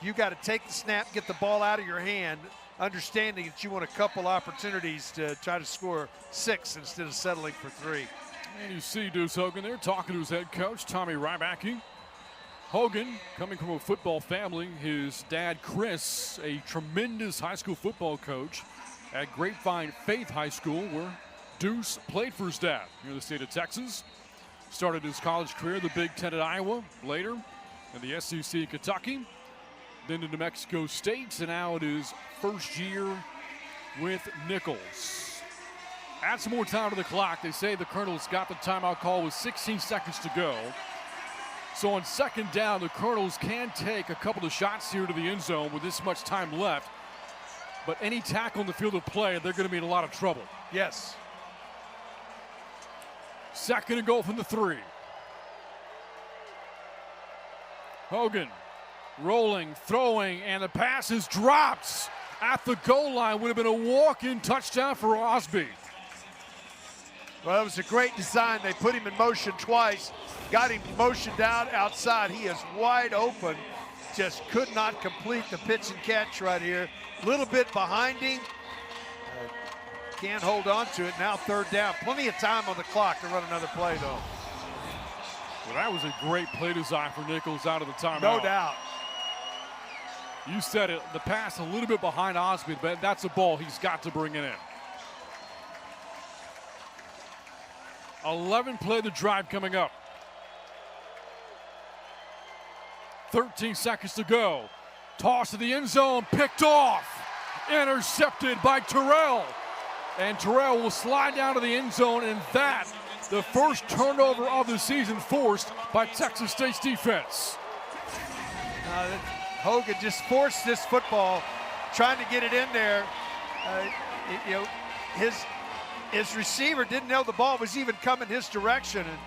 you got to take the snap, get the ball out of your hand, understanding that you want a couple opportunities to try to score 6 instead of settling for 3. And you see Deuce Hogan there talking to his head coach, Tommy Rybacke. Hogan, coming from a football family, his dad, Chris, a tremendous high school football coach at Grapevine Faith High School, where Deuce played for his dad here in the state of Texas. Started his college career in the Big Ten at Iowa, later in the SEC in Kentucky, then to New Mexico State, and now it is first year with Nicholls. Add some more time to the clock. They say the Colonels got the timeout call with 16 seconds to go. So on second down, the Colonels can take a couple of shots here to the end zone with this much time left. But any tackle in the field of play, they're going to be in a lot of trouble. Yes. Second and goal from the 3. Hogan rolling, throwing, and the pass is dropped at the goal line. Would have been a walk-in touchdown for Osby. Well, it was a great design. They put him in motion twice, got him motioned out outside. He is wide open, just could not complete the pitch and catch right here. A little bit behind him. Can't hold on to it. Now third down. Plenty of time on the clock to run another play, though. Well, that was a great play design for Nicholls out of the timeout. No doubt. You said it, the pass a little bit behind Osby, but that's a ball he's got to bring it in. 11 play the drive coming up. 13 seconds to go. Toss to the end zone, picked off. Intercepted by Terrell. And Terrell will slide down to the end zone, and that, the first turnover of the season forced by Texas State's defense. Hogan just forced this football, trying to get it in there. His receiver didn't know the ball was even coming his direction. And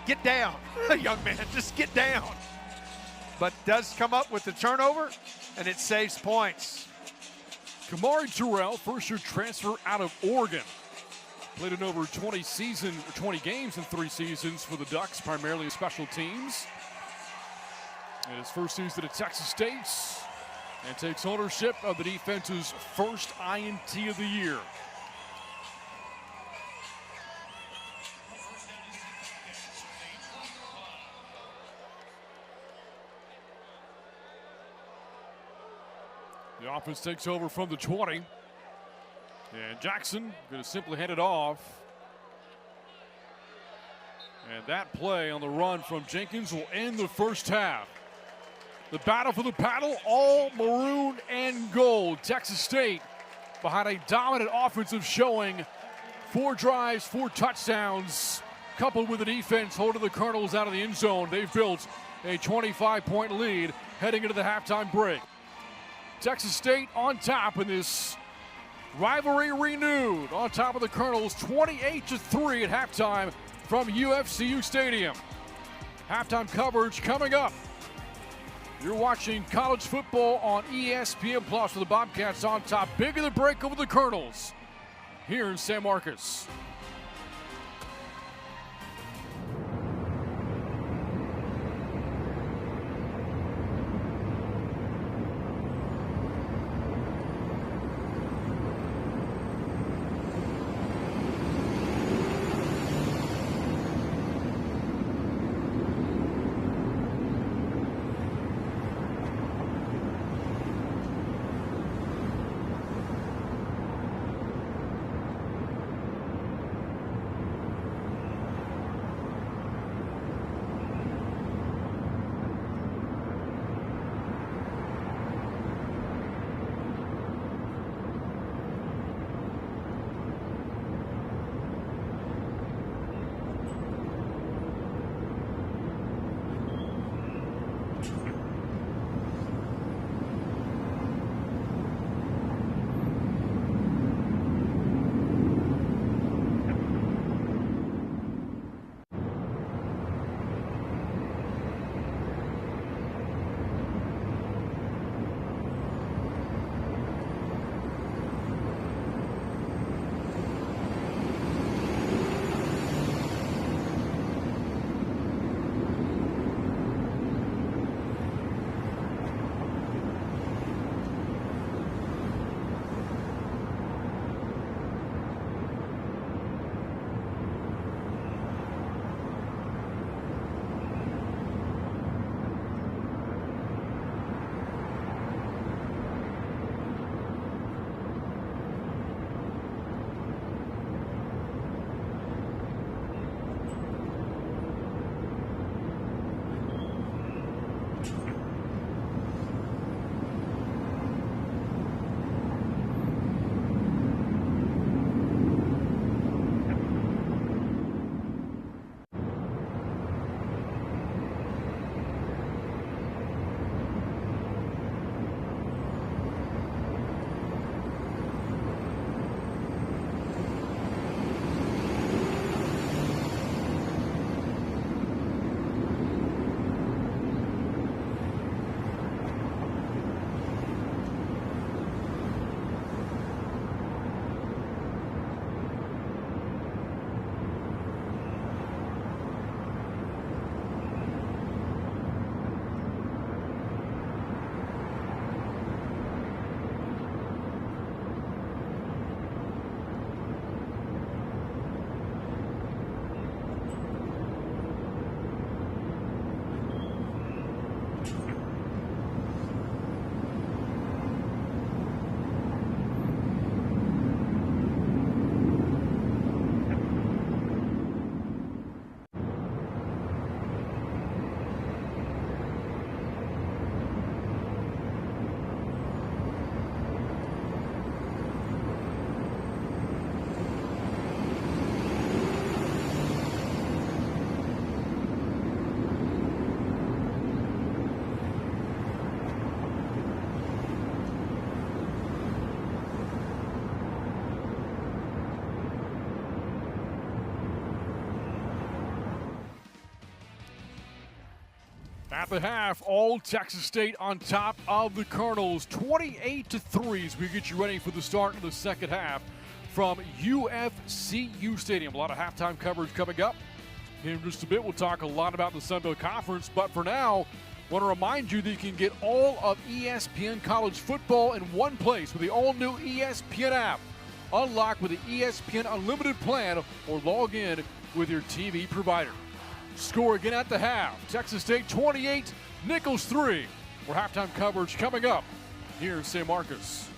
get down, young man, just get down. But does come up with the turnover, and it saves points. Kamari Terrell, first-year transfer out of Oregon. Played in over 20 games in 3 seasons for the Ducks, primarily in special teams. In his first season at Texas State, and takes ownership of the defense's first INT of the year. The offense takes over from the 20. And Jackson going to simply hand it off. And that play on the run from Jenkins will end the first half. The battle for the paddle, all maroon and gold. Texas State behind a dominant offensive showing. 4 drives, 4 touchdowns, coupled with the defense holding the Colonels out of the end zone. They've built a 25-point lead heading into the halftime break. Texas State on top in this rivalry renewed. On top of the Colonels, 28-3 at halftime from UFCU Stadium. Halftime coverage coming up. You're watching college football on ESPN Plus with the Bobcats on top. Big in the break over the Colonels here in San Marcos. At the half, all Texas State on top of the Colonels, 28-3 as we get you ready for the start of the second half from UFCU Stadium. A lot of halftime coverage coming up. In just a bit, we'll talk a lot about the Sun Belt Conference, but for now, I want to remind you that you can get all of ESPN college football in one place with the all-new ESPN app. Unlock with the ESPN Unlimited plan or log in with your TV provider. Score again at the half. Texas State 28, Nicholls 3. More halftime coverage coming up here in San Marcos.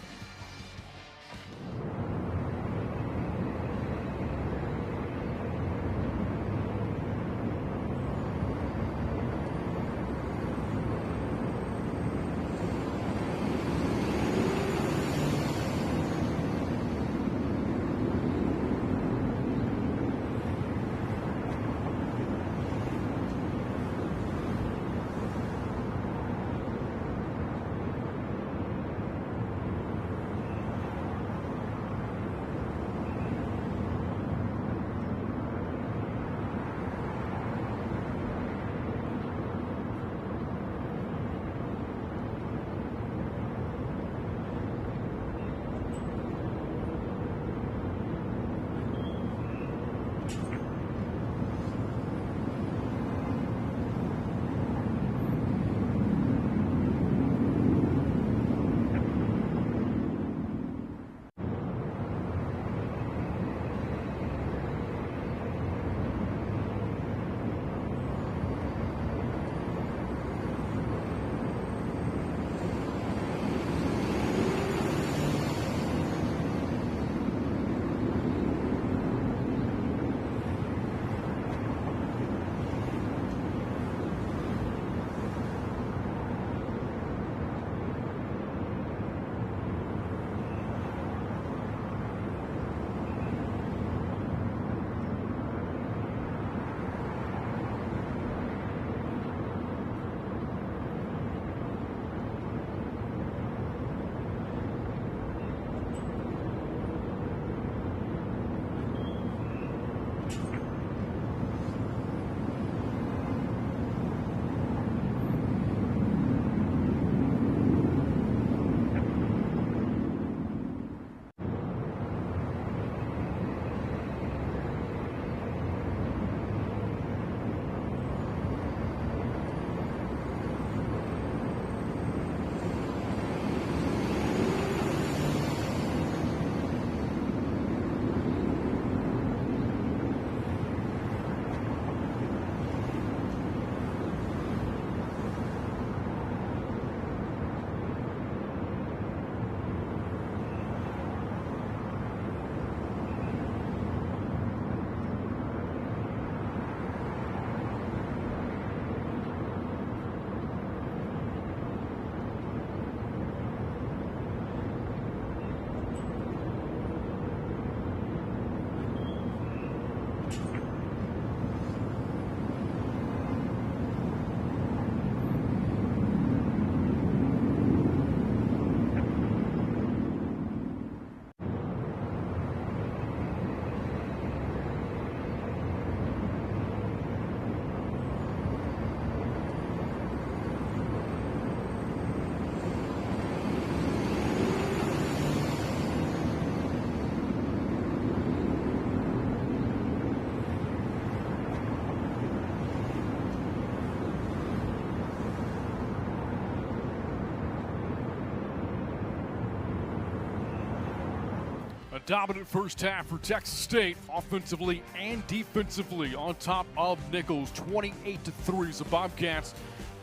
A dominant first half for Texas State, offensively and defensively, on top of Nicholls. 28-3 as the Bobcats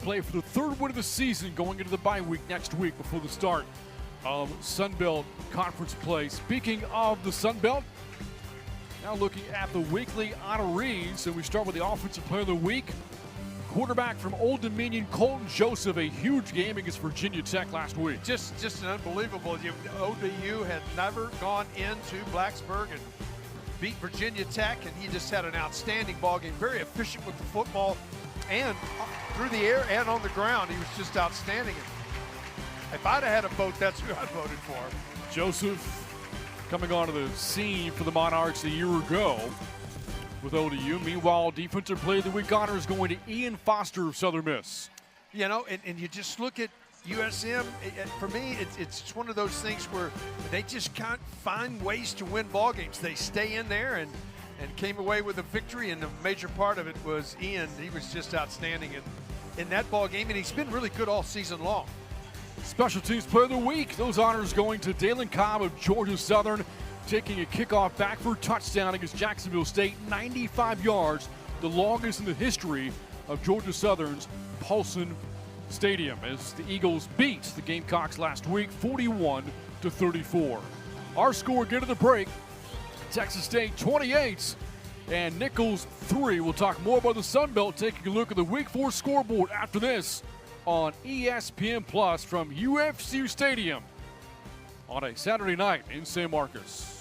play for the third win of the season going into the bye week next week before the start of Sun Belt Conference play. Speaking of the Sun Belt, now looking at the weekly honorees, and we start with the Offensive Player of the Week. Quarterback from Old Dominion, Colton Joseph, a huge game against Virginia Tech last week. Just an unbelievable. ODU had never gone into Blacksburg and beat Virginia Tech, and he just had an outstanding ball game. Very efficient with the football, and through the air and on the ground, he was just outstanding. If I'd have had a vote, that's who I voted for. Joseph coming onto the scene for the Monarchs a year ago with ODU. Meanwhile, Defensive Player of the Week honor is going to Ian Foster of Southern Miss. You know, and you just look at USM, for me, it's one of those things where they just can't find ways to win ball games. They stay in there and came away with a victory, and the major part of it was Ian. He was just outstanding in that ball game, and he's been really good all season long. Special Teams Player of the Week, those honors going to Dalen Cobb of Georgia Southern, taking a kickoff back for a touchdown against Jacksonville State, 95 yards, the longest in the history of Georgia Southern's Paulson Stadium, as the Eagles beat the Gamecocks last week, 41-34. Our score again at the break, Texas State 28 and Nicholls 3. We'll talk more about the Sun Belt, taking a look at the Week 4 scoreboard after this on ESPN Plus from UFCU Stadium on a Saturday night in San Marcos.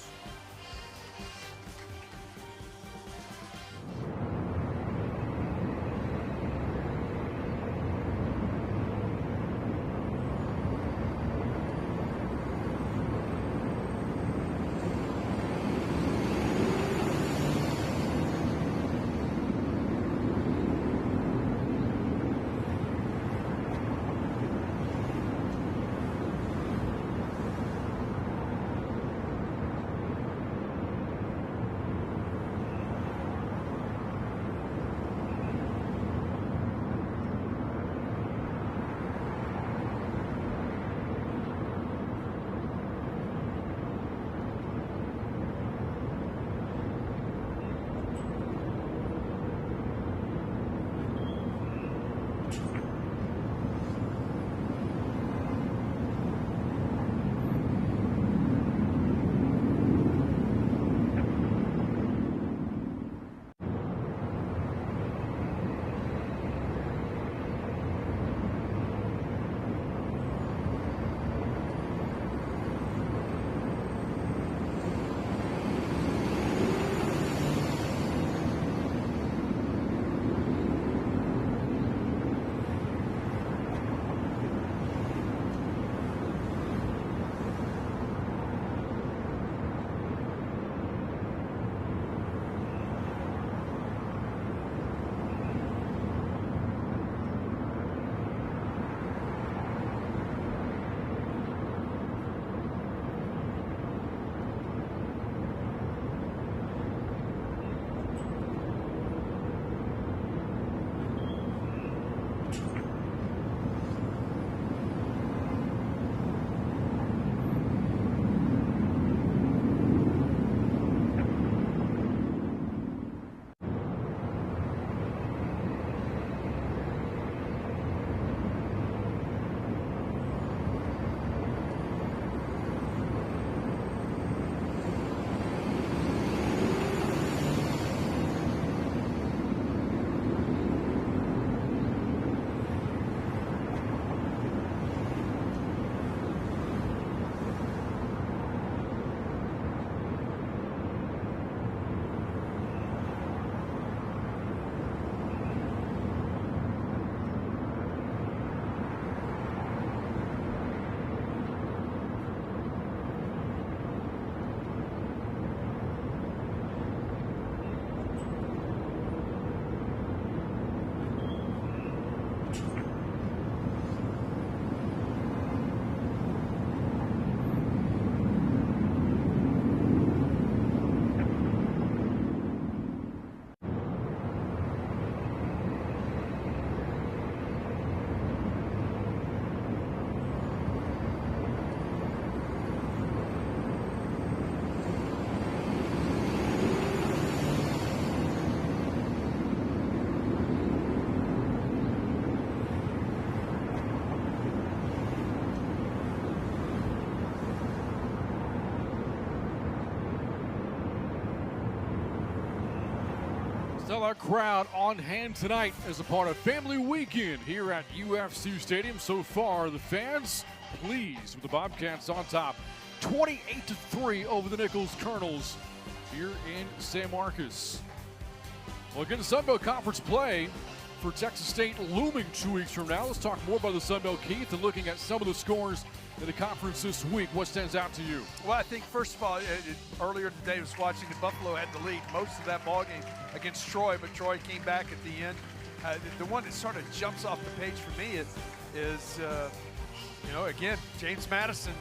Stellar crowd on hand tonight as a part of Family Weekend here at UFC Stadium. So far, the fans pleased with the Bobcats on top. 28-3 over the Nicholls Colonels here in San Marcos. Well, again, Sun Belt Conference play for Texas State looming 2 weeks from now. Let's talk more about the Sun Belt, Keith, and looking at some of the scores in the conference this week. What stands out to you? Well, I think, first of all, earlier today I was watching the Buffalo had the lead most of that ball game against Troy, but Troy came back at the end. The one that sort of jumps off the page for me is again, James Madison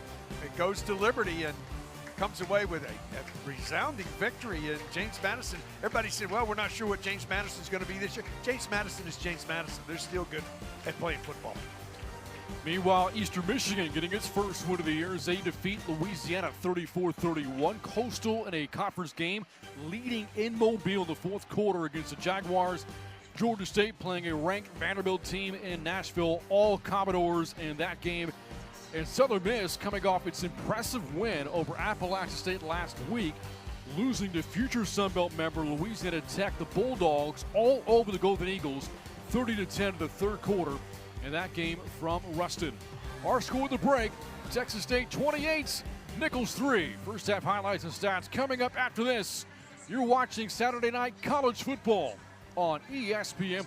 goes to Liberty and comes away with a resounding victory. And James Madison, everybody said, well, we're not sure what James Madison's going to be this year. James Madison is James Madison. They're still good at playing football. Meanwhile, Eastern Michigan getting its first win of the year as they defeat Louisiana 34-31. Coastal in a conference game, leading in Mobile in the fourth quarter against the Jaguars. Georgia State playing a ranked Vanderbilt team in Nashville, all Commodores in that game. And Southern Miss coming off its impressive win over Appalachian State last week, losing to future Sun Belt member Louisiana Tech, the Bulldogs, all over the Golden Eagles, 30-10 in the third quarter. And that game from Ruston. Our score at the break, Texas State 28, Nicholls 3. First half highlights and stats coming up after this. You're watching Saturday Night College Football on ESPN+.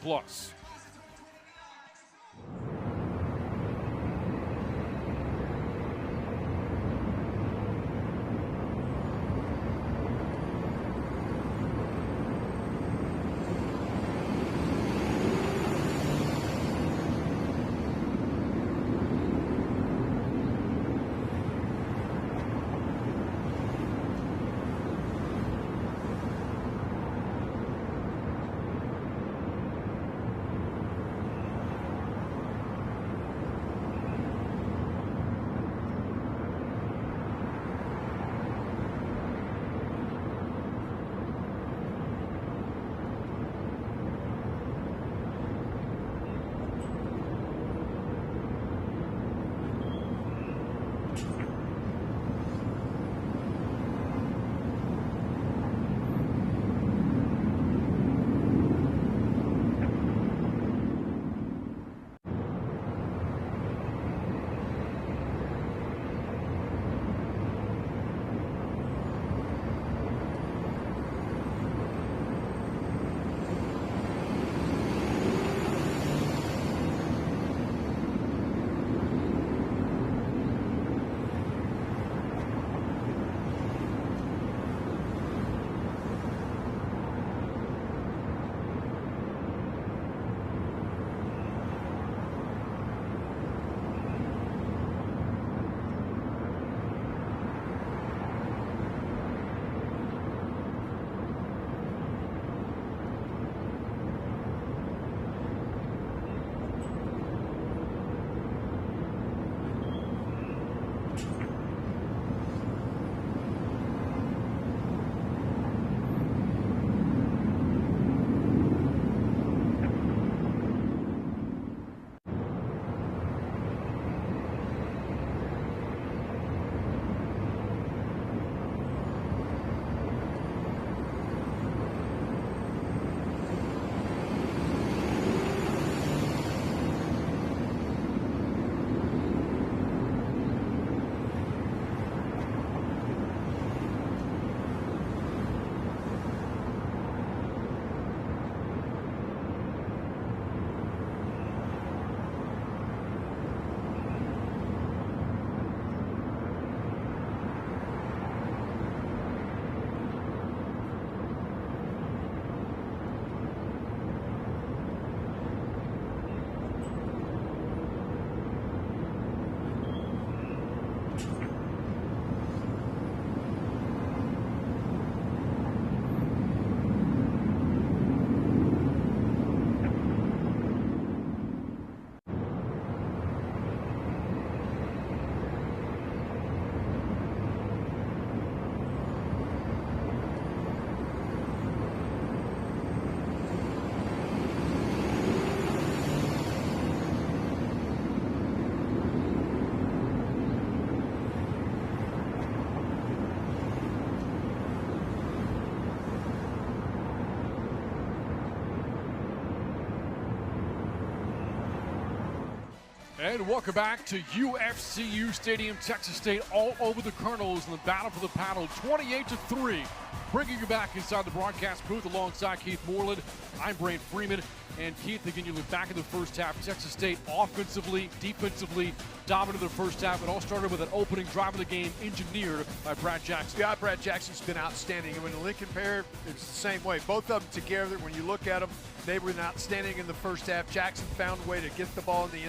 And welcome back to UFCU Stadium. Texas State all over the Colonels in the battle for the paddle, 28-3. Bringing you back inside the broadcast booth alongside Keith Moreland. I'm Brant Freeman. And Keith, again, you look back at the first half. Texas State offensively, defensively, dominated the first half. It all started with an opening drive of the game engineered by Brad Jackson. Yeah, Brad Jackson's been outstanding. And when the Lincoln pair, it's the same way. Both of them together, when you look at them, they were outstanding in the first half. Jackson found a way to get the ball in the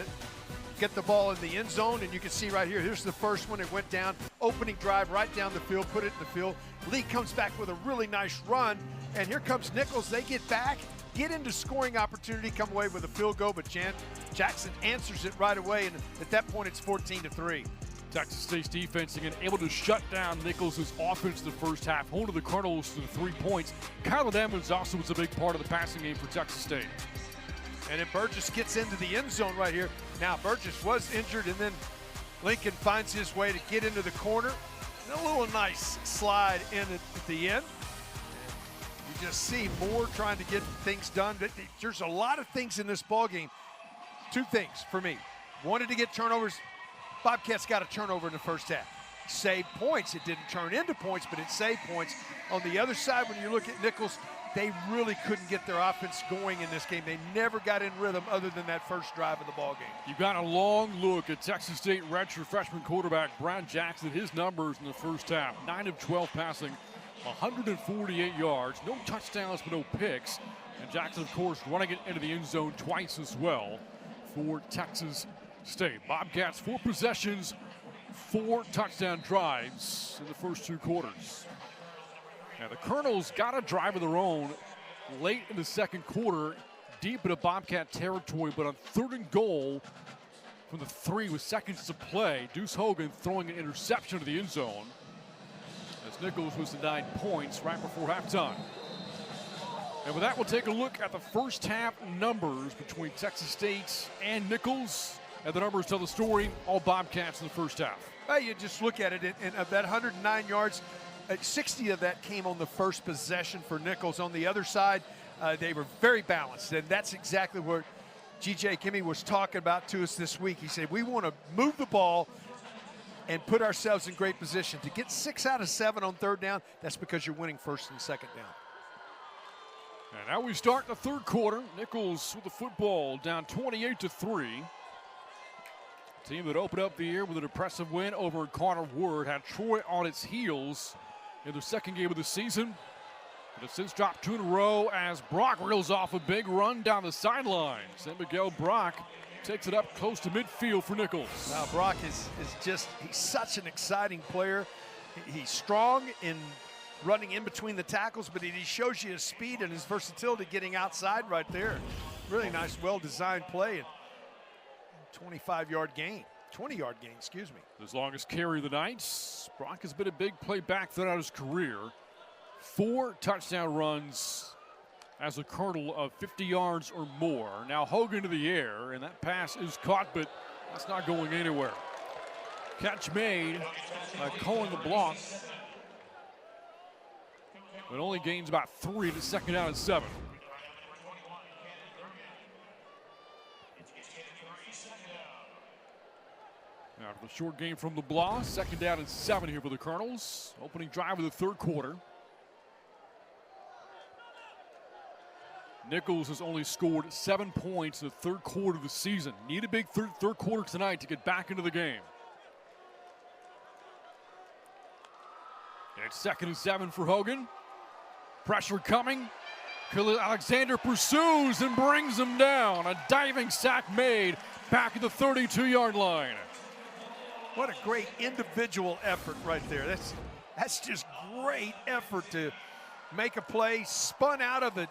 end zone, and you can see right here, here's the first one. It went down, opening drive right down the field, put it in the field. Lee comes back with a really nice run, and here comes Nicholls. They get back, get into scoring opportunity, come away with a field goal, but Jackson answers it right away, and at that point it's 14-3. Texas State's defense again able to shut down Nicholls' offense in the first half, home to the Colonels to the 3 points. Kylan Edmonds also was a big part of the passing game for Texas State. And then Burgess gets into the end zone right here. Now, Burgess was injured, and then Lincoln finds his way to get into the corner. And a little nice slide in at the end. You just see Moore trying to get things done. There's a lot of things in this ballgame. Two things for me. Wanted to get turnovers. Bobcats got a turnover in the first half. Saved points. It didn't turn into points, but it saved points. On the other side, when you look at Nicholls, they really couldn't get their offense going in this game. They never got in rhythm other than that first drive of the ball game. You got a long look at Texas State redshirt freshman quarterback Brad Jackson. His numbers in the first half: 9 of 12 passing, 148 yards, no touchdowns but no picks. And Jackson, of course, running it into the end zone twice as well for Texas State. Bobcats 4 possessions, 4 touchdown drives in the first 2 quarters. Now the Colonels got a drive of their own late in the second quarter, deep into Bobcat territory, but on 3rd and goal from the 3 with seconds to play, Deuce Hogan throwing an interception to the end zone as Nicholls was denied points right before halftime. And with that, we'll take a look at the first half numbers between Texas State and Nicholls. And the numbers tell the story, all Bobcats in the first half. Well, you just look at it, and of that 109 yards, 60 of that came on the first possession for Nicholls. On the other side, they were very balanced, and that's exactly what G.J. Kimmey was talking about to us this week. He said, we want to move the ball and put ourselves in great position. To get 6 out of 7 on 3rd down, that's because you're winning 1st and 2nd down. And now we start the 3rd quarter. Nicholls with the football down 28-3. Team that opened up the year with an impressive win over Carter Ward had Troy on its heels in their 2nd game of the season. But it's since dropped 2 in a row as Brock reels off a big run down the sidelines. And Miguel Brock takes it up close to midfield for Nicholls. Now Brock is just, he's such an exciting player. He's strong in running in between the tackles, but he shows you his speed and his versatility getting outside right there. Really nice, well-designed play. And 25-yard gain, 20-yard gain, excuse me. His longest carry of the night. Brock has been a big play back throughout his career. 4 touchdown runs as a Colonel of 50 yards or more. Now Hogan to the air, and that pass is caught, but that's not going anywhere. Catch made by Cohen the block, but only gains about 3 to 2nd down and 7. After the short game from LeBlanc, 2nd down and 7 here for the Colonels. Opening drive of the 3rd quarter. Nicholls has only scored 7 points in the 3rd quarter of the season. Need a big third quarter tonight to get back into the game. And it's 2nd and 7 for Hogan. Pressure coming. Khalil Alexander pursues and brings him down. A diving sack made back at the 32-yard line. What a great individual effort right there. That's just great effort to make a play, spun out of it,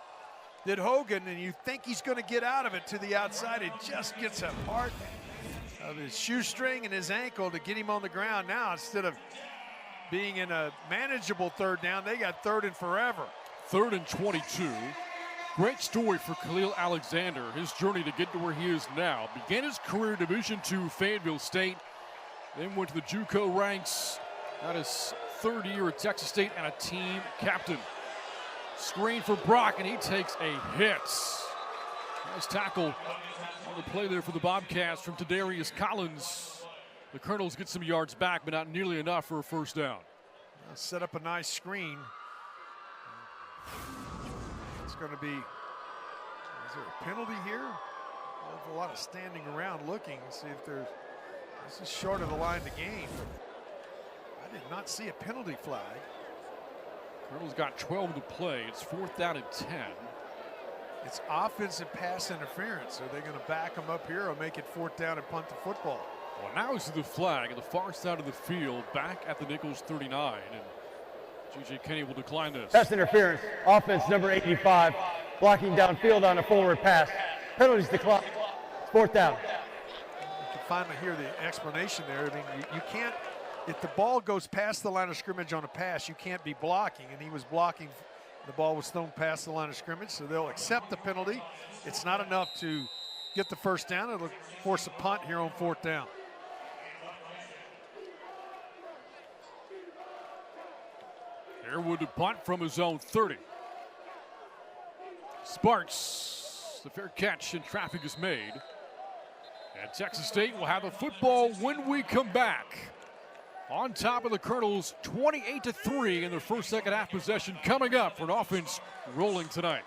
did Hogan, and you think he's going to get out of it to the outside. It just gets a part of his shoestring and his ankle to get him on the ground. Now, instead of being in a manageable 3rd down, they got 3rd and forever. 3rd and 22. Great story for Khalil Alexander. His journey to get to where he is now. Began his career Division II Fayetteville State. Then went to the JUCO ranks. Got his 3rd year at Texas State and a team captain. Screen for Brock, and he takes a hit. Nice tackle On the play there for the Bobcats from Tadarius Collins. The Colonels get some yards back, but not nearly enough for a first down. Set up a nice screen. It's going to be, is there a penalty here? There's a lot of standing around looking to see if there's, this is short of the line of the game. I did not see a penalty flag. Colonels got 12 to play. It's 4th down and 10. It's offensive pass interference. Are they going to back them up here or make it 4th down and punt the football? Well, now it's the flag at the far side of the field, back at the Nicholls 39, and G.J. Kenny will decline this. Pass interference, offense number 85, blocking downfield on a forward pass. Penalties declined. 4th down. You can finally hear the explanation there. I mean, you can't, if the ball goes past the line of scrimmage on a pass, you can't be blocking, and he was blocking. The ball was thrown past the line of scrimmage, so they'll accept the penalty. It's not enough to get the first down. It'll force a punt here on 4th down. Harewood to punt from his own 30. Sparks, the fair catch and traffic is made. And Texas State will have the football when we come back. On top of the Colonels, 28-3 in their first second half possession coming up for an offense rolling tonight.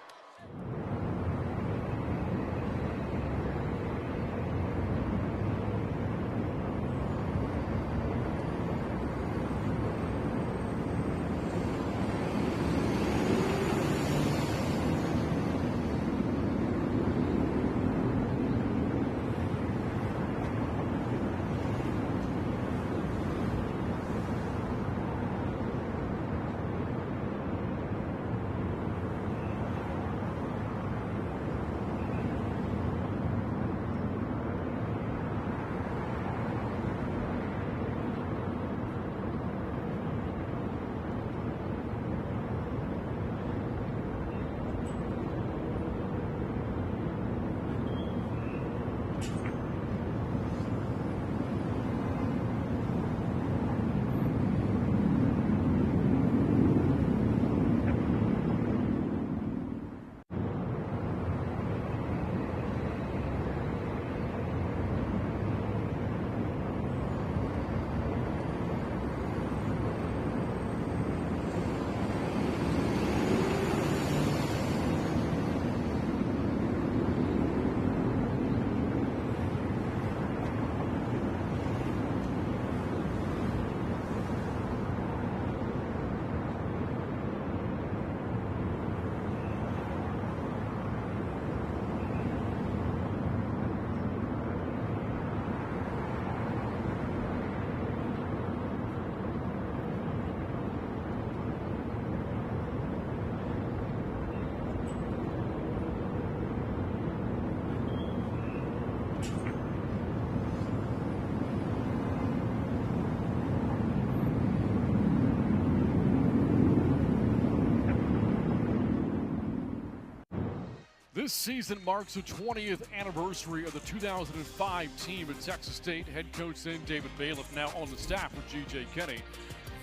This season marks the 20th anniversary of the 2005 team at Texas State. Head coach then David Bailiff, now on the staff with G.J. Kenny.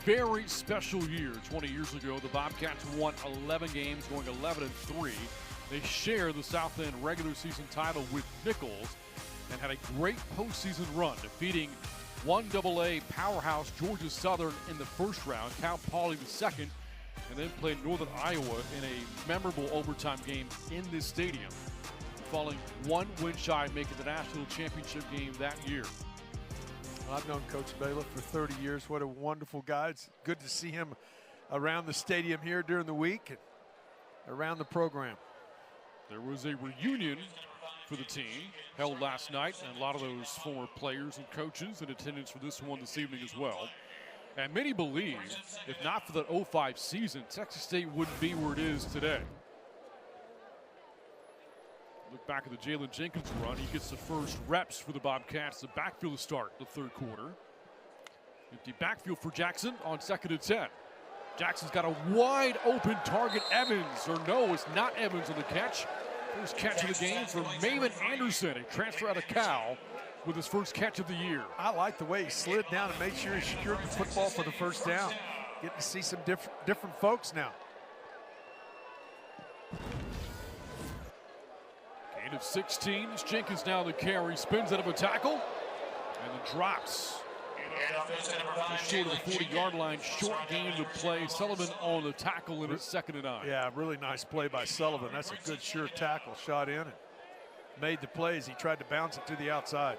Very special year. 20 years ago, the Bobcats won 11 games, going 11-3. They share the South End regular season title with Nicholls and had a great postseason run, defeating 1AA powerhouse Georgia Southern in the first round, Cal Poly the second, and then played Northern Iowa in a memorable overtime game in this stadium, falling one win shy of making the national championship game that year. I've known Coach Bailiff for 30 years. What a wonderful guy. It's good to see him around the stadium here during the week and around the program. There was a reunion for the team held last night, and a lot of those former players and coaches in attendance for this one this evening as well. And many believe, if not for the 05 season, Texas State wouldn't be where it is today. Look back at the Jalen Jenkins run. He gets the first reps for the Bobcats. The backfield to start the third quarter. Empty backfield for Jackson on 2nd and 10. Jackson's got a wide open target. Evans, or no, it's not Evans on the catch. First catch of the game for Maven Anderson, a transfer out of Cal, with his first catch of the year. I like the way he slid down and made sure he secured the football for the first down. Getting to see some different folks now. Gain of 16. Jenkins now the carry, spins out of a tackle, and then drops. Just short of the 40-yard line, short gain to play. Sullivan on the tackle, and it's 2nd and 9. Yeah, really nice play by Sullivan. That's a good, sure tackle. Shot in and made the plays. He tried to bounce it to the outside.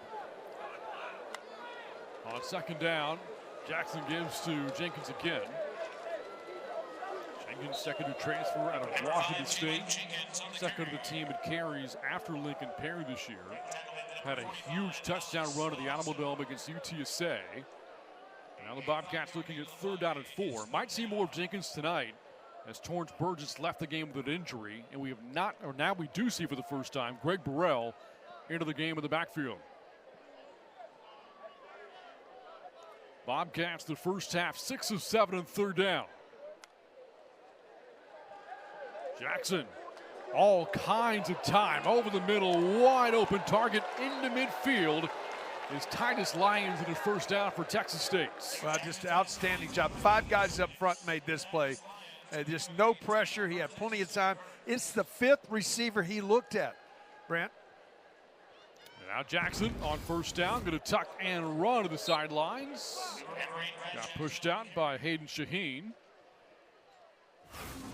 On 2nd down, Jackson gives to Jenkins again. Jenkins, second to transfer out of Washington State. Second of the team in carries after Lincoln Perry this year. Had a huge touchdown run at the Alamo Dome against UTSA. Now the Bobcats looking at 3rd down and 4. Might see more of Jenkins tonight as Torrance Burgess left the game with an injury. And we have not, or now we do see for the first time, Greg Burrell into the game in the backfield. Bobcats the first half, 6 of 7 on 3rd down. Jackson, all kinds of time over the middle, wide open target into midfield. Is Titus Lyons in the 1st down for Texas State. Well, just outstanding job. 5 guys up front made this play. Just no pressure. He had plenty of time. It's the 5th receiver he looked at, Brent. Now Jackson on 1st down, going to tuck and run to the sidelines. Got pushed out by Hayden Shaheen.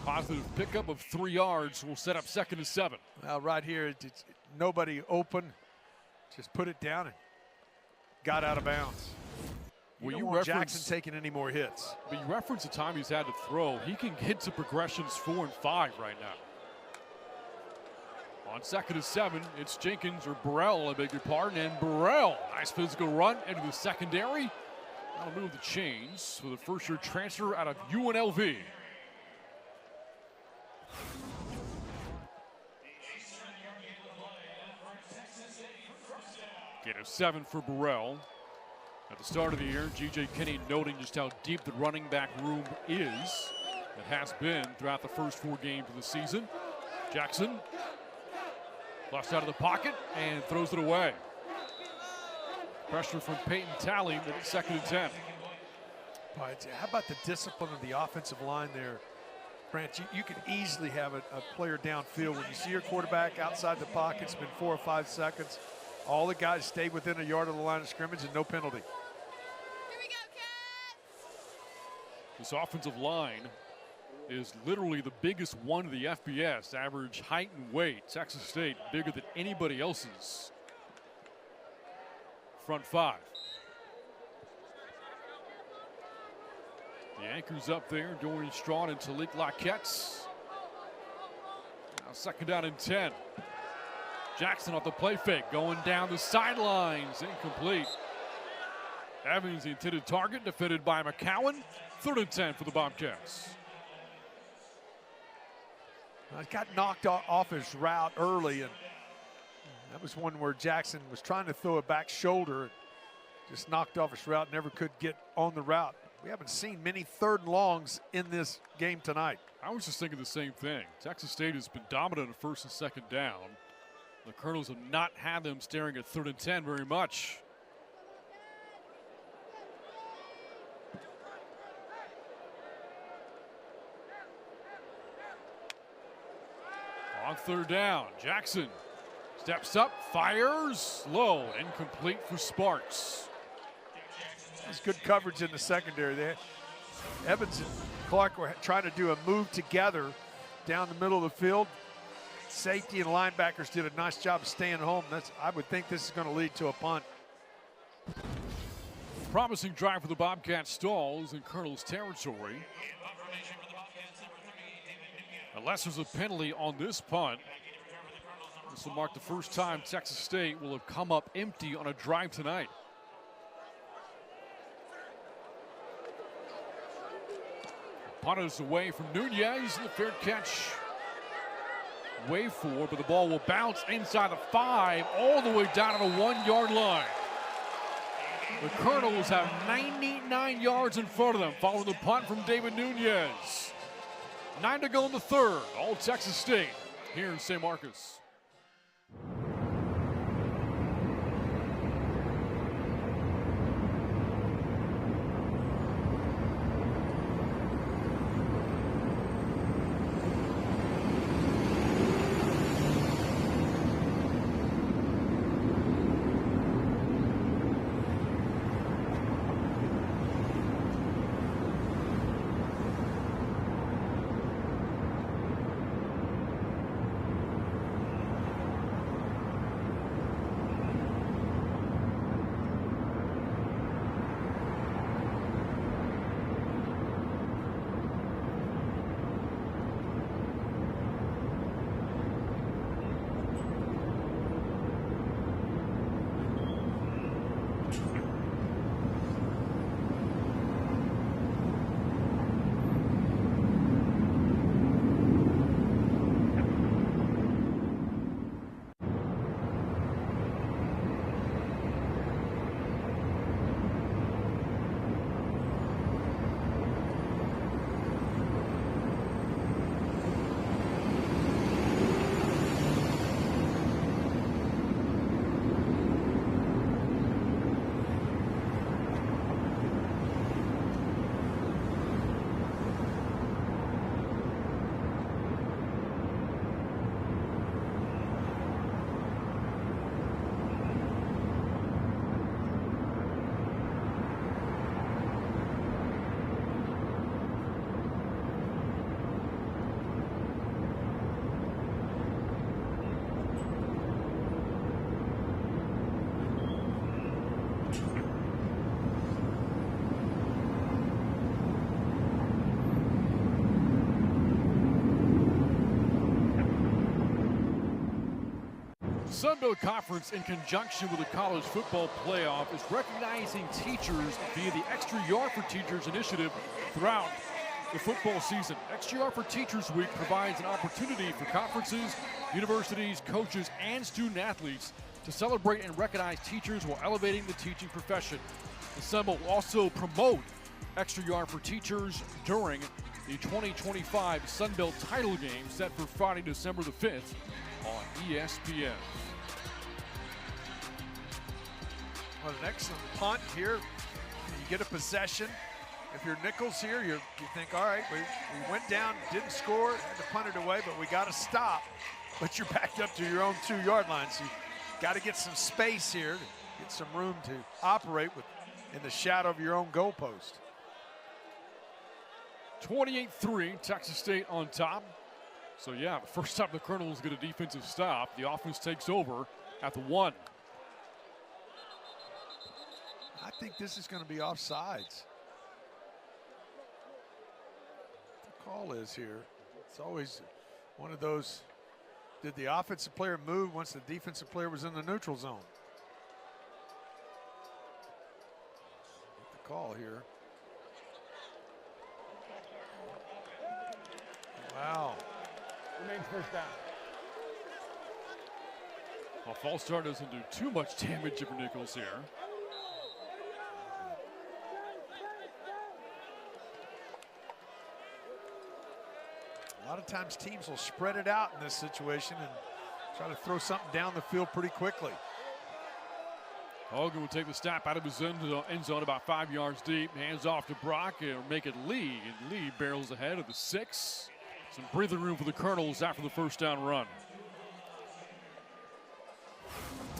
Positive pickup of 3 yards will set up 2nd and 7. Well, right here, it's nobody open. Just put it down and got out of bounds. You don't want Jackson taking any more hits. But you reference the time he's had to throw. He can get to progressions 4 and 5 right now. On 2nd and 7, it's Jenkins, or Burrell, I beg your pardon, and Burrell. Nice physical run into the secondary. That'll move the chains for the first-year transfer out of UNLV. Gain of 7 for Burrell. At the start of the year, G.J. Kinney noting just how deep the running back room is. It has been throughout the first 4 games of the season. Jackson flushed out of the pocket and throws it away. Pressure from Peyton Talley, but it's 2nd and 10. But how about the discipline of the offensive line there? Brant, you could easily have a player downfield. When you see your quarterback outside the pocket, it's been 4 or 5 seconds. All the guys stay within a yard of the line of scrimmage and no penalty. Here we go, Cats! This offensive line is literally the biggest one of the FBS. Average height and weight. Texas State bigger than anybody else's. Front 5. The anchors up there, Dorian Strachan and Talik Laquette. Now 2nd down and 10. Jackson off the play fake, going down the sidelines, incomplete. Evans, the intended target, defended by McCowan. 3rd and 10 for the Bobcats. He got knocked off his route early, and that was one where Jackson was trying to throw a back shoulder, just knocked off his route, never could get on the route. We haven't seen many 3rd and longs in this game tonight. I was just thinking the same thing. Texas State has been dominant at 1st and 2nd down. The Colonels have not had them staring at 3rd and 10 very much. On 3rd down, Jackson steps up, fires, low, incomplete for Sparks. That's good coverage in the secondary there. Evans and Clark were trying to do a move together down the middle of the field. Safety and linebackers did a nice job of staying home. I would think this is going to lead to a punt. Promising drive for the Bobcats stalls in Colonel's territory. Unless there's a penalty on this punt, this will mark the first time Texas State will have come up empty on a drive tonight. Punt is away from Nunez, the fair catch. Way 4, but the ball will bounce inside the 5, all the way down to the 1-yard line. The Colonels have 99 yards in front of them, following the punt from David Nunez. 9 to go in the 3rd. All Texas State here in St. Marcus. Sun Belt Conference, in conjunction with the College Football Playoff, is recognizing teachers via the Extra Yard for Teachers initiative throughout the football season. Extra Yard for Teachers Week provides an opportunity for conferences, universities, coaches, and student athletes to celebrate and recognize teachers while elevating the teaching profession. The Sun Belt will also promote Extra Yard for Teachers during the 2025 Sun Belt title game set for Friday, December the 5th on ESPN. Well, an excellent punt here. You get a possession. If you're Nicholls here, you think, all right, we went down, didn't score, had to punt it away, but we got to stop. But you're backed up to your own 2-yard line, so you got to get some space here, to get some room to operate with in the shadow of your own goalpost. 28-3, Texas State on top. So yeah, the first time the Colonels get a defensive stop, the offense takes over at the 1. I think this is going to be offsides. The call is here. It's always one of those, did the offensive player move once the defensive player was in the neutral zone? Get the call here. Wow. Remains first down. Well, false start doesn't do too much damage for Nicholls here. A lot of times teams will spread it out in this situation and try to throw something down the field pretty quickly. Hogan will take the snap out of his end zone about 5 yards deep. Hands off to Brock and make it Lee. And Lee barrels ahead of the 6. Some breathing room for the Colonels after the first down run.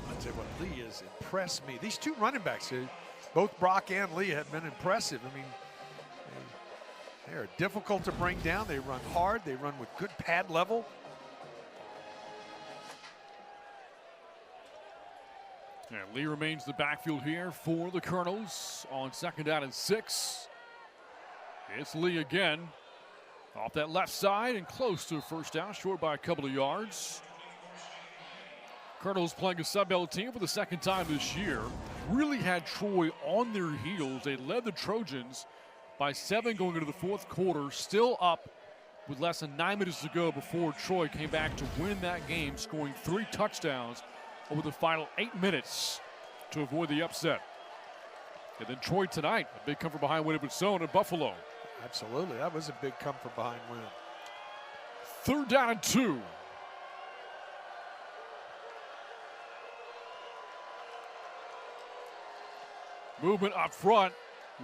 I'll tell you what, Lee has impressed me. These two running backs, both Brock and Lee, have been impressive. I mean, they are difficult to bring down. They run hard. They run with good pad level. And Lee remains the backfield here for the Colonels on 2nd down and 6. It's Lee again. Off that left side and close to a first down, short by a couple of yards. Colonels playing a Sun Belt team for the second time this year. Really had Troy on their heels. They led the Trojans by 7 going into the fourth quarter, still up with less than 9 minutes to go before Troy came back to win that game, scoring 3 touchdowns over the final 8 minutes to avoid the upset. And then Troy tonight, a big come from behind win of its own at Buffalo. Absolutely, that was a big come from behind win. 3rd down and 2. Movement up front.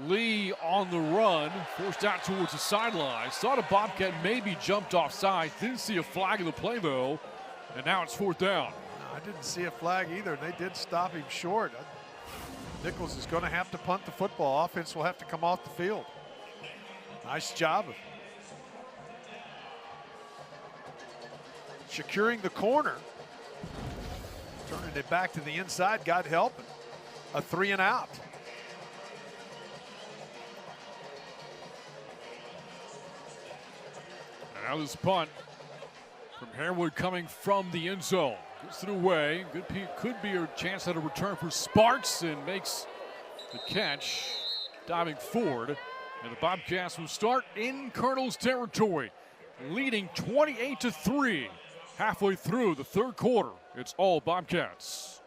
Lee on the run, forced out towards the sideline. Saw the Bobcat maybe jumped offside. Didn't see a flag in the play though, and now it's 4th down. No, I didn't see a flag either, and they did stop him short. Nicholls is going to have to punt the football. Offense will have to come off the field. Nice job of securing the corner. Turning it back to the inside, God help. A 3 and out. Now this punt from Harewood coming from the end zone. Gets it away. Could be a chance at a return for Sparks and makes the catch, diving forward. And the Bobcats will start in Colonel's territory, leading 28-3 halfway through the 3rd quarter. It's all Bobcats.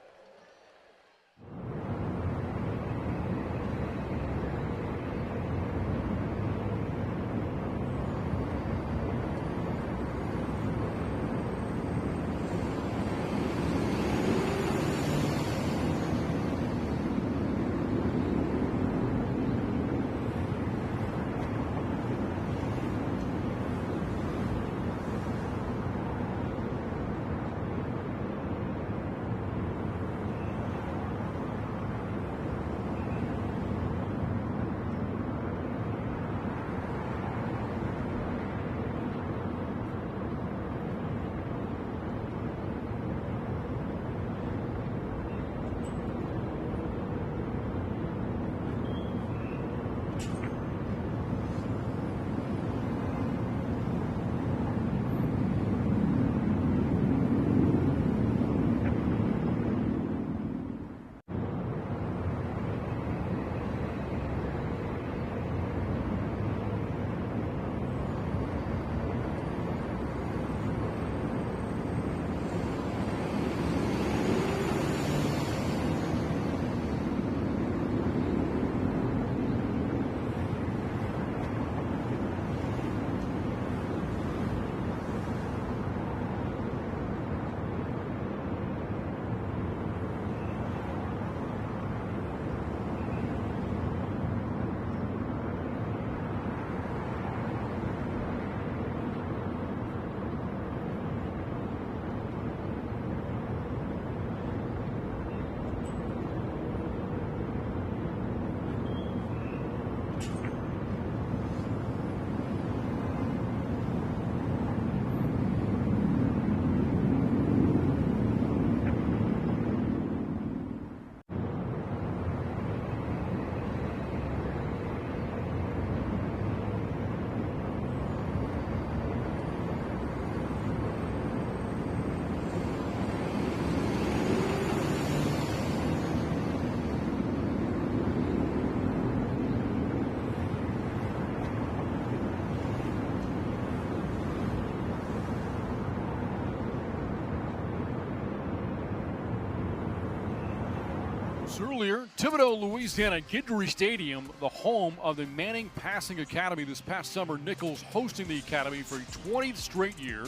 announced earlier, Thibodaux, Louisiana, Guidry Stadium, the home of the Manning Passing Academy. This past summer, Nicholls hosting the academy for a 20th straight year.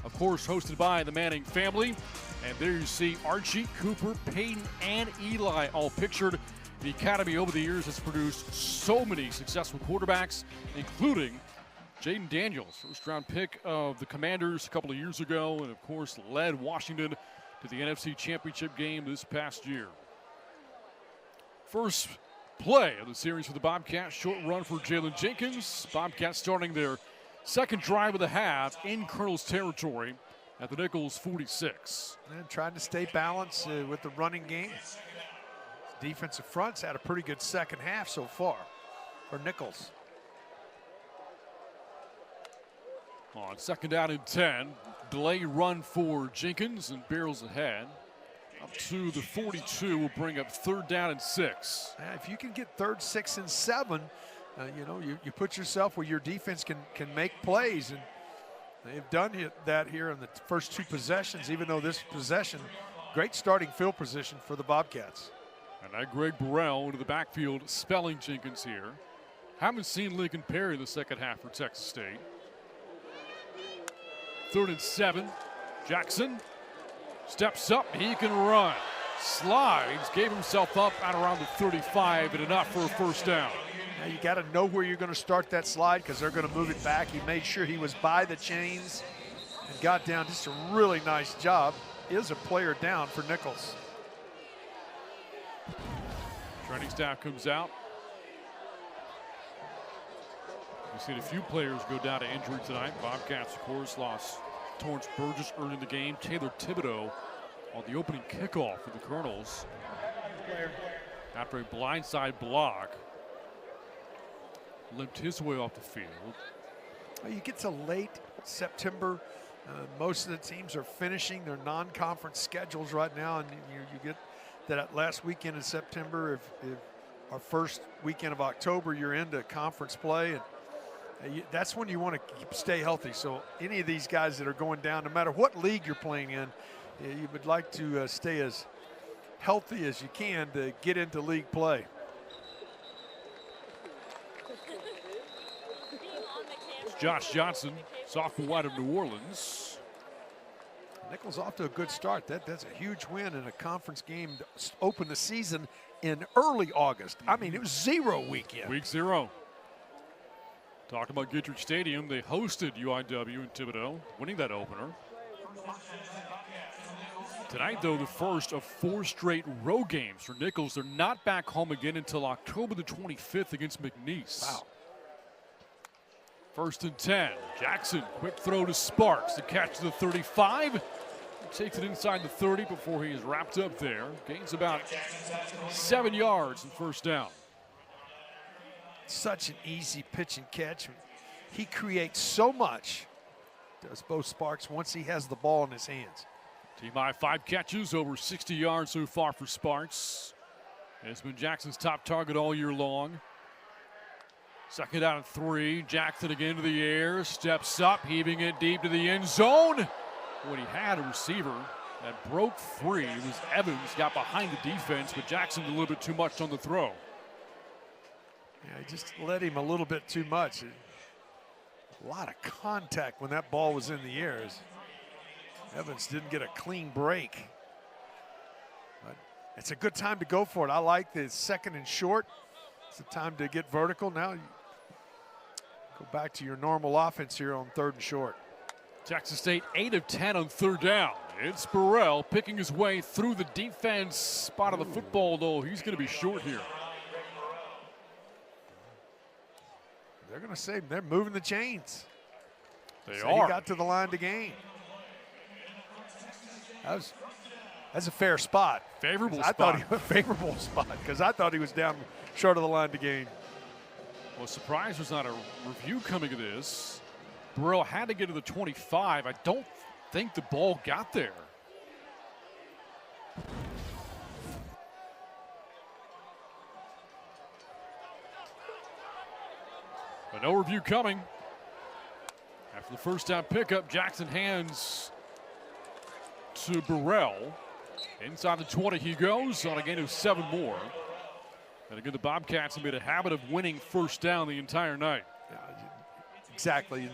Of course, hosted by the Manning family. And there you see Archie, Cooper, Peyton, and Eli all pictured. The academy over the years has produced so many successful quarterbacks, including Jaden Daniels, first-round pick of the Commanders a couple of years ago, and of course led Washington to the NFC Championship game this past year. First play of the series for the Bobcats, short run for Jalen Jenkins. Bobcats starting their second drive of the half in Colonel's territory at the Nicholls 46. And trying to stay balanced with the running game. Defensive front's had a pretty good second half so far for Nicholls. On second down and 10, delay run for Jenkins and barrels ahead. Up to the 42 will bring up third down and 6. If you can get third, 6, and 7, you put yourself where your defense can make plays, and they've done that here in the first 2 possessions, even though this possession, great starting field position for the Bobcats. And that Greg Burrell into the backfield spelling Jenkins here. Haven't seen Lincoln Perry in the second half for Texas State. Third and 7. Jackson steps up. He can run. Slides. Gave himself up at around the 35 and enough for a first down. Now you got to know where you're going to start that slide because they're going to move it back. He made sure he was by the chains and got down. Just a really nice job. Is a player down for Nicholls. Training staff comes out. We've seen a few players go down to injury tonight. Bobcats, of course, lost Torrance Burgess early in the game. Taylor Thibodaux on the opening kickoff for the Colonels. After a blindside block, limped his way off the field. Well, you get to late September. Most of the teams are finishing their non-conference schedules right now, and you get that last weekend in September. If our first weekend of October, you're into conference play, and that's when you want to stay healthy. So any of these guys that are going down, no matter what league you're playing in, you would like to stay as healthy as you can to get into league play. Josh Johnson, sophomore out of New Orleans. Nicholls off to a good start. That's a huge win in a conference game to open the season in early August. I mean, it was 0 weekend. Week 0. Talking about Guidry Stadium, they hosted UIW in Thibodaux, winning that opener. Tonight, though, the first of 4 straight road games for Nicholls. They're not back home again until October the 25th against McNeese. Wow. First and 10. Jackson, quick throw to Sparks. The catch to the 35. He takes it inside the 30 before he is wrapped up there. Gains about 7 yards and first down. Such an easy pitch and catch. He creates so much, does Bo Sparks, once he has the ball in his hands. Team high 5 catches, over 60 yards so far for Sparks. It's been Jackson's top target all year long. Second down and 3. Jackson again to the air, steps up, heaving it deep to the end zone. When he had a receiver that broke free, it was Evans, got behind the defense, but Jackson did a little bit too much on the throw. Yeah, he just let him a little bit too much. A lot of contact when that ball was in the air. Evans didn't get a clean break. But it's a good time to go for it. I like the second and short. It's the time to get vertical. Now you go back to your normal offense here on third and short. Texas State 8 of 10 on third down. It's Burrell picking his way through the defense spot of the football, though. He's going to be short here. They're going to say they're moving the chains. They so are. He got to the line to gain. That's a fair spot. Favorable spot. I thought he was a favorable spot because I thought he was down short of the line to gain. Well, surprise there's not a review coming of this. Burrell had to get to the 25. I don't think the ball got there. But no review coming. After the first down pickup, Jackson hands to Burrell. Inside the 20 he goes on a gain of 7 more. And again, the Bobcats have made a habit of winning first down the entire night. Exactly. And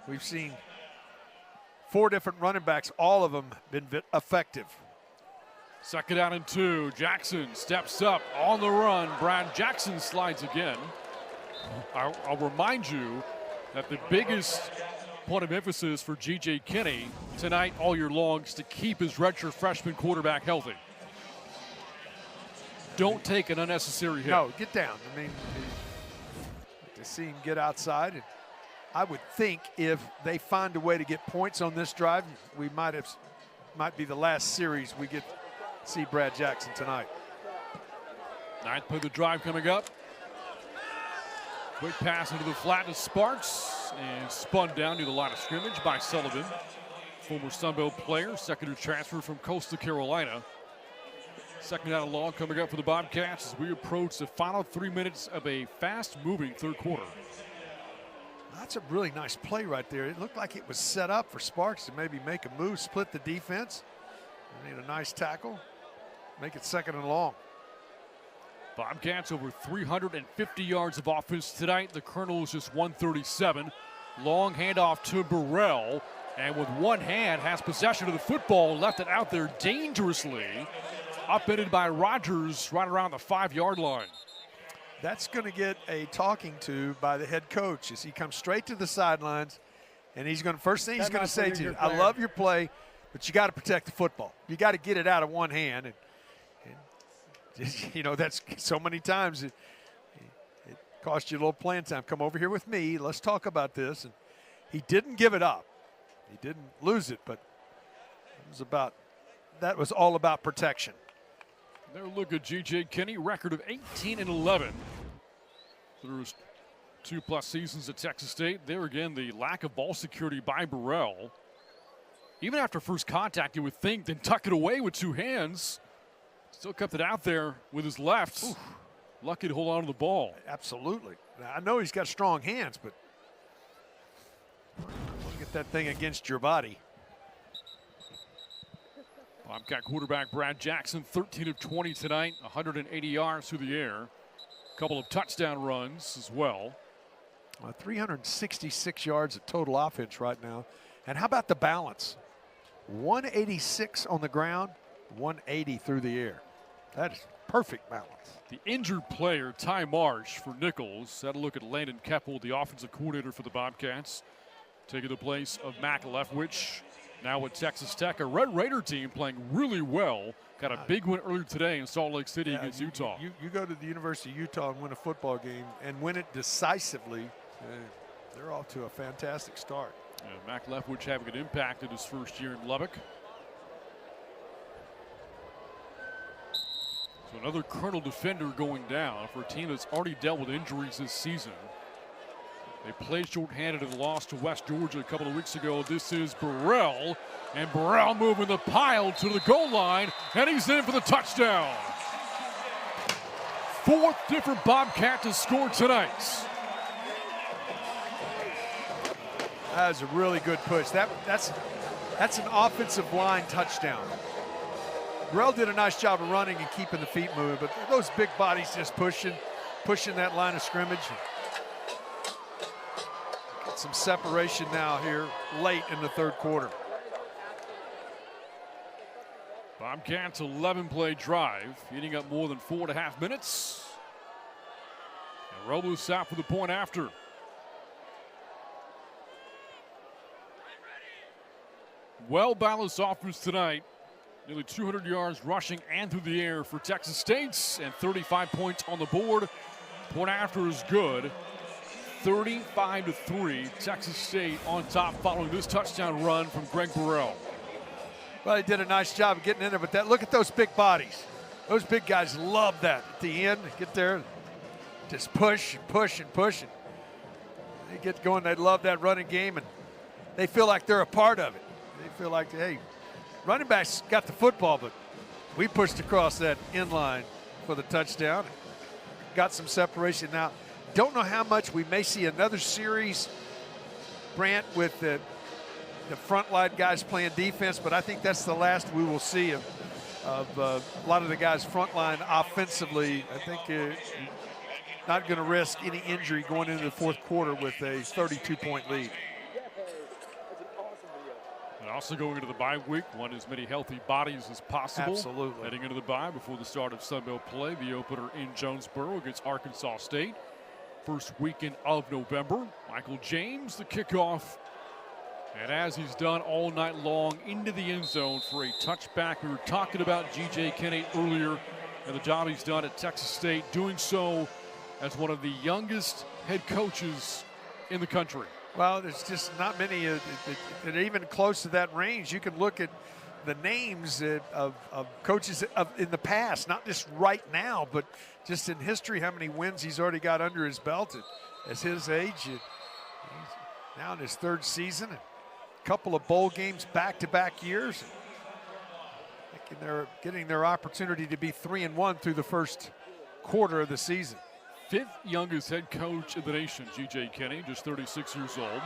we've seen 4 different running backs, all of them been effective. 2nd down and 2. Jackson steps up on the run. Brad Jackson slides again. I'll remind you that the biggest point of emphasis for G.J. Kinney tonight all year long is to keep his redshirt freshman quarterback healthy. Don't take an unnecessary hit. No, get down. I mean, to see him get outside. And I would think if they find a way to get points on this drive, we might be the last series we get to see Brad Jackson tonight. 9th play of the drive coming up. Quick pass into the flat to Sparks and spun down near the line of scrimmage by Sullivan. Former Sunbelt player, second-year transfer from Coastal Carolina. 2nd down and long coming up for the Bobcats as we approach the final 3 minutes of a fast-moving third quarter. That's a really nice play right there. It looked like it was set up for Sparks to maybe make a move, split the defense. Made a nice tackle, make it 2nd and long. Bobcats over 350 yards of offense tonight. The Colonels just 137. Long handoff to Burrell, and with one hand has possession of the football, left it out there dangerously. Upended by Rogers right around the 5-yard line. That's going to get a talking to by the head coach as he comes straight to the sidelines, and he's going to, first thing he's going to say to you, I love your play, but you got to protect the football. You got to get it out of one hand. And you know, that's so many times it cost you a little playing time. Come over here with me. Let's talk about this. And he didn't give it up. He didn't lose it, but that was all about protection. There, look at G.J. Kinney, record of 18-11 through his 2+ seasons at Texas State. There again, the lack of ball security by Burrell. Even after first contact, you would think, then tuck it away with 2 hands. Still kept it out there with his left. Oof. Lucky to hold on to the ball. Absolutely. Now, I know he's got strong hands, but get that thing against your body. Bobcat quarterback Brad Jackson, 13 of 20 tonight, 180 yards through the air. A couple of touchdown runs as well. 366 yards of total offense right now. And how about the balance? 186 on the ground, 180 through the air. That is perfect balance. The injured player, Ty Marsh for Nicholls. Had a look at Landon Keppel, the offensive coordinator for the Bobcats, taking the place of Mac Leftwich. Now at Texas Tech, a Red Raider team playing really well. Got a big win earlier today in Salt Lake City against Utah. You go to the University of Utah and win a football game and win it decisively, they're off to a fantastic start. Yeah, Mac Leftwich having an impact in his first year in Lubbock. So another Colonel defender going down for a team that's already dealt with injuries this season. They played shorthanded and lost to West Georgia a couple of weeks ago. This is Burrell, and Burrell moving the pile to the goal line, and he's in for the touchdown. 4th different Bobcat to score tonight. That was a really good push. That's an offensive line touchdown. Burrell did a nice job of running and keeping the feet moving, but those big bodies just pushing that line of scrimmage. Get some separation now here late in the third quarter. Bobcats 11-play drive, eating up more than 4.5 minutes. And Robles out for the point after. Well-balanced offense tonight. Nearly 200 yards rushing and through the air for Texas State, and 35 points on the board. Point after is good. 35-3, Texas State on top following this touchdown run from Greg Burrell. Well, he did a nice job of getting in there, but look at those big bodies. Those big guys love that at the end. Get there, just push and push and push. And they get going, they love that running game, and they feel like they're a part of it. They feel like, hey, running backs got the football, but we pushed across that end line for the touchdown. Got some separation. Now, don't know how much we may see another series, Brant, with the front line guys playing defense, but I think that's the last we will see of of a lot of the guys front line offensively. I think not going to risk any injury going into the fourth quarter with a 32-point lead. And also going into the bye week, want as many healthy bodies as possible. Absolutely. Heading into the bye before the start of Sun Belt play, the opener in Jonesboro against Arkansas State. First weekend of November. Michael James, the kickoff. And as he's done all night long, into the end zone for a touchback. We were talking about G.J. Kennedy earlier and the job he's done at Texas State, doing so as one of the youngest head coaches in the country. Well, there's just not many that are even close to that range. You can look at the names of coaches in the past, not just right now, but just in history, how many wins he's already got under his belt at his age. He's now in his third season, and a couple of bowl games back-to-back years. Thinking they're getting their opportunity to be 3-1 through the first quarter of the season. Fifth youngest head coach in the nation, G.J. Kennedy, just 36 years old.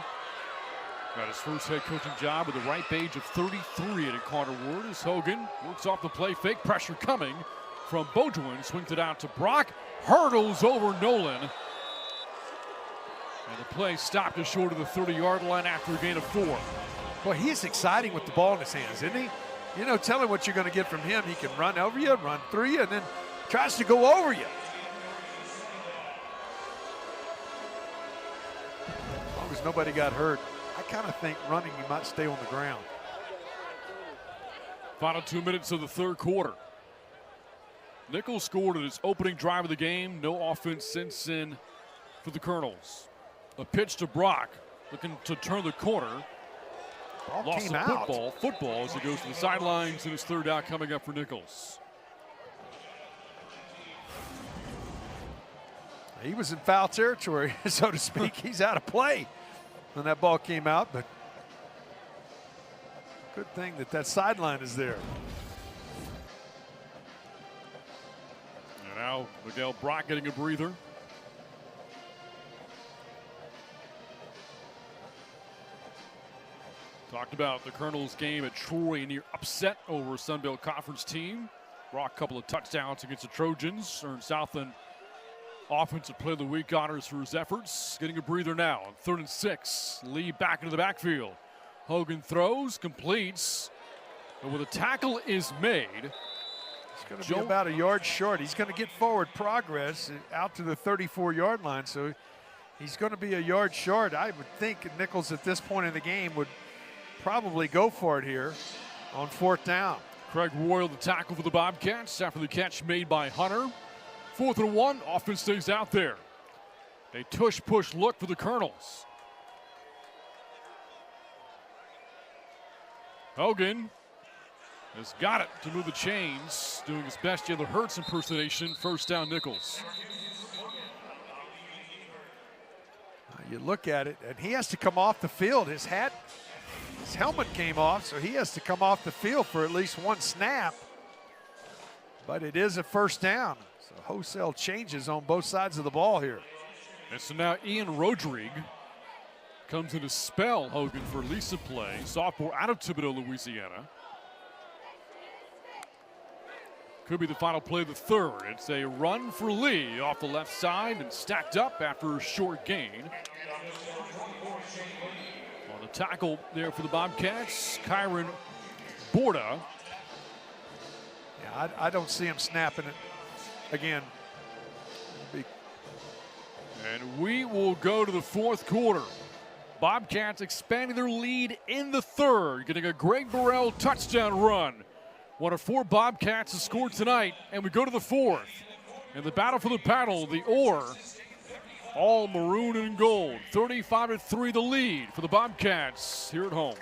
Got his first head coaching job at the ripe age of 33 at Carter Ward as Hogan works off the play. Fake pressure coming from Beaudoin. Swings it out to Brock. Hurdles over Nolan. And the play stopped just short of the 30-yard line after a gain of 4. Well, he's exciting with the ball in his hands, isn't he? You know, tell him what you're going to get from him. He can run over you, run through you, and then tries to go over you. As long as nobody got hurt. I kind of think running, you might stay on the ground. Final 2 minutes of the third quarter. Nicholls scored at his opening drive of the game. No offense since then for the Colonels. A pitch to Brock, looking to turn the corner. Lost the football as he goes to the sidelines, and his third out coming up for Nicholls. He was in foul territory, so to speak. He's out of play when that ball came out, but good thing that sideline is there. And now Miguel Brock getting a breather. Talked about the Colonels game at Troy, near upset over a Sun Belt Conference team. Brock a couple of touchdowns against the Trojans. Earned Southland Offensive Play of the Week honors for his efforts. Getting a breather now on 3rd and 6. Lee back into the backfield. Hogan throws, completes. And with a tackle is made. He's going to be about a yard short. He's going to get forward progress out to the 34-yard line. So he's going to be a yard short. I would think Nicholls at this point in the game would probably go for it here on 4th down. Craig Royal the tackle for the Bobcats after the catch made by Hunter. 4th and 1, offense stays out there. A tush-push look for the Colonels. Hogan has got it to move the chains, doing his best Jalen Hurts impersonation. 1st down, Nicholls. You look at it, and he has to come off the field. His helmet came off, so he has to come off the field for at least one snap. But it is a 1st down. So wholesale changes on both sides of the ball here. And so now Ian Rodrigue comes in to spell Hogan for Lisa play. Sophomore out of Thibodaux, Louisiana. Could be the final play of the third. It's a run for Lee off the left side and stacked up after a short gain. On the tackle there for the Bobcats, Kyron Borda. Yeah, I don't see him snapping it again. And we will go to the 4th quarter. Bobcats expanding their lead in the third, getting a Greg Burrell touchdown run. One of 4 Bobcats has scored tonight, and we go to the 4th. And the battle for the paddle, the oar, all maroon and gold. 35-3 the lead for the Bobcats here at home.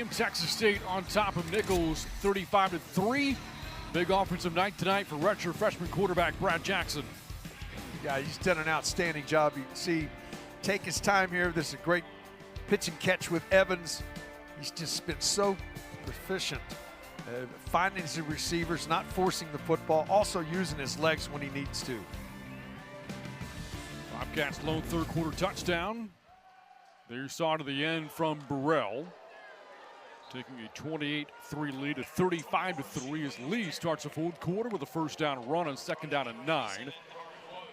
game. Texas State on top of Nicholls 35-3. Big offensive night tonight for redshirt freshman quarterback Brad Jackson. Yeah, he's done an outstanding job. You can see, take his time here. This is a great pitch and catch with Evans. He's just been so proficient, finding his receivers, not forcing the football, also using his legs when he needs to. Bobcats' lone third quarter touchdown. There you saw to the end from Burrell. Taking a 28-3 lead to 35-3 as Lee starts the fourth quarter with a first down run on second down and 9.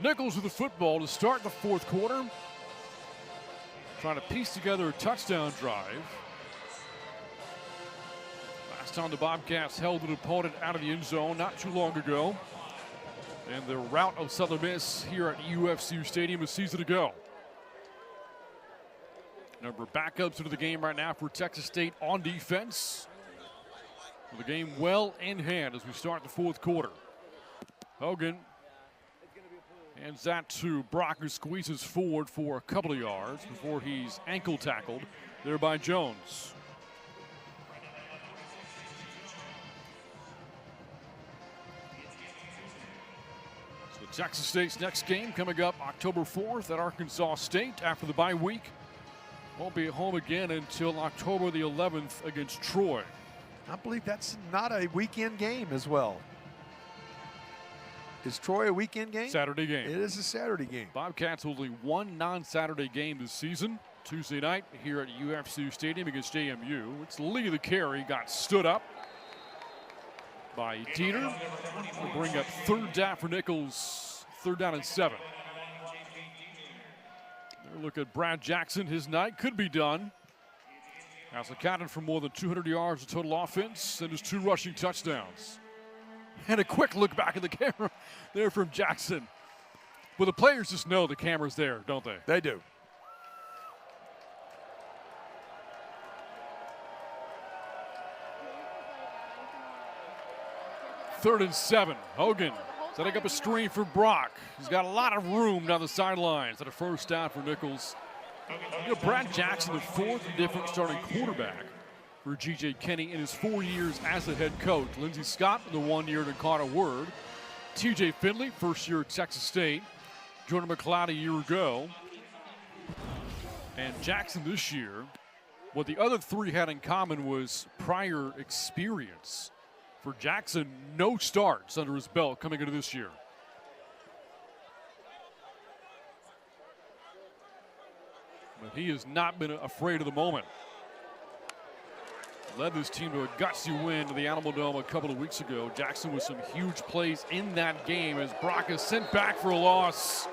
Nicholls with the football to start the fourth quarter. Trying to piece together a touchdown drive. Last time the Bobcats held an opponent out of the end zone not too long ago. And the rout of Southern Miss here at UFCU Stadium a season ago. Number of backups into the game right now for Texas State on defense. The game well in hand as we start the fourth quarter. Hogan hands that to Brock, who squeezes forward for a couple of yards before he's ankle tackled there by Jones. So Texas State's next game coming up October 4th at Arkansas State after the bye week. Won't be at home again until October the 11th against Troy. I believe that's not a weekend game as well. Is Troy a weekend game? Saturday game. It is a Saturday game. Bobcats only one non-Saturday game this season. Tuesday night here at UFCU Stadium against JMU. It's Lee the carry, got stood up by Dieter. Will bring up third down for Nicholls, third down and 7. Look at Brad Jackson. His night could be done. Has accounted for more than 200 yards of total offense and his 2 rushing touchdowns. And a quick look back at the camera there from Jackson. Well, the players just know the camera's there, don't they? They do. Third and 7. Hogan setting up a screen for Brock. He's got a lot of room down the sidelines at a first down for Nicholls. You know, Brad Jackson, the 4th different starting quarterback for G.J. Kenney in his 4 years as a head coach. Lindsey Scott, the 1 year to Carter Word. T.J. Finley, first year at Texas State. Jordan McLeod a year ago. And Jackson this year, what the other 3 had in common was prior experience. For Jackson, no starts under his belt coming into this year. But he has not been afraid of the moment. Led this team to a gutsy win to the Animal Dome a couple of weeks ago. Jackson with some huge plays in that game as Brock is sent back for a loss.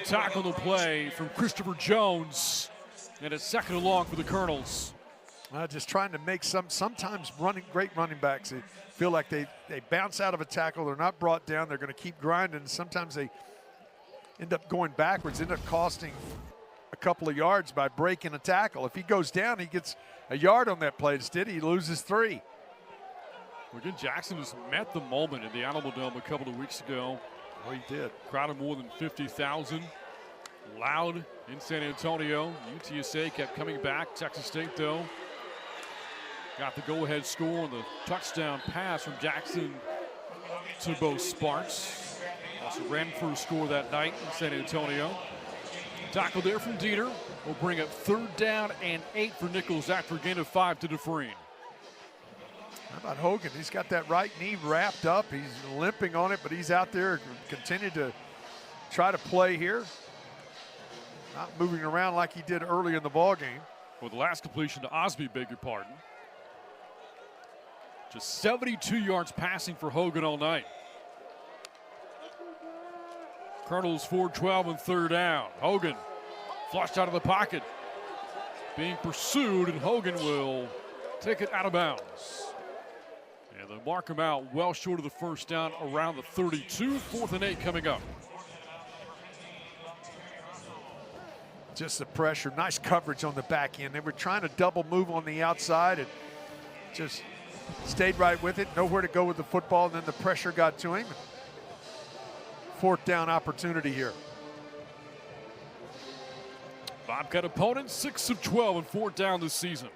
Tackle the play from Christopher Jones. And it's second and long for the Colonels. Just trying to make sometimes great running backs. They feel like they bounce out of a tackle. They're not brought down. They're going to keep grinding. Sometimes they end up going backwards, end up costing a couple of yards by breaking a tackle. If he goes down, he gets a yard on that play. Instead, he loses 3. Again, Jackson has met the moment at the Animal Dome a couple of weeks ago. Oh, he did. Crowd of more than 50,000. Loud in San Antonio. UTSA kept coming back. Texas State, though, got the go-ahead score on the touchdown pass from Jackson to Bo Sparks. Also ran for a score that night in San Antonio. Tackle there from Dieter will bring up third down and 8 for Nicholls after a gain of 5 to Dufresne. How about Hogan? He's got that right knee wrapped up. He's limping on it, but he's out there continue to try to play here. Not moving around like he did early in the ball game. Well, the last completion to Osby, beg your pardon. Just 72 yards passing for Hogan all night. Colonels 4-12 and third down. Hogan flushed out of the pocket. Being pursued, and Hogan will take it out of bounds. And they'll mark him out well short of the first down around the 32. 4th and 8 coming up. Just the pressure, nice coverage on the back end. They were trying to double move on the outside and just stayed right with it. Nowhere to go with the football, and then the pressure got to him. 4th down opportunity here. Bobcat opponent, 6 of 12 and 4th down this season.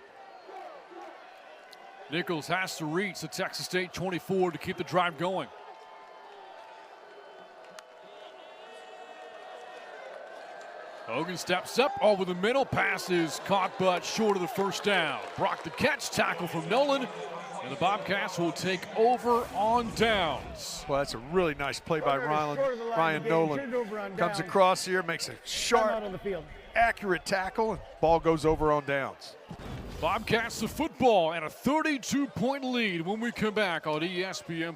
Nicholls has to reach the Texas State 24 to keep the drive going. Hogan steps up over the middle. Pass is caught but short of the first down. Brock the catch, tackle from Nolan. And the Bobcats will take over on downs. Well, that's a really nice play by Ryan Nolan. Comes across here, makes a sharp, accurate tackle, and ball goes over on downs. Bobcats the football and a 32-point lead when we come back on ESPN+.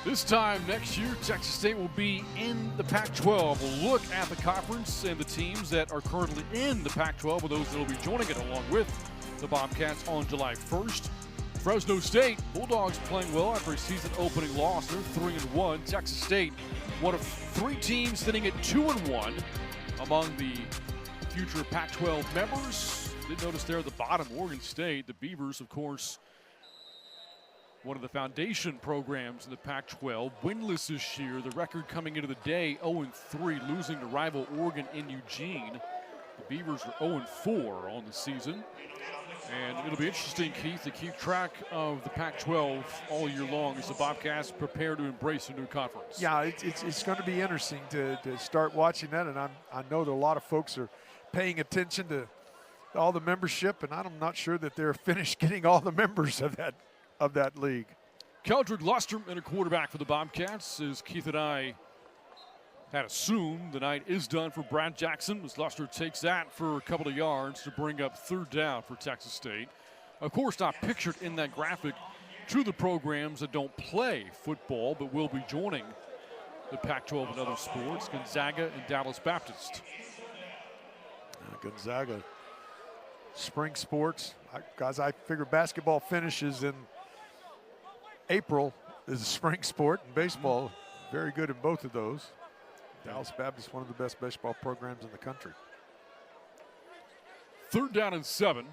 This time next year, Texas State will be in the Pac-12. We'll look at the conference and the teams that are currently in the Pac-12 and those that will be joining it along with the Bobcats on July 1st. Fresno State, Bulldogs playing well after a season opening loss. They're 3-1. Texas State, one of three teams sitting at 2-1 among the future Pac-12 members. Did notice there at the bottom, Oregon State, the Beavers, of course, one of the foundation programs in the Pac-12, winless this year. The record coming into the day, 0-3, losing to rival Oregon in Eugene. The Beavers are 0-4 on the season. And it'll be interesting, Keith, to keep track of the Pac-12 all year long as the Bobcats prepare to embrace a new conference. Yeah, it's going to be interesting to start watching that, and I know that a lot of folks are paying attention to all the membership, and I'm not sure that they're finished getting all the members of that league. Keldrick Luster and a quarterback for the Bobcats, as Keith and I had assumed the night is done for Brad Jackson, as Luster takes that for a couple of yards to bring up third down for Texas State. Of course, not pictured in that graphic to the programs that don't play football but will be joining the Pac-12 and other sports, Gonzaga and Dallas Baptist. Gonzaga, spring sports. Guys, I figure basketball finishes in April is a spring sport, and baseball very good in both of those. Dallas Baptist, one of the best baseball programs in the country. Third down and 7.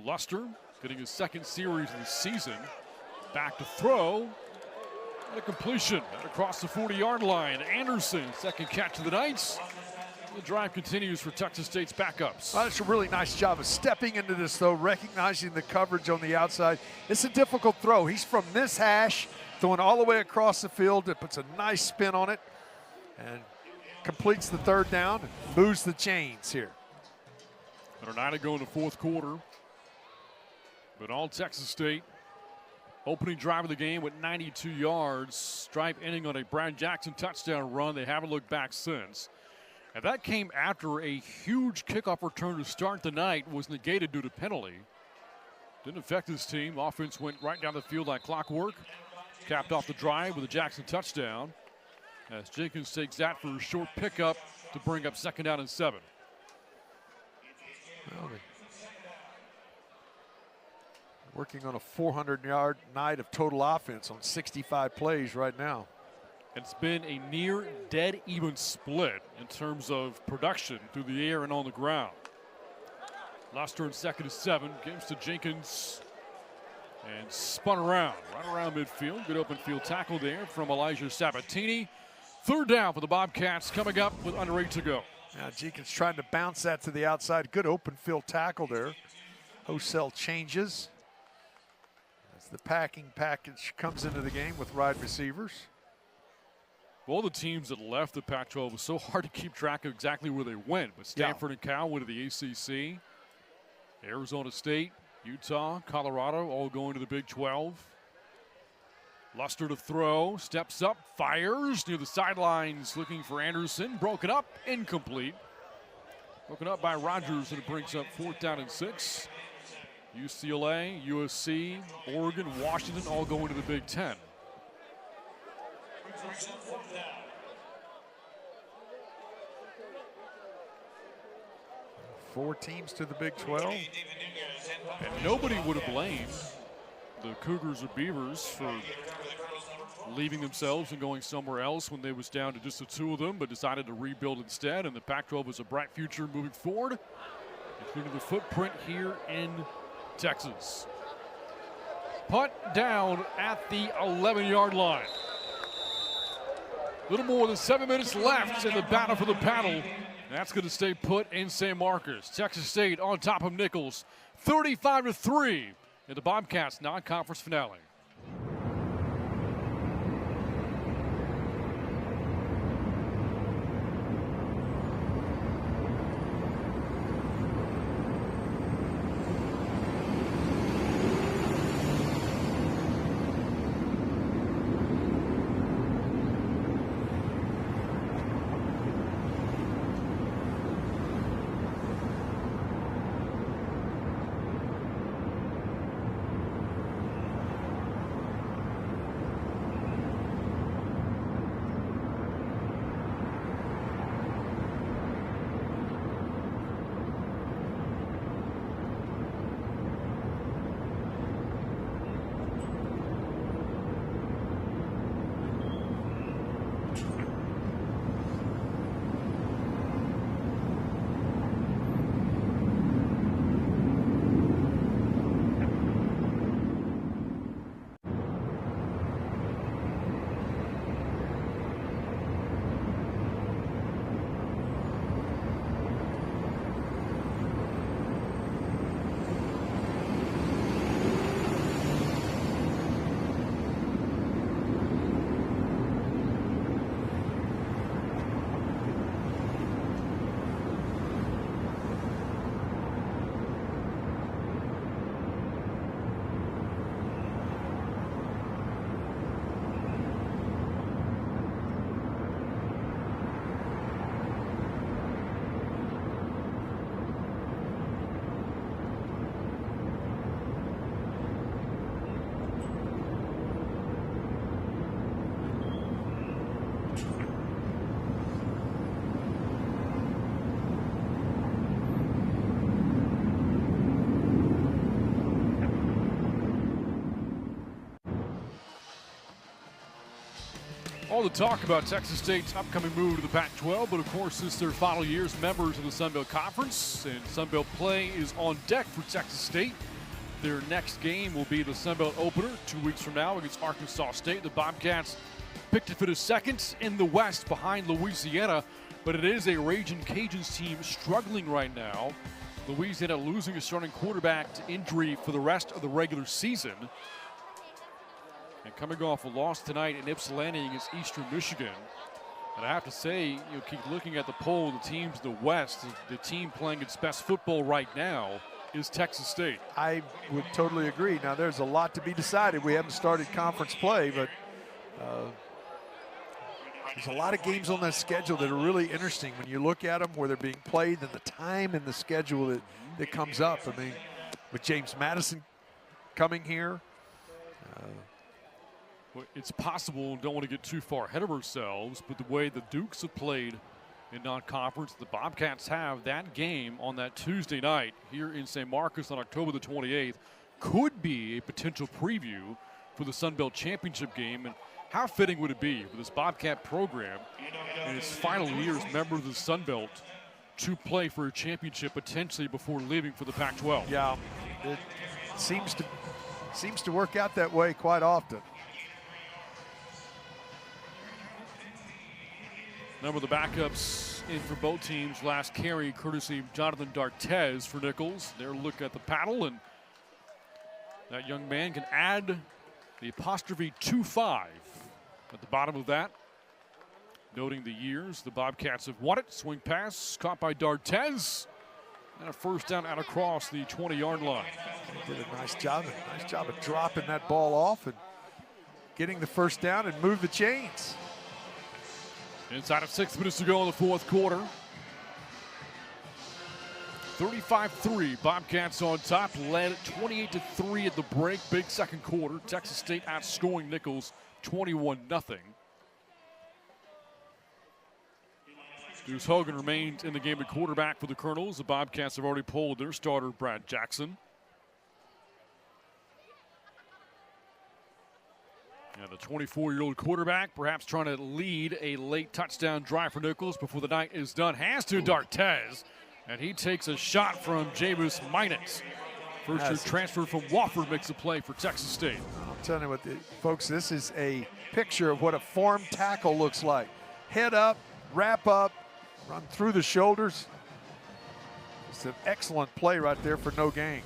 Luster getting his second series of the season. Back to throw. And a completion across the 40-yard line. Anderson, second catch of the night. The drive continues for Texas State's backups. Well, that's a really nice job of stepping into this, though, recognizing the coverage on the outside. It's a difficult throw. He's from this hash, throwing all the way across the field. It puts a nice spin on it and completes the third down and moves the chains here. Under 9 to go in the fourth quarter. But all Texas State. Opening drive of the game with 92 yards. Drive ending on a Brad Jackson touchdown run. They haven't looked back since. And that came after a huge kickoff return to start the night was negated due to penalty. Didn't affect his team. Offense went right down the field like clockwork. Capped off the drive with a Jackson touchdown, as Jenkins takes that for a short pickup to bring up 2nd down and 7. Well, working on a 400-yard night of total offense on 65 plays right now. It's been a near dead even split in terms of production through the air and on the ground. Luster in 2nd and 7, gives to Jenkins and spun around, right around midfield. Good open field tackle there from Elijah Sabatini. 3rd down for the Bobcats coming up with under 8 to go. Now Jenkins trying to bounce that to the outside. Good open field tackle there. Hosell changes as the packing package comes into the game with wide receivers. All the teams that left the Pac-12 was so hard to keep track of exactly where they went. But Stanford and Cal went to the ACC. Arizona State, Utah, Colorado all going to the Big 12. Luster to throw, steps up, fires near the sidelines looking for Anderson. Broken up, incomplete. Broken up by Rogers, and it brings up 4th down and 6. UCLA, USC, Oregon, Washington all going to the Big 10. Four teams to the Big 12. And nobody would have blamed the Cougars or Beavers for leaving themselves and going somewhere else when they was down to just the 2 of them, but decided to rebuild instead. And the Pac-12 has a bright future moving forward, including the footprint here in Texas. Punt down at the 11-yard line. A little more than 7 minutes left in the battle for the paddle. That's going to stay put in San Marcos. Texas State on top of Nicholls, 35-3 in the Bobcats non-conference finale. All the talk about Texas State's upcoming move to the Pac-12, but of course it's their final year as members of the Sun Belt Conference, and Sun Belt play is on deck for Texas State. Their next game will be the Sun Belt opener 2 weeks from now against Arkansas State. The Bobcats picked to finish second in the West behind Louisiana, but it is a Raging Cajuns team struggling right now. Louisiana losing a starting quarterback to injury for the rest of the regular season. And coming off a loss tonight in Ypsilanti against Eastern Michigan. And I have to say, you keep looking at the poll of the teams in the West, the team playing its best football right now is Texas State. I would totally agree. Now, there's a lot to be decided. We haven't started conference play, but there's a lot of games on that schedule that are really interesting when you look at them, where they're being played, and the time in the schedule that comes up. I mean, with James Madison coming here. Well, it's possible, don't want to get too far ahead of ourselves, but the way the Dukes have played in non-conference, the Bobcats have that game on that Tuesday night here in St. Marcus on October the 28th could be a potential preview for the Sun Belt Championship game. And how fitting would it be for this Bobcat program in its final year as member of the Sun Belt to play for a championship potentially before leaving for the Pac-12? Yeah, it seems to work out that way quite often. Number of the backups in for both teams. Last carry courtesy of Jonathan D'Artez for Nicholls. Their look at the paddle, and that young man can add the apostrophe 2-5 at the bottom of that. Noting the years the Bobcats have won it. Swing pass caught by D'Artez. And a first down out across the 20-yard line. They did a nice job of dropping that ball off and getting the first down and move the chains. Inside of 6 minutes to go in the fourth quarter. 35-3, Bobcats on top, led 28-3 at the break. Big second quarter. Texas State outscoring Nicholls 21-0. Deuce Hogan remains in the game at quarterback for the Colonels. The Bobcats have already pulled their starter, Brad Jackson. And the 24-year-old quarterback perhaps trying to lead a late touchdown drive for Nicholls before the night is done. Hands to D'Artez, and he takes a shot from Jameis Minus. First-year transfer from Wofford makes a play for Texas State. I'm telling you what, folks, this is a picture of what a form tackle looks like. Head up, wrap up, run through the shoulders. It's an excellent play right there for no gain.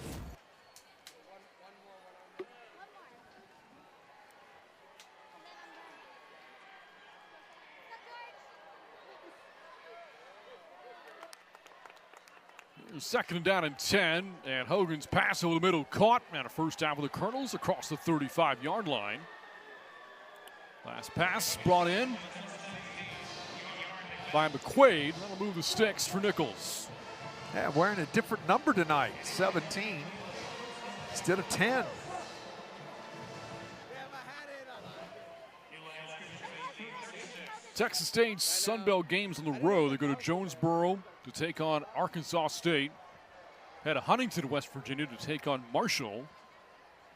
Second down and 10, and Hogan's pass over the middle caught, and a first down for the Colonels across the 35-yard line. Last pass brought in by McQuaid. That'll move the sticks for Nicholls. Yeah, wearing a different number tonight, 17 instead of 10. Texas State's Sun Belt games on the road. They go to Jonesboro to take on Arkansas State. Head to Huntington, West Virginia to take on Marshall.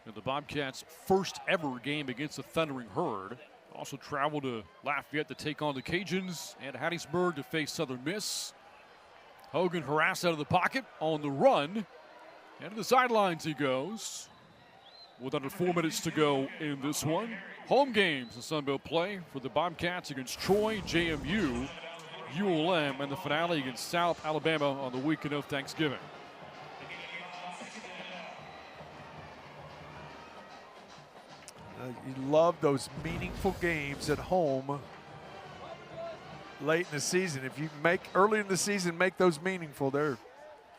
And the Bobcats' first ever game against the Thundering Herd. Also travel to Lafayette to take on the Cajuns, and Hattiesburg to face Southern Miss. Hogan harassed out of the pocket on the run. And to the sidelines he goes. With under 4 minutes to go in this one. Home games in Sun Belt play for the Bobcats against Troy, JMU, ULM, and the finale against South Alabama on the weekend of Thanksgiving. You love those meaningful games at home late in the season. If you make early in the season, make those meaningful. They're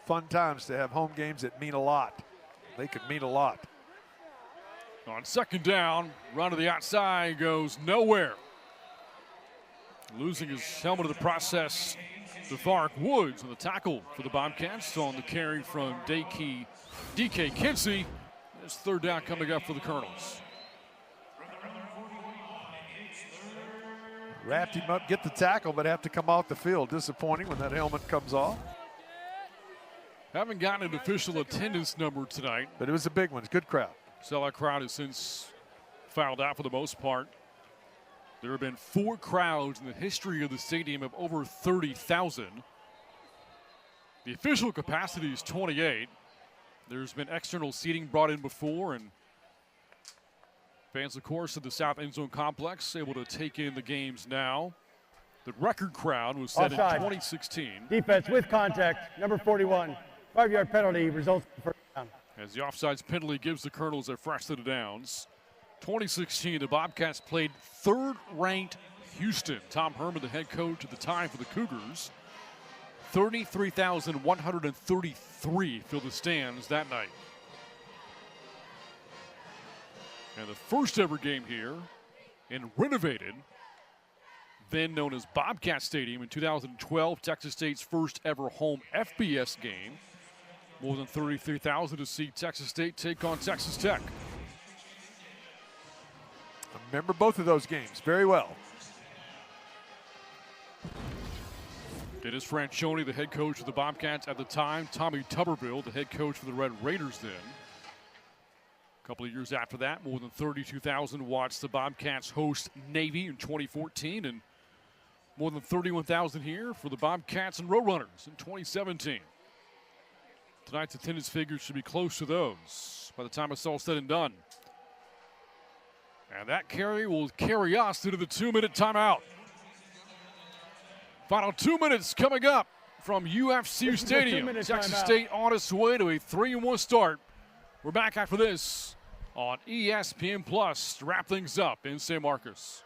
fun times to have home games that mean a lot. They could mean a lot. On second down, run to the outside goes nowhere. Losing his helmet in the process, DeVark Woods on the tackle for the Bobcats on the carry from DK Kinsey. This third down coming up for the Colonels. Wrapped him up, get the tackle, but have to come off the field. Disappointing when that helmet comes off. Haven't gotten an official attendance number tonight. But it was a big one. It's a good crowd. Sellout crowd has since filed out for the most part. There have been 4 crowds in the history of the stadium of over 30,000. The official capacity is 28. There's been external seating brought in before, and fans, of course, of the South End Zone Complex able to take in the games now. The record crowd was set Offside. in 2016. Defense with contact, number 41. 5-yard penalty results in first down. As the offsides penalty gives the Colonels their fresh set of downs. 2016, the Bobcats played third-ranked Houston. Tom Herman, the head coach at the time for the Cougars. 33,133 filled the stands that night. And the first ever game here in renovated, then known as Bobcat Stadium in 2012, Texas State's first ever home FBS game. More than 33,000 to see Texas State take on Texas Tech. I remember both of those games very well. Dennis Franchione, the head coach of the Bobcats at the time. Tommy Tuberville, the head coach for the Red Raiders then. A couple of years after that, more than 32,000 watched the Bobcats host Navy in 2014, and more than 31,000 here for the Bobcats and Roadrunners in 2017. Tonight's attendance figures should be close to those by the time it's all said and done. And that carry will carry us into the 2-minute timeout. Final 2 minutes coming up from UFC Stadium. Texas State on its way to a 3-1 start. We're back after this on ESPN Plus to wrap things up in San Marcos.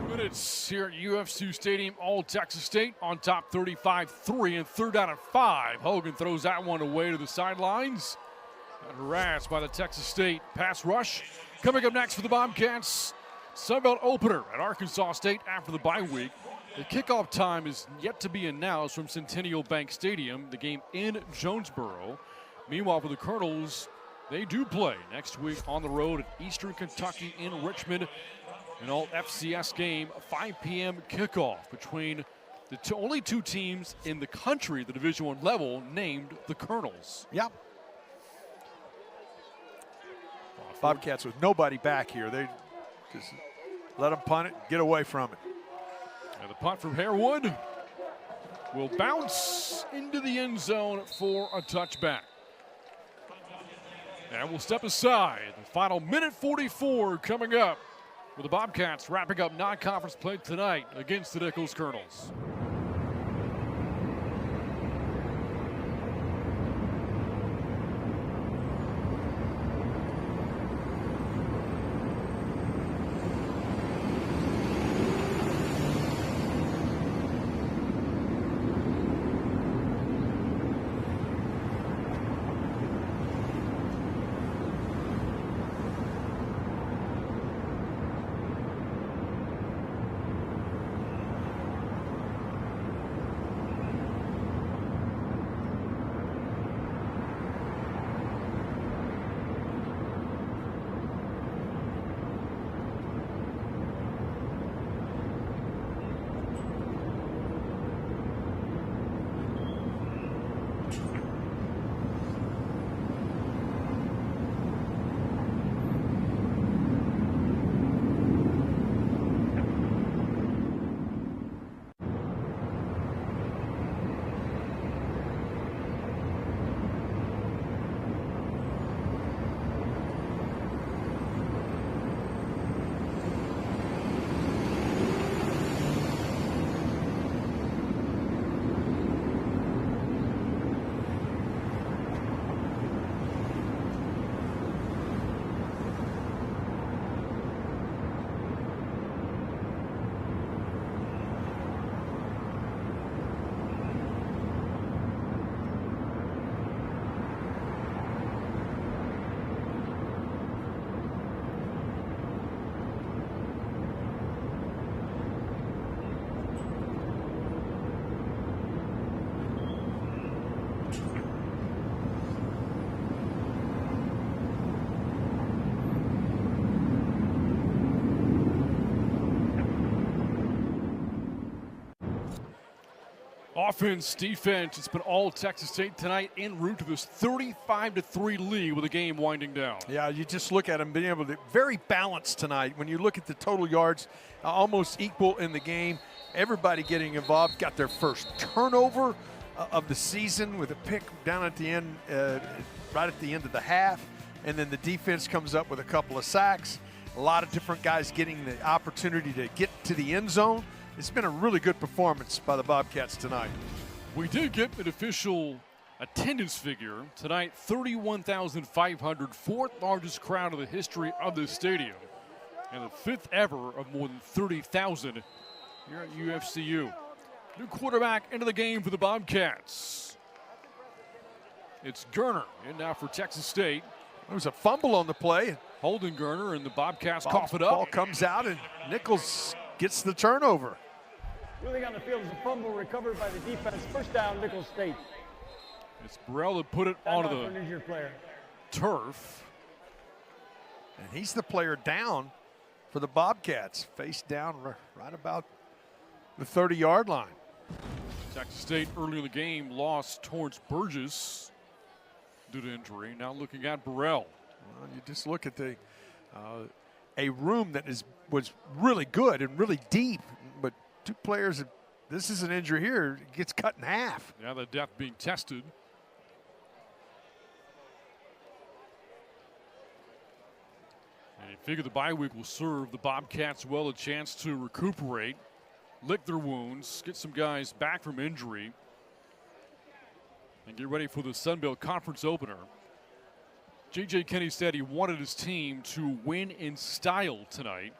Minutes here at UFC Stadium, all Texas State on top 35-3 and third out of 5. Hogan throws that one away to the sidelines. And harassed by the Texas State pass rush. Coming up next for the Bobcats, Sunbelt opener at Arkansas State after the bye week. The kickoff time is yet to be announced from Centennial Bank Stadium, the game in Jonesboro. Meanwhile, for the Colonels, they do play next week on the road at Eastern Kentucky in Richmond. An all-FCS game, a 5 p.m. kickoff between the only two teams in the country, the Division I level, named the Colonels. Yep. Bobcats with nobody back here. They just let them punt it, get away from it. And the punt from Harewood will bounce into the end zone for a touchback. And we'll step aside. The final minute 44 coming up with the Bobcats wrapping up non-conference play tonight against the Nicholls Colonels. offense, defense, it's been all Texas State tonight en route to this 35-3 lead with the game winding down. Yeah, you just look at them being able to, very balanced tonight. When you look at the total yards, almost equal in the game. Everybody getting involved, got their first turnover of the season with a pick down at the end, right at the end of the half. And then the defense comes up with a couple of sacks. A lot of different guys getting the opportunity to get to the end zone. It's been a really good performance by the Bobcats tonight. We did get an official attendance figure tonight, 31,500, fourth largest crowd in the history of this stadium, and the fifth ever of more than 30,000 here at UFCU. New quarterback into the game for the Bobcats. It's Gerner in now for Texas State. There was a fumble on the play. Holding Gerner, and the Bobcats cough it up. Ball comes out, and Nicholls gets the turnover. Ruling on the field is a fumble recovered by the defense. First down, Nicholls State. It's Burrell that put it onto the injured player. turf. And he's the player down for the Bobcats. Face down right about the 30-yard line. Texas State early in the game lost towards Burgess due to injury. Now looking at Burrell. Well, you just look at the a room that was really good and really deep, but two players. This is an injury here. It gets cut in half. Yeah, the depth being tested. And you figure the bye week will serve the Bobcats well a chance to recuperate, lick their wounds, get some guys back from injury, and get ready for the Sun Belt Conference opener. J.J. Kenney said he wanted his team to win in style tonight.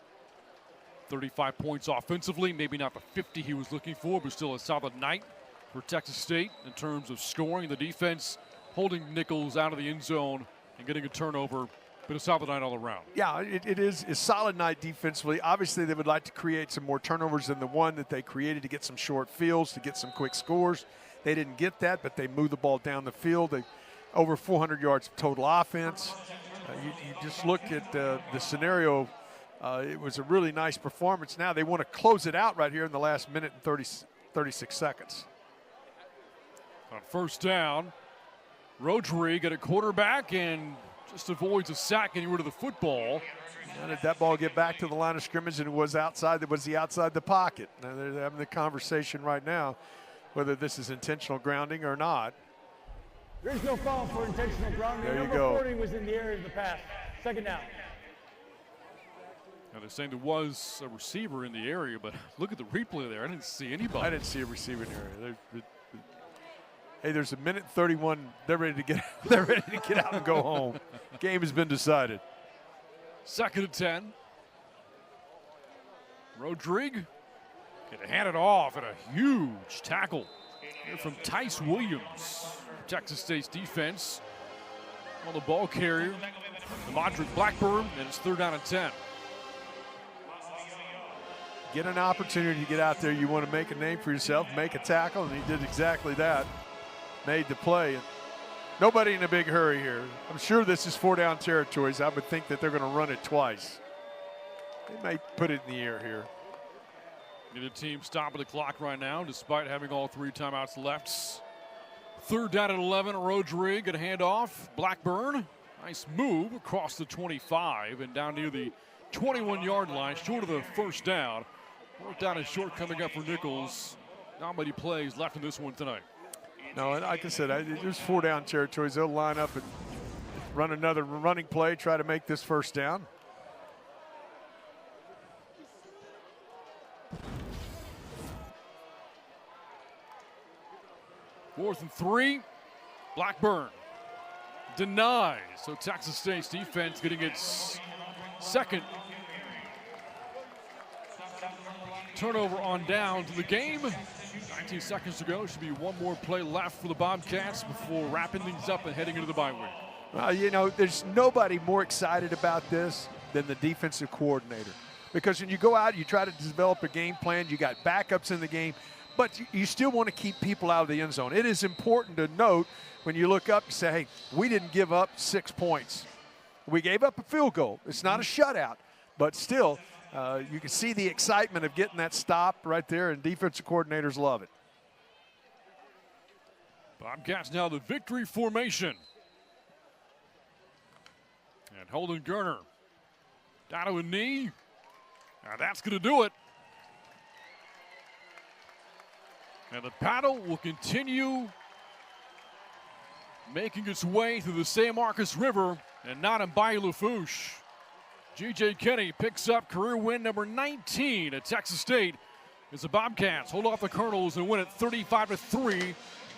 35 points offensively, maybe not the 50 he was looking for, but still a solid night for Texas State in terms of scoring. The defense holding Nicholls out of the end zone and getting a turnover, but a solid night all around. Yeah, it is a solid night defensively. Obviously, they would like to create some more turnovers than the one that they created to get some short fields, to get some quick scores. They didn't get that, but they moved the ball down the field. They over 400 yards of total offense. You just look at the scenario. It was a really nice performance. Now they want to close it out right here in the last minute and 36 seconds. On first down, Rodri got a quarterback and just avoids a sack getting rid of the football. How did that ball get back to the line of scrimmage, and it was outside? Was he outside the pocket? Now they're having the conversation right now whether this is intentional grounding or not. There is no foul for intentional grounding. There you Number go. 40 was in the area of the pass. Second down. Now they're saying there was a receiver in the area, but look at the replay there. I didn't see anybody. I didn't see a receiving area. Hey, there's a minute 31. They're ready to get. They're ready to get out and go home. Game has been decided. Second and 10. Rodrigue gonna hand it off at a huge tackle here from Tice Williams. Texas State's defense on the ball carrier, Modric Blackburn, and it's third down and 10. Get an opportunity to get out there. You want to make a name for yourself, make a tackle, and he did exactly that. Made the play. And nobody in a big hurry here. I'm sure this is four-down territories. I would think that they're going to run it twice. They may put it in the air here. Neither team stopping the clock right now, despite having all three timeouts left. Third down at 11. Rodrigue going to hand off. Blackburn, nice move across the 25 and down near the 21-yard line, short of the first down. Fourth down is short coming up for Nicholls. Not many plays left in this one tonight. No, like I said, there's four-down territories. They'll line up and run another running play, try to make this first down. Fourth and 3. Blackburn denies. So Texas State's defense getting its second turnover on down to the game. 19 seconds to go. Should be one more play left for the Bobcats before wrapping things up and heading into the bye week. Well, you know, there's nobody more excited about this than the defensive coordinator. Because when you go out, you try to develop a game plan, you got backups in the game, but you still want to keep people out of the end zone. It is important to note when you look up, you say, hey, we didn't give up 6 points. We gave up a field goal. It's not a shutout, but still, you can see the excitement of getting that stop right there, and defensive coordinators love it. Bobcats now the victory formation. And Holden Gerner down to a knee. Now that's going to do it. And the paddle will continue making its way through the San Marcos River and not in Bayou Lafourche. G.J. Kenny picks up career win number 19 at Texas State as the Bobcats hold off the Colonels and win it 35-3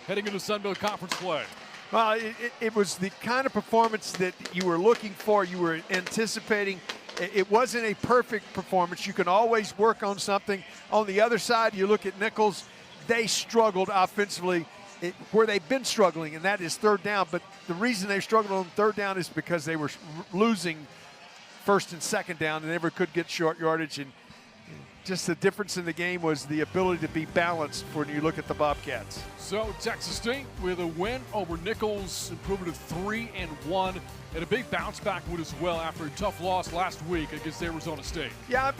heading into Sun Belt Conference play. Well, it was the kind of performance that you were looking for, you were anticipating. It wasn't a perfect performance. You can always work on something. On the other side, you look at Nicholls, they struggled offensively where they've been struggling, and that is third down. But the reason they struggled on third down is because they were losing first and second down and never could get short yardage. And just the difference in the game was the ability to be balanced when you look at the Bobcats. So Texas State with a win over Nicholls, improving to 3-1, and a big bounce back win as well after a tough loss last week against Arizona State. Yeah,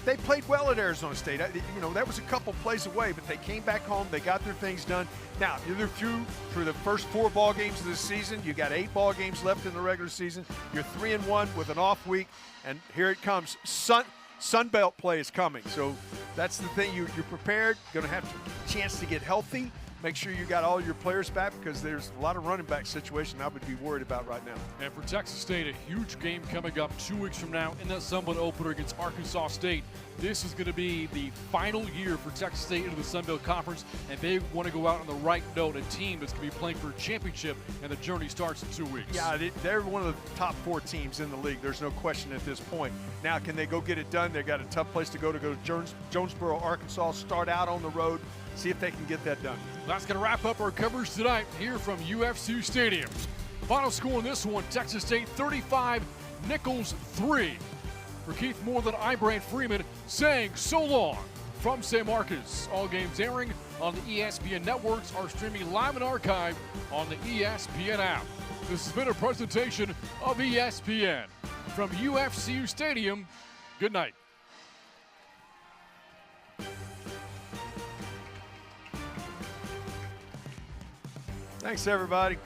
they played well at Arizona State. You know, that was a couple plays away, but they came back home. They got their things done. Now, you're through for the first 4 ball games of the season. You got 8 ball games left in the regular season. You're 3-1 with an off week, and here it comes. Sun Belt play is coming, so that's the thing. You're prepared. Going to have a chance to get healthy. Make sure you got all your players back because there's a lot of running back situation I would be worried about right now. And for Texas State, a huge game coming up 2 weeks from now in that Sun Belt opener against Arkansas State. This is going to be the final year for Texas State into the Sun Belt Conference, and they want to go out on the right note, a team that's going to be playing for a championship, and the journey starts in 2 weeks. Yeah, they're one of the top 4 teams in the league. There's no question at this point. Now, can they go get it done? They've got a tough place to go Jonesboro, Arkansas, start out on the road, see if they can get that done. That's going to wrap up our coverage tonight here from UFC Stadium. Final score in this one, Texas State 35, Nicholls 3. For Keith Moreland, I'm Brant Freeman saying so long from San Marcos. All games airing on the ESPN networks are streaming live and archived on the ESPN app. This has been a presentation of ESPN. From UFC Stadium, good night. Thanks, everybody.